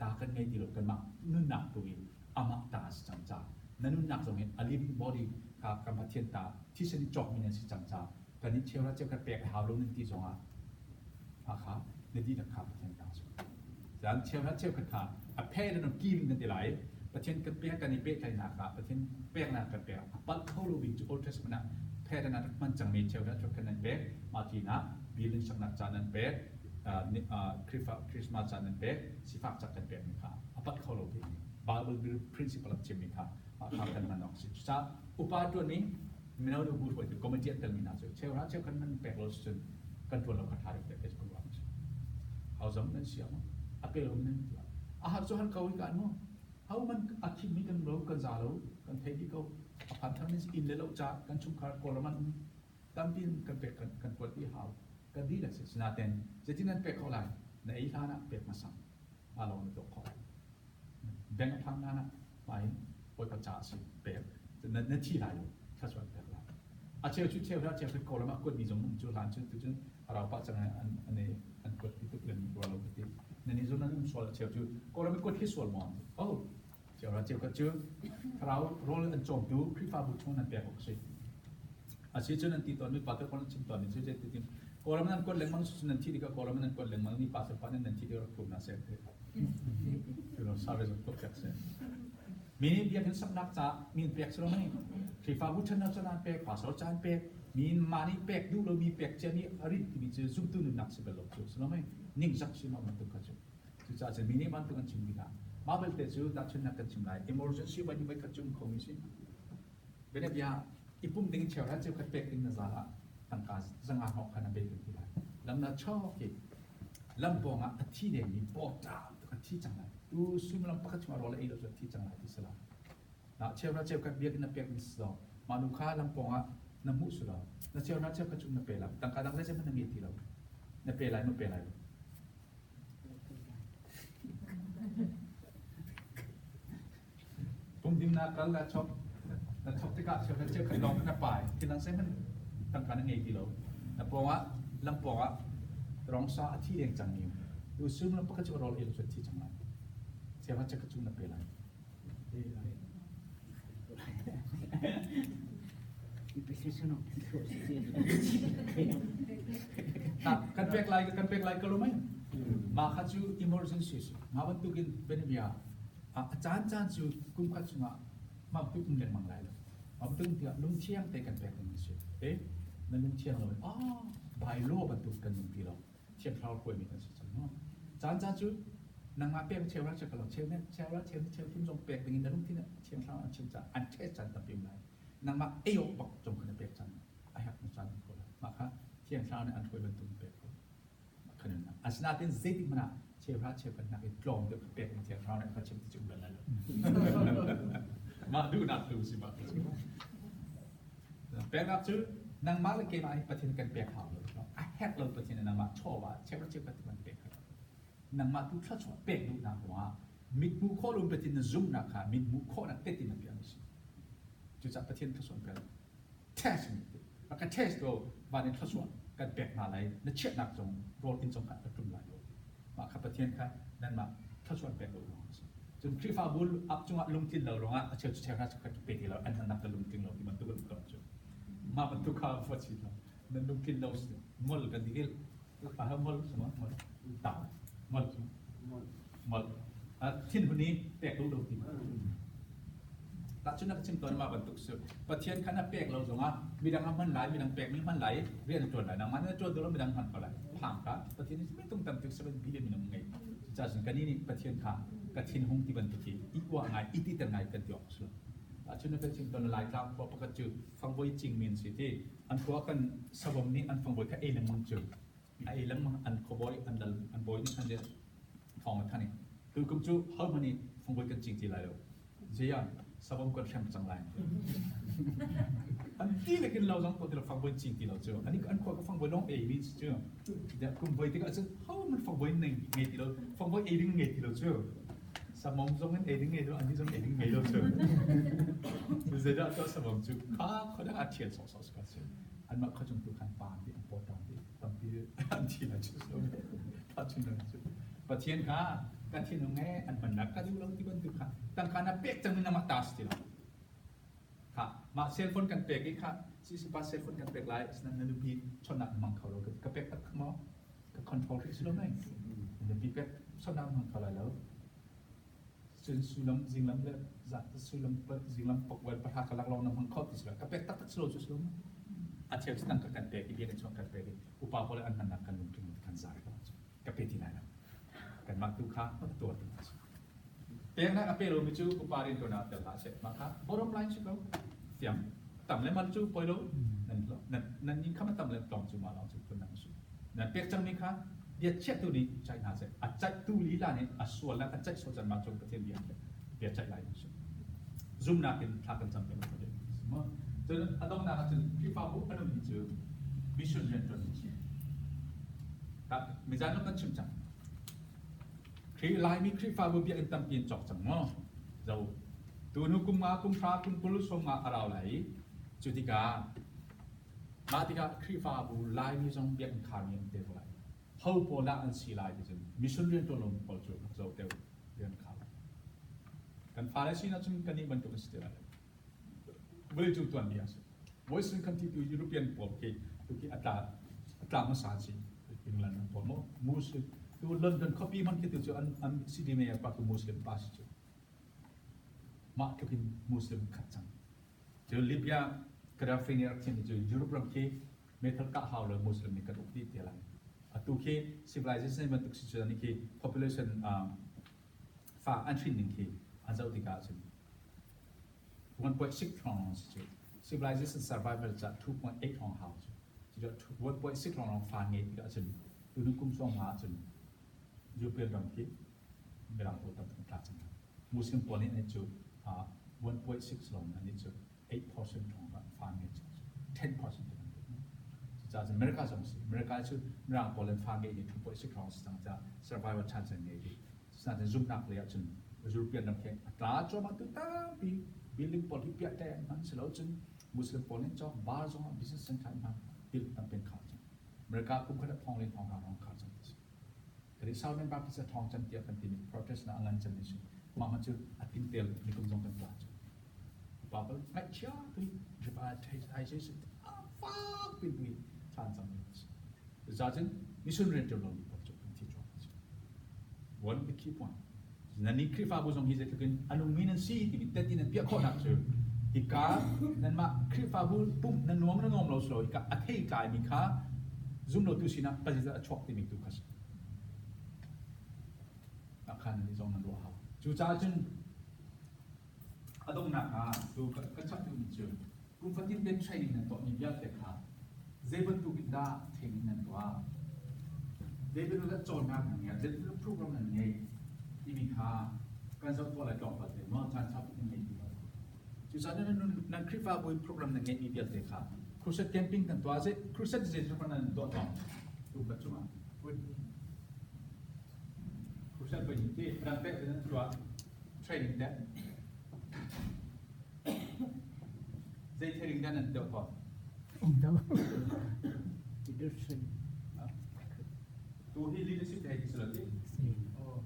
C: ตากันไงดีเรากันมานู่นนักตัวเองอามาตาสิจังจ้านั่นนู่นนักตรงนี้อลิฟบอดี้กับกันประเทศตาที่ฉันจอกมีนั่นสิจังจ้ากันนี้เชื่อว่าเจ้ากันเปรหาลงนั่นที่สองอาขาในดีนักข่าวประเทศตาสุดดังเชื่อว่าเจ้ากันข่าวอภัยแล้วน้องกีนกันที่ไหนประเทศกันเปียกันนี่เปียใจหนักครับประเทศเปียกหนักกันเปียกปัดเข้าลูบิงจูโอเทสมันแพทย์นั้นมันจังมีเชลนั้นจบกันนั่นเปียกมาทีนะบิลินสักนักจานันเปียกคริสต์มาสจานันเปียกสิฟักจักกันเปียกนี่ค่ะปัดเข้าลูบิงบาเบิลบิล principle of จิมนี่ค่ะมาทำกันมันออกสิจ้าอุปาตัวนี้มีแนวดูบุตรไว้ถึงคอมเมดี้เตลมินาเชลนั้นเชลกันมันเปียกเราจนกันตัวเราขัดทาริเปียกเป็นคนวางเขาจำนั้นเสียมั้งอเปลมนั้นอาหารส่วนเขาอีกอันมั้งเอามันอาชีพนี้กันรู้กันจ่ารู้กันเทที่เขาผ่านทางนี้อินเลยเราจ่ากันชุมคาร์กอลมันตั้มบินกันเป็ดกันปวดที่หาวกันดีเลยสินาเต็นจะที่นั่นเป็ดเขาไหลในอีท่านะเป็ดมาสั่งมาลองในตัวเขาแบ่งพังนั่นนะไปปวดกระจ่าสิเป็ดจะนั่นที่ไหลถ้าส่วนเป็ดไหลอาเชียวชุดเชียวถ้าเชียวเป็นกอลมันกดมีสมมุติจุฬาจุดเราปัจจัยอันนี้อันกดที่ตุกเล่นตัวเราที่ในนี้ส่วนนั้นมันส่วนเชียวจุดกอลมันกดที่ส่วนมองโอ้เจ้าเราเจ้าก็เจอเราโรลอันจมดูคริฟาบุชนั่นแปลกออกสิอาชีพนั้นตีตอนนี้ปัตตาคนชิมตอนนี้เจ้าเจ้าตีกอลมันคนเลี้ยงมันสุดนั้นที่ดีก็กอลมันคนเลี้ยงมันนี่ปัตตาคนนั้นที่เดียวเราถูกน่าเสียเลยคือเราสาวเราจะตกจากเสียมีเบียร์เป็นสำนักจ่ามีแปลกใช่ไหมคริฟาบุชนั่นจะนั่นแปลกภาษาจานแปลกมีมานี่แปลกดูเรามีแปลกเจ้านี่อริที่มีเจอซุ่มตู้นึกนักสิเบลล์ใช่ไหมนิ่งสักสิมามันตุกขจุจุดจ่าจะมีนี่มันตุกันชิมดีนะมาเบลเตจูดัชนักกันชิมไล emergency วันนี้ไปขัดจุ่มคอมมิชชั่นเป็นแบบยาอีปุ่มดึงเชียวแล้วเจ้าขัดเป็กดึงนาซาละตั้งการสังหารหอกขนาดเบลที่ไรลำนาชอบกี่ลำบองอ่ะที่เดียมีปอดจ้าตัวที่จังไรดูซุ่มลำปักชิมารอเลยอีกตัวที่จังไรที่สลาเชียวแล้วเจ้าขัดเบียกนับเป็กนิสโตมาดูข้าลำบองอ่ะ น้ำมุสุราแล้วเจ้านัดเจ้ากระจุกนับเปล่าตั้งการตั้งใจจะมันนั่งยี่ที่เรานับเปล่านับเปล่าผมดิ้นนักกันแล้วชอบที่กะเจ้านัดเจ้าขึ้นลองนับไปที่นั่นใช่มันตั้งการนั่งยี่ที่เรานับเพราะว่าลำเพราะว่าร้องซาที่เรียงจังนิ้วดูซึ่งลำเพราะกระจุกรอเอลสุดที่จังไรเจ้านัดเจ้ากระจุกนับเปล่าkan pek lagi kalau main maka ju emergency ma bantu gin benebia chan ju kum khat sunga ma tu kum den mang lai ma tu dia lung chiang te kan pek ni si na lung chiang lo bai lo bantu kan lung ti lo chiang thao koi mi kan si chan no chan ju nang ma pek cheu ra cha ka lo cheu kim jong pek ding na lung ti na chiang thao an chiang cha an che chan ta pim lai nang ma ayo bak jong kan pek chan ai hak na chan ko la maka chiang thao na an koi bantu pekขนาดนั้นอาสนะเป็นเซติมันอะเชฟพระเชฟกันนักไอ้กลองเด็กเปียกเทียนเท้าเนี่ยเขาเชฟที่จุ่มกันแล้วมาดูนักดูสิมาแปลงรับชื่อนางมาเลยเกมไอ้ประเทศกันเปียกขาวเลยไอ้แฮกเราประเทศนางมาชอบว่าเชฟพระเชฟกันมันเปียกนางมาดูทัชว่าเปียกดูนางว่ามิดมูข้อลงประเทศนซุ่มนักค่ะมิดมูข้อนักเตตินักเปียกสิจุดจากประเทศทัชว่าเปียกเทสแล้วก็เทสตัววันนี้ทัชว่ากันเปียกมาเลยนั่นเชื่อนักจงโรลอินจงขัดกระตุ้นไหลมาขับประเทศค่ะนั่นมาถ้าชวนเปียกเราจนคริฟ้าบุลอับจงลุงทิ้งเราลงอ่ะเชื่อเชื่อราชการเปียกเราอันนั้นนับแต่ลุงทิ้งเราที่มันตุกตุกจนมาบรรทุกข้าวฟัดสิเรานั่นลุงทิ้งเรามอลกันดีเอลป่าห้ามมอลสมมติมอลต่ำมอลทิ้งคนนี้เปียกรู้ดูที่ตัดชุนนักชิมตัวมาบรรทุกเสือประเทศขณะเปียกเราจงอ่ะมีดังมันไหลมีดังเปียกมีมันไหลเรียนจนไหลดังมันเนี่ยจนตัวเรามีดังหันไปไหลผ่านกันประเทศนี้ไม่ต้องตามตึก7 billion มีน้ำไงจากสิ่งนี้นี่ประเทศข้างกระถิ่นหงที่บรรทุกที่อีกว่าไงอีที่แต่ไงกันเดียวสุดตัดชุนนักชิมตัวหลายครั้งพอประกาศจุดฟังบอยจริงมีนสิที่อันตัวกันสวมนี้อันฟังบอยแค่เอลังมังจุดเอลังมังอันขบอยอันบอยนี่อันเดียทองท่านนี่คือกุมจุเฮามันนี่ฟังบอยกันจริงที่ไรแล้วเจียนสวมกันแค่จังไรอันที่เรากินเราต้องตัวเราฟังบนจริงที่เราเจออันนี้อันควรก็ฟังบนน้องเอวิสเจอเดี๋ยวคุณบอยที่ก็จะเขามันฟังบนหนึ่งไงที่เราฟังบนเอวิงไงที่เราเจอสมองตรงนั้นเอวิงไงเราอันนี้ตรงเอวิงไงเราเจอคือจะได้ตัวสมองจุกเขาได้อาเทียนสองกันเจออันมาเขาจงตัวขันปานที่อิมพอร์ตันที่ตั้งที่อันที่เราเจอถ้าจุดนั้นเจอประเทศข้าการที่น้องแง่อันมันนักการที่เราที่บรรทุกข้าตั้งการนับเป็กจังมันนำมาตัดที่เราค่ะมาเซลฟอนกันเปกอีกค่ะ40%เซลฟอนกันเปกไลส์นั้นนึกพีชนนักมังเขาเราก็เปกตักมอก็คอนโทรลที่สุดแล้วไหมนึกพีเปกชนนักมังเขาแล้วสุลำจิงลำเลือดจัดสุลำเปิดจิงลำปกเวลประทากลักลองนำมังเขาที่สุดก็เปกตักสโลว์สุดแล้วอาเชียตั้งกันเปกอีเดียกันชนกันเปกอุปาพลอันมันนักกันลุงถึงกันสายก็เป็นที่ไหนแล้วกันมาตุค้าก็ตัวถึงเพียงนั้นอเปโรมิจูอุปารินตัวนาเตลาเสร็จมาครับบอร์มไลน์ชิโก้เสียงต่ำเลยมันจูปอยโลนั่นยิ่งข้ามาต่ำเลยตองจูมาเราจูตัวนั้นสุดนั่นเปียกจังนี่ค่ะเดียเช็ดตัวนี้ใจหนาเสร็จอาใจตัวลีลาเนี่ยส่วนแล้วก็ใจส่วนจันมาจงประเทศเดียเดียใจไหลสุดซูมนักเป็นทางกันจำเป็นประเด็นสมมติจนอันต้องนาจนพี่ฟ้าบุกอันนี้จูมิชชั่นเรียนตัวนี้ครับมิจฉาโน้กันชิมจังครีไลมีครีฟ้าบุบยังตั้มกินจอกจังมั้งเราตัวนุกุมมากุมพระกุมปุลุสงมาอะไรไหลจุดที่กามาที่กาครีฟ้าบุไลมีจงเบียงขามีอันเดียวไหลเขาโพล่าอันสีไลที่จะมิชชั่นเรียนตัวลงพอจูเราเดียวเรียนขากันฟ้าเลยสินะจุนกันนี่บรรทุกสเตอร์บริจุตัวนี้สิวันสิ่งกันที่ตัวยุโรเปียนพวกที่ตัวที่อัตรามาสานสิอังกฤษนั่นพวกมูสตัวลอนดอนคอปี้มันคิดตัวอันซีดีเมียปากตัวมุสลิมพาสิจูมาตัวกินมุสลิมขัดจังจูลิเบียกราฟินีรักเช่นจูยุโรปรังคีเมทัลก้าฮาวเลยมุสลิมนี่กระตุกที่เท่าไรตัวคี civilization มันตุกสิจูนี่คี population ฝากอันทรีนึงคีอันเจ้าติกาจู 1.6 ของสิจู civilization survival จะ 2.8 ของฮาวจูจู1.6 ของฝากเงี้ยติกาจูตัวนึกคุ้มส่งมาจูยูเปียนรังคีเวลาตัวตั้งแต่จังมุสลิมคนนี้เนี่ยจู1.6 ลงอันนี้จู8% ของฟังเงี้ย 10% จะอเมริกาสงสัยอเมริกาชื่อร่างโปแลนด์ฟังเองทุกคนสิ่งของต่างจะ survival chance เงี้ยสิ่งที่จุดนักเรียนจนยุโรปีนักเรียนอัตราจอมันตุ่ตาปีบิลลิ่งพอลิเปียแต่นั้นสลายจนมุสลิมโปแลนด์จอบาร์จง business center มันบิลตั้งเป็นขาดจนอเมริกาคุ้มค่าทองเล่นทองรองขาดจนแต่ที่ซาวน์บาร์พิซซ่าทองจำเตียกันที่มี protest นะอันจำนี่สิมันชื่ออัตินเตลมีคุณจงกันกลาจบาร์เบิลไม่เชื่อที่จะไปไทยใช่สิฟ้าปิดวิทานจำนี่จะจังมิชชั่นเรียนจบลงดีพอจบที่จบone the key pointนั่นนี่คริฟ้าบุษงฮิเซตุกินอนุมินันซีที่มีแต่ที่นั่นเปียกข้อหนักเจอฮิกานั่นมาคริฟ้าบุปุ่มนั่นนวมเราสโลฮิกาอัฐิกายมิคาซุ่มเราตุสินะปัจจัยชกที่มีตุกัสนักขันนี่จงนั่นรู้ฮะจู่จ้าจึงอดงนักฮะดูกระชับดูมิจูกุมฟัตินเป็นเทรนนิ่งนั่นตัวนี้ยากแต่ขาเจ็บตุกินได้เทรนนิ่งนั่นตัวเจ็บตุกินโจนมากอย่างเงี้ยเจ็บตุกินโปรแกรมนั่นเองที่มีค่าการสอนตัวอะไรต่อไปเมื่อการชอบยังไงดีจู่จ้านั่นคลิปว่าบุยโปรแกรมนั่นเองมีเดียร์ค่ะครูเซตแคมปิ้งกันตัวเจ็บครูเซตเจ็บทุกคนนั่นตัวต่อดูปัจจุบันครูเซตเป็นที่รังเตะนั่นตัวเทรนนิ่งเด็ดเจ็บเทรนนิ่งเด็ดนั่นตัวต่อตัวที่ leadership ได้ที่สุดเลย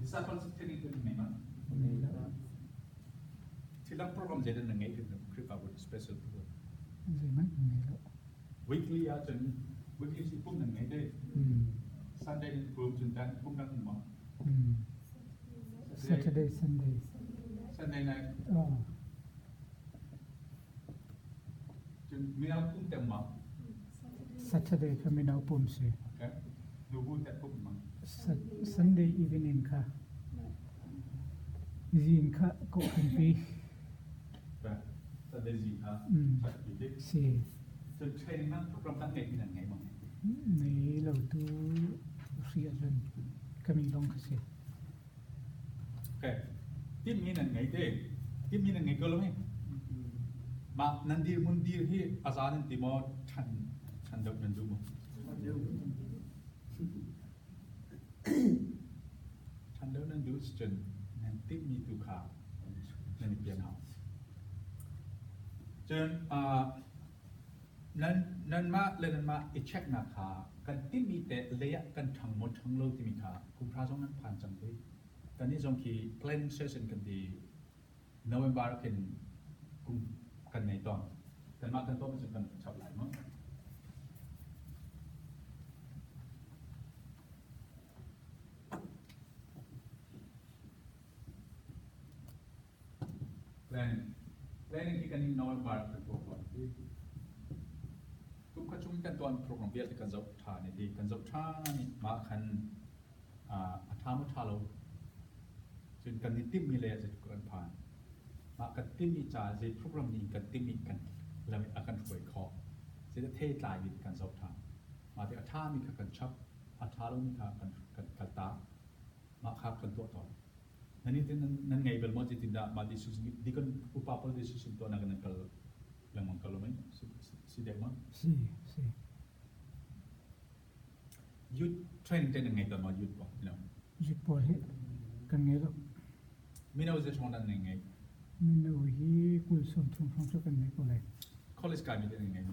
C: discipleship training ตัวนี้มั้งที่เราโปรแกรมเจนนั่งไงคือคลิปแบบ special program weekly อาจารย์ weekly สิปุ่มนั่งไงได้ Sunday นี่ปุ่มจนดันปุ่มนั่งมั้ง
B: Saturday
C: Sunday night จนมีเราปุ่มเต็มมั้ง
B: Saturday kami na upom si
C: okay ดูปุ่มแต่ปุ่มมั้ง
B: Sunday evening ka zin ka ko kan pi
C: แบบ Sunday สิฮะชัดดี
B: si
C: จนเทรนนิ่งนั้นโปรแกรมตั้งไงมีนั่งไงมั้ง
B: ni lo tu ria jon kami long kasi
C: okay ที่มีนั่งไงเด้ที่มีนั่งไงก็รู้ไหมมานันดีมุนดีที่อาจารย์ติมอชันเดนันดูมั้งชันเดนันดูจนนั่นติมีตุขานั่นเปลี่ยนเอาจนนั่นมาเลยนั่นมาอีเช็คนาคากันที่มีแต่เลี้ยกันทั้งหมดทั้งโลกที่มีค่าคุณพระสงฆ์นั้นผ่านจังเลยกันนี้จงคี planning session กันดี November กันกุมกันในตอนกันมากันต้นมันจะกันชอบหลายมั้งplanning ที่กันใน November กันตัวก่อนทุกขจุงกันตอนโปรแกรมเบียร์ที่กันจะทานนี่กันจะทานนี่มาคันทามุทาโลจนกันนิติมีเลยจะกันผ่านมากันติมีจ่าจะโปรแกรมนี้กันติมีกันแล้วมีอาการป่วยคอจะเทศลายมีกันจะทานมาที่ท่ามีกันชับทาโลมีกันตามาขับกันตัวต่อนั่นนี่นั่นไงเป็นโมจิตินดามาดิสุสิดิกันอุปาปดิสุสิตัวนักนักกัลyang mengkalau main si demo
B: si
C: youth training training ngai kan ma youth po you know
B: youth po he kan ngai lo
C: mina uze chondan ngai
B: mina hi kul som thum phong so kan ngai ko lai
C: college ka mi ngai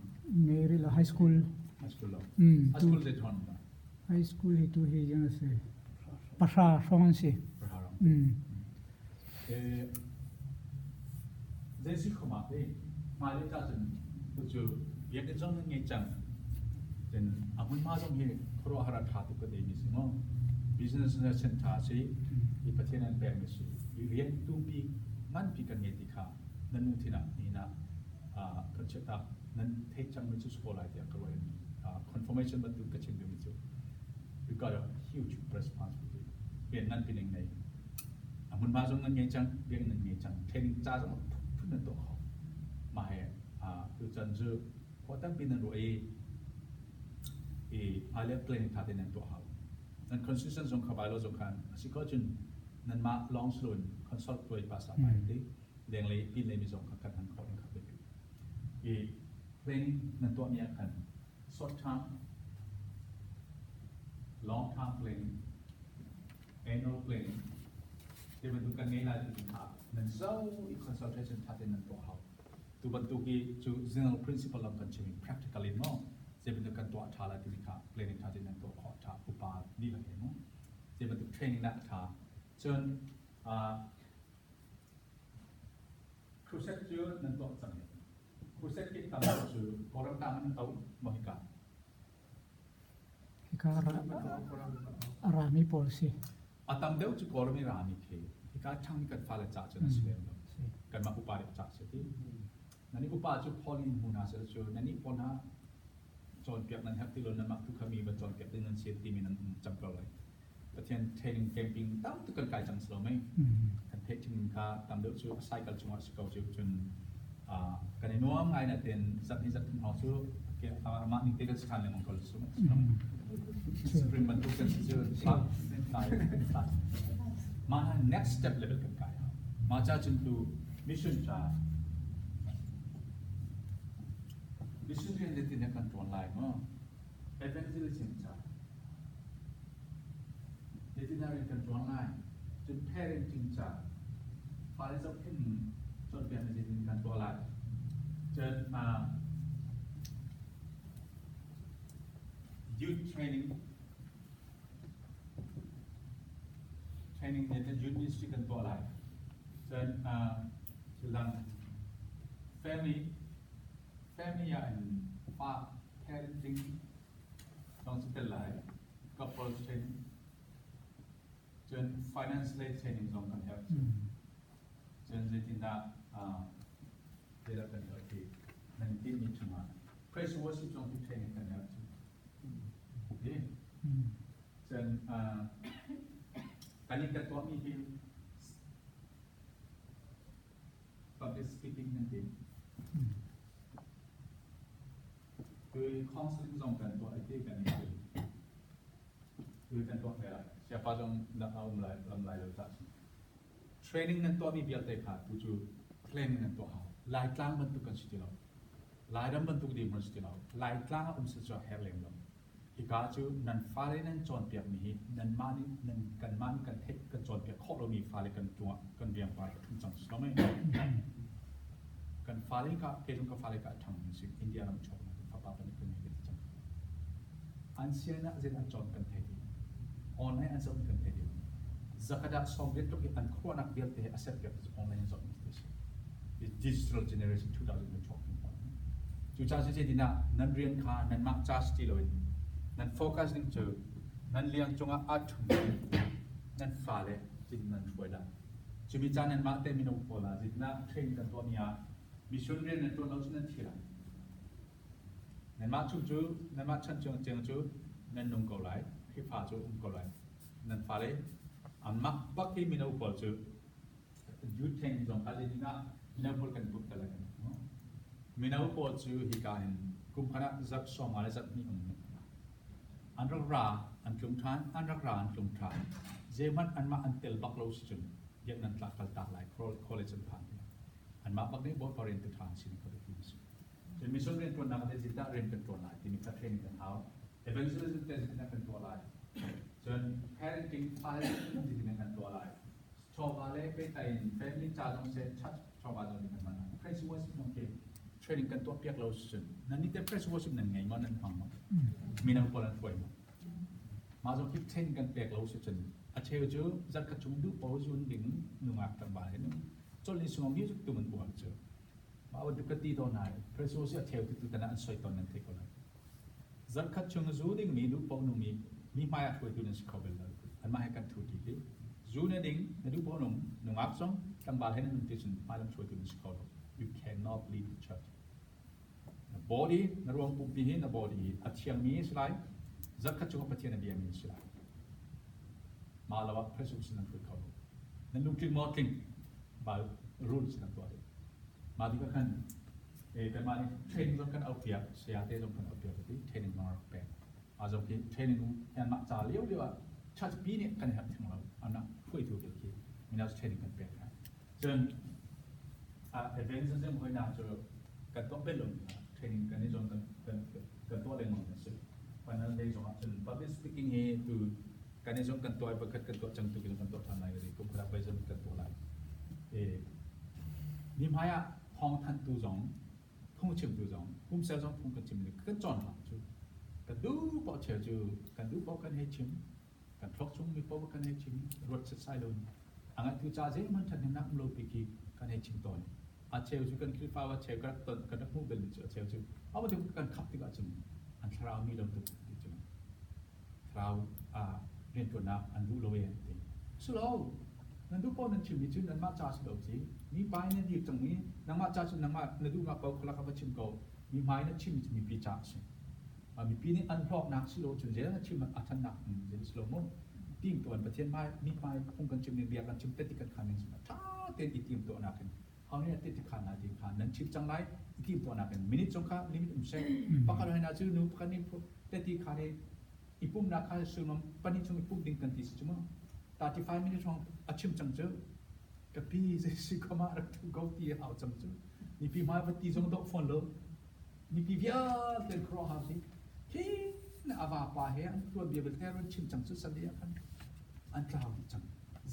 B: ngai lo high school
C: lo high school je thon
B: high school hi tu hi yang se pasha songan si
C: Desi khoma pe mai le ta chen tu chu ye ke jong ngai chang then amun ma jong he khoro hara tha tu ka de ni si no business na chen tha si I pathian an pe mi si I rian tu pi man pi kan ngai ti kha nan nu thina ni na kan che ta nan thei chang mi chu so lai ti ka roi confirmation ba tu ka chen mi chu you got a huge responsibility pe nan pi ning nei amun ma jong ngai chang pe nan ngai chang training cha jong phun nan to mà hệ từ chân dư có tác pin rồi ai lấy plan thà tên tổ hợp nên consultation trong khảo bài lo trong khán chỉ có chừng nên mà long sluôn consult tuổi pas apa itu yang lấy pin lấy mi trong khán hàng khó khăn khắp planning นั่นตัวนี้กัน short term long term planning annual planning ที่มันดูกันง่ายๆที่ถามนั่น so in consultation ทัดนั่นตัวเขาตัวบรรทุกที่จู general principle เรากันใช้ practically เนาะจะเป็นกันตัวทาราที่นี่ค่ะ planning ทัดนั่นตัวขอทาอุปาดีเลยเนาะจะเป็นตัว training นั่นทาจนครูเซ็ตจูนั่นตัวสังเกตครูเซ็ตที่ทำจูกรมตามนั่นตัวมหิกา
B: Arami policy.
C: Atam deu tu kolom irani ke. Hika chang kat fala cha cha na silem lo. Kan ma upare cha cha ti. Nani upa chu poli huna sa chu nani pona chon pyak nan hak ti lo na mak tu khami ba chon pyak nan se ti min nan cham ko lai. Pathian training camping tam tu kan kai chang slo mai. Kan phe chim ka tam deu chu cycle chu ma chu ko chu chun kan ni nuam ngai na ten zat ni zat thun ho chu ke ma ni te ka skan le mong kol su. Spring bentuk kan sejauh tak mana next step level kan kaya macam contoh mission yang dia kan online evangelism dia tidak kan online jadi parenting pada saat ini contoh yang dia kan online jadi youth trainingในyouth ministry กันตัวอะไรจนหลัง family and parenting ต้องสิเป็นหลาย couple training จน financial training ต้องกันครับจนจะจินดาเดี๋ยวกันอีกทีนั่นที่มีชุมา praise worship ต้องที่ training กันครับจนการนี้กันตัวมีที่ public speaking นั่นเองคือ counseling ส่งกันตัวไอ้ที่กันนี่คือกันตัวอะไรsiapa yang nak mulai lepas training นั่นตัวมีเบียร์เตะขาดผู้จู planning นั่นตัวเขาลายกลางบรรทุกกันสิเราลายดำบรรทุกดีมันสิเราลายกลางสิจะแฮร์เลงเราHika chu nan fale nan chon piak ni nan mani nan kan thek kan chon piak khok lo ni fale kan tua kan biang pa thum chang so mai kan fale ka pelum ka fale ka thang si India nam chok na fa pa ni kan ni chang an sia na zen an chon kan thek online an chon kan thek zakada soviet to ki an khona bial te accept piak online zon this digital generation 2000 talking about chu cha se dina nan rian kha nan mak cha sti lo nan focus ning chu nan liang chunga athum nan fale jin nan chuida chumi chan nan ma te mino pola jitna train kan to nia mission ren nan to lo nan thira nan ma chu nan ma chan cheng chu nan nung ko lai khi pha chu ko lai nan fale an ma bak ki mino pol chu you train jong ka jina na pol kan buk ta la mino pol chu hi ka hin kum khana zat so ma le zat niอันรักราอันกลุ่มทานอันรักราอันกลุ่มทานเจมันอันมาอันเตลบักโลสจุนเยอะนั้นตากกลตาหลายคอลเลจผ่านอันมาบักนี้บอสพอเรียนตัวทานสิ่งที่เราคิดจนมีส่วนเรียนตัวนักเรียนจิตเรียนกันตัวหลายที่มีการเทรนกันเขาเอเวนต์จะเป็นจิตกันตัวหลายจน parenting ฝ่ายจิตกันตัวหลายชอบอะไรไปแต่ family จ่าต้องเซ็ตชัดชอบอะไรกันมัน praise worship น้องเก็บ training กันตัวเปียกเราสุดนั่นนี่แต่ praise worship นั่นไงมันนั่นฟังมั้งมีน้ำพลังไฟมาจนคิดเช่นกันเปียกเราสุดอาเชลจูจัดกระชุ่มดูโป้จุนดิ่งหนุ่มอักตังบาเห็นจนลิสงมีจุดตัวมันบวกเจอมาวันดูกตีตอนไหนพระโซเชียลเทลที่ตัวนั้นสวยตอนนั้นเทกันเลยจัดกระชุ่มจูดิ่งมีดูโป้หนุ่มมีมาอยากช่วยตัวนั้นสกอเบลเลยอันมาให้กันทุกทีจูเนี่ยดิ่งดูโป้หนุ่มอักซงตังบาเห็นหนุ่มที่สุดมาลำช่วยตัวนั้นสกอเบล you cannot lead the church body นรวมปุ่มปีหิน body อัฐิมีสไลด์จักรจุกปัจเจนเดียมีสไลด์มาแล้วว่าพระสุขสันต์คุยเขานั่นลูกจึงมอดทิ้งบารูลส์กันตัวเดียวมาดีก็ขันแต่มานี่เทรนต้องกันเอาเปรียบเสียเตต้องกันเอาเปรียบที่เทรนมาแปลงอาจจะเป็นเทรนยันมาจ่าเลี้ยวเดียวชาติปีนี้กันแหบถึงเราอันนั้นคุยถูกเกี่ยวกับมีแนวเทรนกันแปลงจนเอเวนต์ซึ่งคอยน่าจะกันต้องเป็นลงเทร training กันในจงกันตัวเรื่องมันสิวันนั้นในจงจน public speaking เฮตัวกันในจงกันตัวประกาศกันตัวจังตัวกันตัวทำอะไรกันก็ครับไปจนกันตัวอะไรนี่หมายอ่ะห้องทันตัวจงทุ่งชิมตัวจงพุ่มเซลจงทุ่งกันชิมเลยกันจอนหาจูกันดูปอเชียวจูกันดูปอกันให้ชิมกันพลอกชงมีปอกันให้ชิมรถใส่ลงอันนั้นตัวจ่าเจมันทันนักโลปีกีกันให้ชิมตัวนี้อาเชียวจูกันคิดฟ้าว่าเชียวกันต้นกันนักมูเบลเชียวจูเอามาดูกันขับที่ก็ชิมอันคราวมีลมตุกที่จูคราวเรียนตัวนักอันดูโลเวนตีสุดแล้วนั่นดูปอนั่นชิมมีจูนั่นมาจ่าสุดแล้วจีมีไปนั่นดีจังนี้นั่งมาจ่าจูนั่งมานั่นดูมาเป่าคลากับชิมเก่ามีไม้นั่นชิมมีปีจ่าสิมีปีนี้อันพลอกนักสุดแล้วจูเจนั่นชิมอัฐนักเจสุดแล้วมั้งทีมตัวประเทศไม้มีไปคงกันชิมเรียกันชิมเต็มที่กันขันหนึ่งสิถ้าเต็มทีมตัวนักกันเขาเนี่ยติดขันนาทีขันนั้นชิปจังไรทีมตัวนักกันมินิจงค่ะลิมิตเซ็งปากการให้นาจูนูปากการนี้ติดขันนี้อีปุ่มนักข่าวสื่อมันปนิจงอีปุ่มดิ้งกันที่สุดมั้ง35 minutes ของอาชิมจังเจอกับพี่จะสิกมารักทุกข์ที่เอาจังเจอนี่พี่มาวันที่จงดอกฟอนเลยนี่พี่เบียร์เต็มครอหาสิที่น่าว่าป่าเฮียตัวเบียร์เป็นแค่ชิมจังจุดสันเดียกันอันกล่าวจัง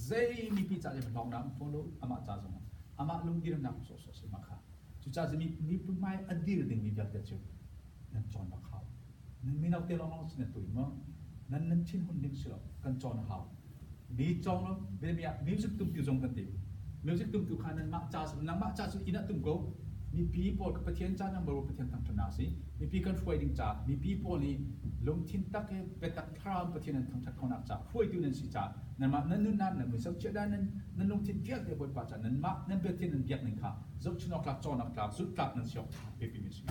C: เจนี่พี่จ่าจะเป็นลองน้ำฟอนเลยอามาจ่าจงอามาลุงดีรำน้ำโซ่มาค่ะจุดจ่าจะมีปุ่มไม้อดีตดึงมีเบียร์เดียวนั่นจอนมาเขานั่นมีนักเตะลองสิ่งตัวมั้งนั่นชิ้นหุ่นดิ้งสิหรอกันจอนเขานี่จองแล้วเบมีมิวสิกตุ้มติวจงกันติมิวสิกตุ้มติวขานันมาจ่าสุนังมาจ่าสุอินะตุ้มโกมีปีพอกับประเทศจ่านังบรูประเทศต่างๆนาสิมีปีกันช่วยดิ้งจ่ามีปีพอนี่ลงทิ้งตักให้เป็นตักครามประเทศนั้นทั้งคนนักจ่าช่วยติวนั่นสิจ่านั่นมานั่นนู่นนั่นมีสักเจ้าด้านนั่นลงทิ้งเบียดเดียวบนป่าจ่านั่นมานั่นเป็นที่นั่นเบียดหนึ่งค่ะจบชนกลับจอนักกลับสุดกลับนั่นเสียวเปรี้ยวมิสิ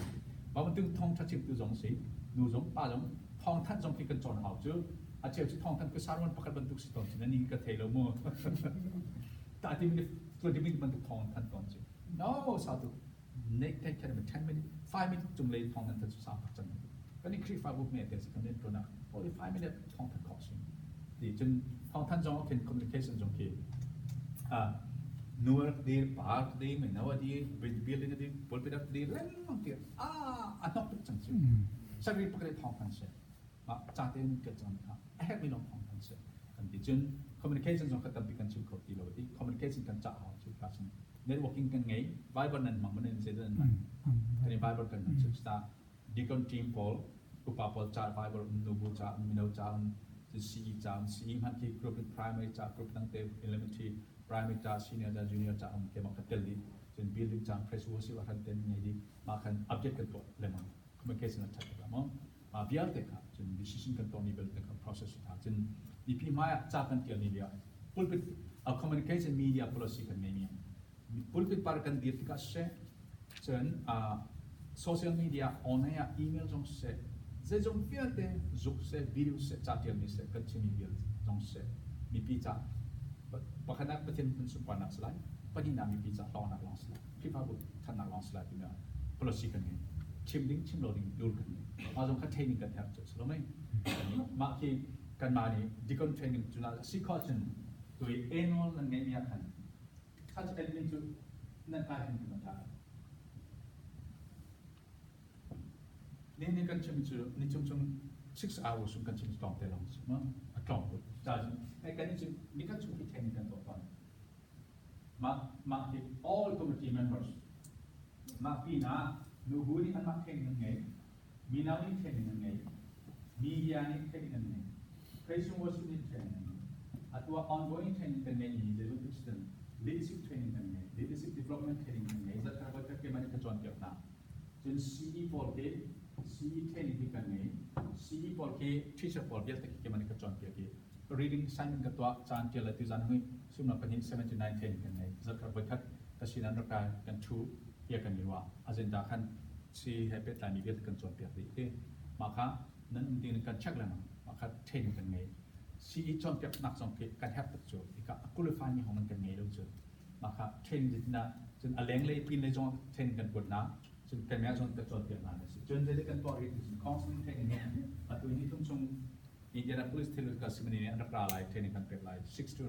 C: บางวันถึงท้องทัดชิมติวจงสินูจงป้าจงท้องทัดจงที่กันจอนเอาเจออาเจียวที่ท้องท่านก็สารวันประกันบรรทุกสิตอนนั้นนี่ก็เทเลโม่แต่ที่มันตัวที่มันบรรทุกท้องท่านตอนสิ no สาธุเน็กเทคแค่เป็น10 minutes 5 minutes จุ่มเลยท้องท่านจะสามพักจังก็นี่คลิปฟ้าบุกเมทเดสิกันเล่นตัวนักโอ้ย5 minutes ท้องท่านขอสิดีจนท้องท่านจงเป็น communication จงคือนัวดีปากดีไม่นัวดีเป็นบิลลิ่งดีบอลไปดักดีเล่นมั่งเดียวอันนั้นเป็นจังสิสักรีประกันท้องท่านเสียจ่าเต็มเกิดจังครับแค่ไม่ลงของกันเสียกันที่จน communication จงกันตั้งปีกันชิมเขาตีเราที่ communication กันจ่าเอาชิมคลาสนี้ networking กันไง viber นั้นมันเป็นเส้นนั้นกันใน viber กันชิมสตาร์ดีกันทีมพอลอุปาพอลจ่า viber นูบูจ่ามิโนจ่าซีจ่าซีมันที่ group primary จ่า group ตั้งแต่ elementary primary จ่า senior จ่า junior จ่าเกี่ยวกับเทลลี่จน building จ่า fresh worship ว่ากันเต็มไงดีมากัน update กันตัวเลยมั้ง communication นั้นชัดกว่ามั้งเบียร์เด็กครับจน decision กันตรงนี้เป็นเด็ก process สุดท้ายจนมีพี่มาจากกันเกี่ยวนี่เดียวพูดเป็นcommunication media policy กันไม่มีพูดเป็นปาร์กันดีที่ก็เช่จนsocial media ออนไลน์อีเมลจงเช่จะจงเพียงแต่จุกเช่วิดีโอเช่จากเกี่ยวนี่เช่กันชิมีเบียร์จงเช่มีพี่จากปกตินักประเทศเป็นสุภาพนักสไลด์ปกตินามีพี่จากลองนักลองสไลด์พี่ฟ้าบุตรท่านนักลองสไลด์ที่เนี่ย policy กันไงชิมดิ้งชิมโหลดิ้งดูกันนี่มาจงคัดเทรนนิ่งกันแทบจะสุดแล้วไหมมาที่กันมานี่ดิคอนเทรนนิ่งจุดนั้นสิข้อจนตัวเอ็นวอลนั่นไงมีอาการถ้าจะเป็นจุดนั่นกลายเป็นจุดนั้นนี่กันชิมจุดนี่ชม6 hours สุดกันชิมตองเตลองสิมั้งตองบุตรจ้าไอ้กันนี่จุดนี่กันชุดที่เทรนนิ่งกันต่อไปมาที่ all committee members มาปีน่ะนูบูนี่อันมาเทรนนิ่งไงมีนานี่เทรนนิ่งไงมีเดียนี่เทรนนิ่งไงCreation worship ni training, atau ongoing training kan ni, jadi Kristen leadership training kan ni, leadership development training kan ni. Jadi kalau kita kemana kecuali kita, jadi CE for ke, CE training kan ni, CE for ke teacher for dia tak kemana kecuali kita. Reading assignment ketua jangan dia latih jangan hui, semua penyihir 79 training kan ni. Jadi kalau kita kasihan rakan kan tu dia kan ni wah, agenda kan si habit lagi dia tak kecuali kita. Maka nanti kan cek lah. Maka train กันไงซีจอมเปียกนักจอมเปียกการแฮปต์จุดอีกก็คุลิฟายนี่ของมันกันไงรู้จุดมาค่ะเทรนจิตนะจนอะไรเลยปีนเลยจอมเทรนกันกดนะจนกันแม้จนกระจายเปียกนั่นสิจนจะได้กันต่ออีกจนคอนสแตนต์เทรนเนี่ยตัวนี้ทุ่งชงอินเดียนาโพลิสเทเลกับสิบนี้อันดับอะไรเทรนกันเป็นไร6 to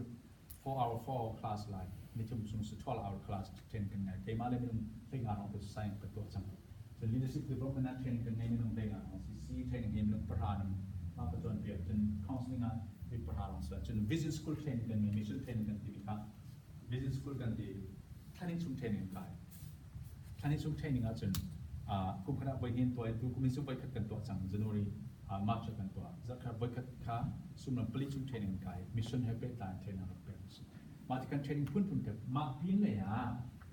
C: 4 hour 4 class ไรนี่ทุ่งชง12 hour class เทรนกันไงเกี่ยมาเลยไม่ต้องเรื่องงานของตัวไซน์กับตัวจังจน จน leadership development training กันไงไม่ต้องเด้งอ่ะ CC training เองไม่ต้องประธานมาประจนเปรียบจน counseling อ่ะเป็นประธานของจน vision school training กันไง mission training กันที่ครับ vision school กันที่ท่านี้ชุ่ม training กันท่านี้ชุ่ม training อ่ะจนคุมคณะไปเห็นตัวดูคุมสุ่มไปขัดกันตัวจัง January March กันตัวจะขัดไปขัดข้าสุ่มลำปลีชุ่ม training กัน mission help line training กันเป็นมาที่การ training พุ่นกันมาพินเลยอ่ะ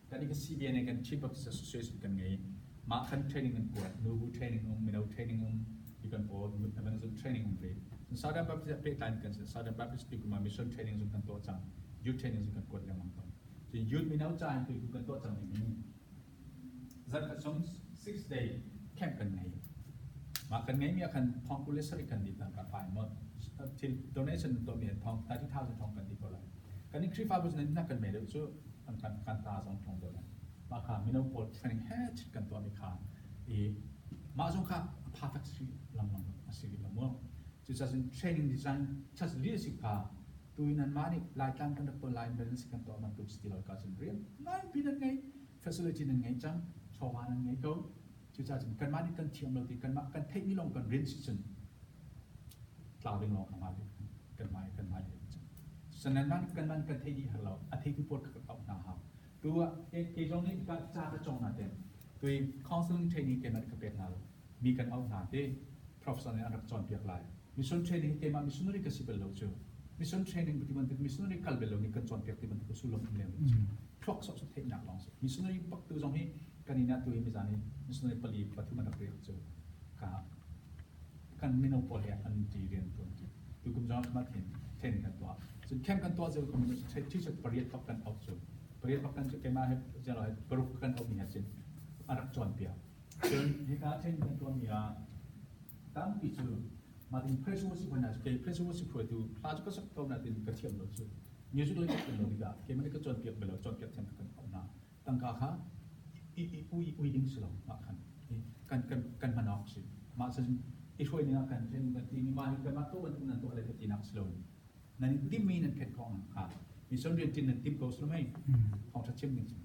C: กันนี่ก็ CBN กัน Chief of Association กันไงมาคัน training กันกว่า นู training มิโน training อีกันพอ evangelism training เลยสาวดำบัพติสต์เป็นการกันสาวดำบัพติสต์ที่กุมา mission training ส่วนกันตัวจัง youth training ส่วนกันกว่าอย่างมันต้องจะ youth มิโนใจที่กุกันตัวจังอย่างนี้จัดกันส่ง 6-day camp กันไงมากันไงมีอาการทองกุเลสริกันดีต่างกับฝ่ายหมดที่ donation ตัวเมียทอง30,000ทองกันดีก็เลยกันนี่คริฟ้าบุษนั้นนักกันไม่ได้ช่วยการตาสองทองตัวนั้นมาค่ะมิโนโพล training แฮชกันตัวมีค่ะมาส่งค่ะ perfect ลำสิลำมั่วจุดจะเป็น training design ชัด leadership ค่ะตัวนั้นมานี่รายการกันตัว line balance กันตัวมันตุกสติลการเรียนง่ายปีนั้นไง facility นั้นไงจังชาวบ้านนั้นไงก็จุดจะเป็นกันมานี่กันเทียมเราตีกันมากันเทคนิคลงกันเรียนสิจังกล่าวเรื่องลองกันมาเลยกันมาเลยฉะนั้นมันกันเทคนิคของเราอาทิตย์ที่ปวดกับเอาหน้าหาตัวเอกจงนี้ก็จะกระจงนั่นเองตัว counseling training กันมันก็เป็นอะไรมีกันเอาหน้าเด้ professional ในอันดับจอนเปียกลาย mission training เกมา missionary ก็สิเป็นเราเจอ mission training ปฏิบัติ missionary คัลเบลเรานี่กันจอนเปียกที่มันก็สุลมุนเลยพวกสอบสุดเทคนิคลองสิ missionary ปักตัวจงนี้กันนี่นะตัวมิจานี่ missionary ปลีปฏิบัติเรียกเจอกันไม่เอาพอเลยอันที่เรียนตัวนี้ตัวกุมจองมาเห็นเทรนกันตัวส่วนเข้มกันตัวเจอคุณที่จะปริยัติกันเอาเจอปริยัติกันจะเกมาให้จะเราให้ปรุกกันเอามีเหตุอันดับจอนเปียกจนที่การเทรนกันตัวมีตั้งปีจูมาถึงเพรสวอสิคนนั้นเพรสวอสิพอดูพลาดก็สักตัวนั้นถึงกระเทียมเราจูนิวซีแลนด์เป็นเราดีกว่าเกมันก็จอนเปียกไปแล้วจอนเปียกเทมกันเอาหน้าตั้งกาค่ะอุยดิ้งสิเรามากันมันออกสิมาซึ่งอีช่วยเนี่ยกันเช่นกันที่มีมากันมาตัวนั้นตัวอะไรก็จีนักสิเรานั่นดิมีนั่นแค่ของมีส่วนเรียนจีนนั่นทิมโกสรู้ไหมของทัชเชมจริง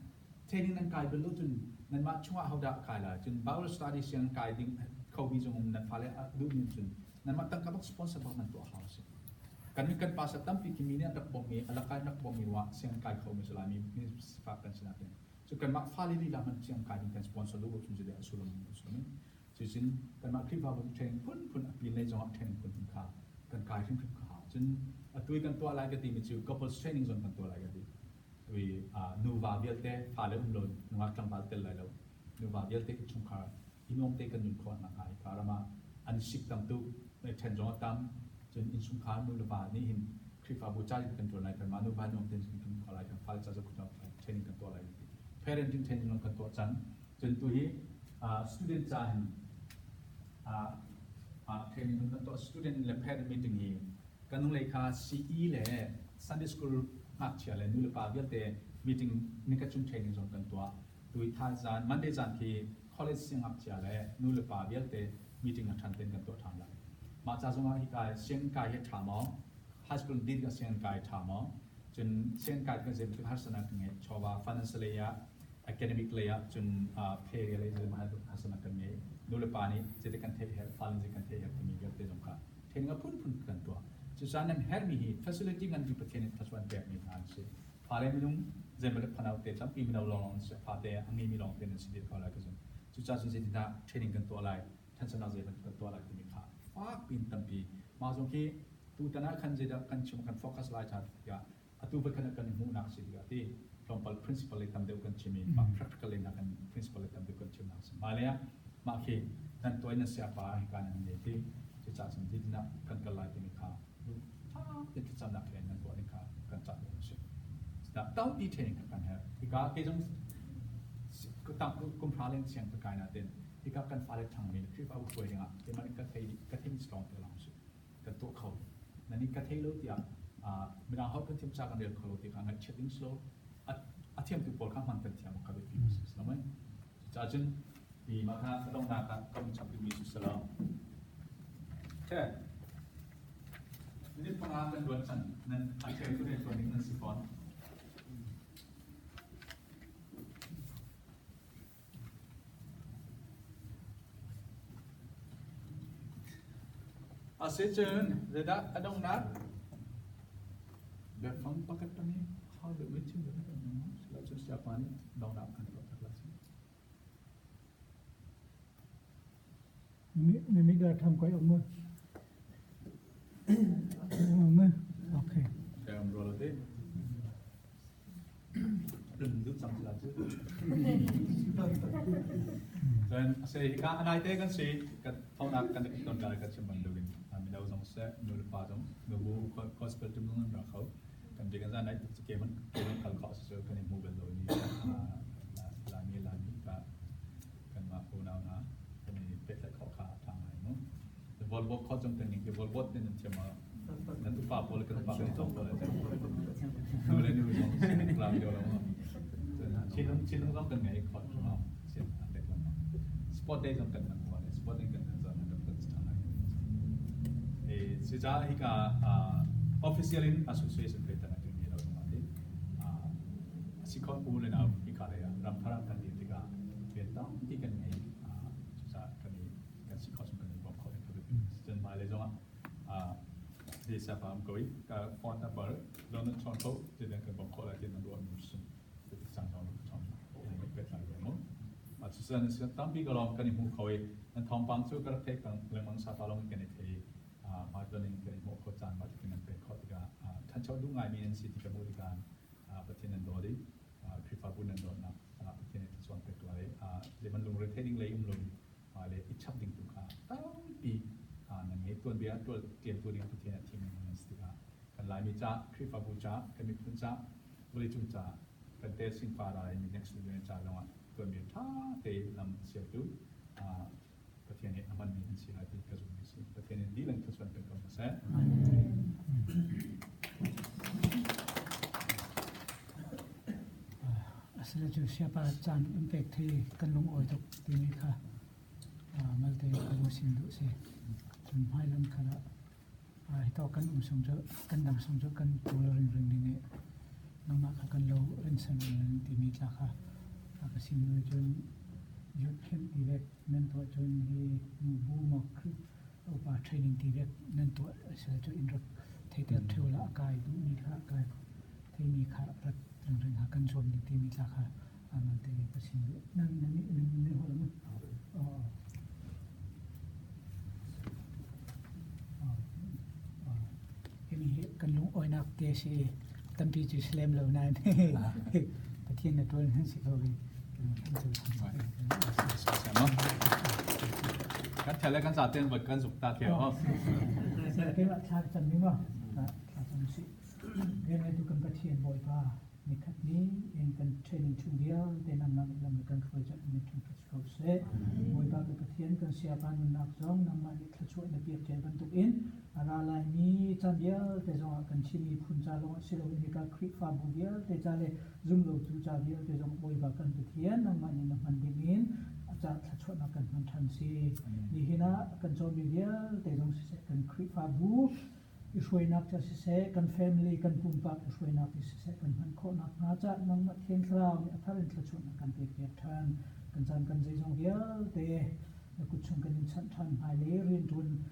C: เทรนนิ่งนั่นกลายเป็นรู้จนนั่นมาช่วยเขาได้กลายละจนบางสตาร์ดิเซียนกลายดิ้งเขาวิจงนั่นฟ้าเลยดูนี่จนนั่นมาตั้งกับสปอนเซอร์บอกนั่นตัวเขาสิกันมีกันภาษาตั้มปีกิมีเนี่ยนักบ่มีอะไรกันนักบ่มีว่าเสียงกายเขาไม่สลายมีฝากกันสินะเนี่ยส่วนกันมาฟ้าเลยดีละมันเสียงกายดิ้งกันสปอนเซอร์รู้ว่าจนจะได้สุลมุนสุลมุนจนกันมาคลิปว่าเป็นเทรนพุ่นปีในจังหวะเทรนพุ่นขากันกายขึ้นขึ้นขาจนตัวกันตัวอะไรก็ตีมีชื่อ couple training ส่วนกันตัวอะไรก็ตีตัวนูวาเบียลเต้ฟ้าเลยลนนูวากำบัลเต้เลยแล้วนูวาเบียลเต้ชุ่มขาอินองเต้กันยุนคอนมาขายการมาอันสิบตั้มตู้ในเทรนจังหวะตั้มจนอินชุ่มขานูวานี่เห็นคลิปว่าบูชากันตัวอะไรกันมานูวานูองเต้กันอะไรกันฟ้าจะคุณเอาเทรนกันตัวอะไรก็ตี parenting training กันตัวจันจนตัวนี้student จันtraining กันตัว student และ parent meeting นี้กันนุ่งเลยค่ะ CE เลย Sunday school มักเชียร์เลยนู่นเลยป่าวเดี๋ยวแต่ meeting นี่ก็ชุ่ม training ส่วนกันตัวท่าจาน Monday จานที่ college เสียงมักเชียร์เลยนู่นเลยป่าวเดี๋ยวแต่ meeting กันทันเต็มกันตัวทำเลยมาจากตรงนั้นที่กายเสียงกายเหตุถามอ๋อ high school ดีกับเสียงกายถามอ๋อจนเสียงกายก็จะเป็นทัศนะถึงไงชาวบ้าน financial เลยอะ academic เลยอะจนpay เลยจะมาทัศนะกันไงนู่นเลยป่าวนี้จะได้กันเทเหตุฟังจะกันเทเหตุที่มีเยอะเต็มสมการเทนก็พุ่นกันตัวจุดนั้นนั้นเฮร์มีfacility กันที่ประเทศนี้ทัศน์แบบนี้อันเช่พาเลยไม่ต้องเจ็บเลยพนักเตะจับปีไม่ต้องลองเสียพาเตะอันนี้มีลองเป็นสิ่งที่เขาอะไรก็จะจุดนั้นสิ่งที่น่าเทรนนิ่งกันตัวอะไรทัศน์น่าจะเป็นตัวอะไรที่มีค่าฟากปีนตั้มปีมาจงที่ตัวนั้นคันจะได้คันชิมคันโฟกัสไลท์ชัดก็ตัวเป็นคันกันหูนักสิ่งที่ลอง principle เลยตั้มเดียวกันชิมีมา practical เลยนักกัน principle เลยตั้มเดียวกันชิมนักสิ่งมาเลยมาที่นั่นตัวนั้นเสียไปการนั้นที่จุดนั้นสิ่งที่น่าคันกันไลท์ที่มีค่าที่จะจำนักเรียนนั้นตัวนี้ครับการจัดเลยใช่แต่ต้องดีเทลกันฮะที่ก็เกี่ยงก็ตั้งกุมภาพันธ์เสียงประกายนั่นเองที่ก็การฟ้าเล็กทางนี้ที่ว่าคุยกันที่มันก็ที่มีสตรองตัวเราใช่กันตัวเขานั่นนี่ก็ที่รู้ที่ไม่ได้เขาเป็นทีมจากกันเรียนเขาที่การเช็คดิ้งสโลอาเทียมตัวปอลข้ามมันเป็นที่มันก็เป็นที่มีสิ่งนั้นจะจนมีมาค่ะต้องนักก็มีชับมีสิ่งนั้นแค่นี่พนักงานด้วยฉันนั่นอาจจะเป็นตัวเองตัวนี้นั่นสิฟอน Asisten, reda adong nat. Befang pakat pani, how the meeting the no, selection siapa ni, dong nat kan pakat kelas.
B: Mimi dah tham koi umur. Umur, okay.
C: Dalam role tu, rendut sama selection. Dan saya kan anak itu kan saya kat tahun akan ikut cara kat cuman dulu. Kami dah usang saya nol pasang, nunggu hospital tu nunggu rakau. Kan jika saya naik keman kalau kau sesuatu kan yang mobil dulu ni, lami kan mampu nak kan ini betul kau kah tangan, no. Volvo kau jom tenging, Volvo ni nanti cuma nanti apa boleh kan pakai itu boleh. Boleh ni usang saya lami orang. Cinung orang kan ni kau cuma sport day jom kan nampak, sport day kan zaman ada pertandingan. Sejak hingga official in association kita nak ini dalam mati. Sikap boleh nak ikarya, ramparang kan dia tiga bentang, tiga ni sejak kami kan sikap semua ni buat kau itu. Jadi malah jangan di siapa amkoi, kalau orang ber, lalu contoh jadi kan buat kau lagi nanti orang musim, jadi sangat contoh ini betul lagi. Susan is tampi kalau kan ibu kau dan tompang tu kalau tek kan lemang satu long kan itu macam ni kan ibu kau jangan macam ni kan kau tiga kan cakap tu ngai mien si tiga boleh kan pertinan dori kripa bunan dor nak pertinan itu suan pek lari leman lung retaining lagi lung le icap ding tu kan tampi nanti tuan biar tuan tiap tuan yang pertinan tim yang tiga kan lagi cak kripa buca kan mi pun cak boleh cunca kan testing pada ini next level cak lawan tuan biar teh dalam siapa pertian ini aman ni si hati kazumisi pertian ini dilang kesuan pekam saya.
B: Asal tu siapa can impact he kanlung oi tu tini kha malte kamu sindu se jum hailam khala hitaw kan songjo kan dam songjo kan pularing ring ni nama kan lo rinsan tini kha Kasim lu jun youth camp direct mentor jun he bu makri opa training direct mentor sa jo indra theater theula kai du ni kha kai thei ni kha rat rang rang ha kan jom ni ti mi kha aman te kasim lu nang ni ho la ini kan lu oinak te si tampi ju slam lo na pathian na tol han si ko
C: Sama. Kan cakap kan saat yang berkan sukta tiap.
B: Saya kira cakap macam ni mah, macam si, dia itu kan pathian boy pa, ni kat ni yang kan training tu dia, dia nama kan project ni tu kau se, boy pa pathian kan siapa nak jong nama ni kecuali nak biar dia bentuk in, ala ni macam dia, dia jong akan sini pun jalur silo ni kan krik fabu dia, dia jalan zoom lo tu jalan dia, dia jong boy pa kan pathian nama ni nama dingin. Ajar kecuali nak kan mantan si, ni hina kan jom dia, dia jong si kan krik fabu. Isway nak kasi se kan family kan pumpak isway nak kasi se kan man ko nak ngaja nang mathen klau ni apparent la chun kan pe pe than kan jan kan jai jong dia te na ku chung kan chan than hai le rin tun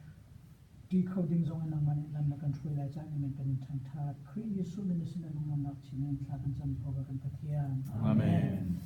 B: decoding jong nang man lam na kan thrui la cha ni men kan chan tha khri yesu min sin na nak chin thla kan jam ho kan pathian
C: Amen.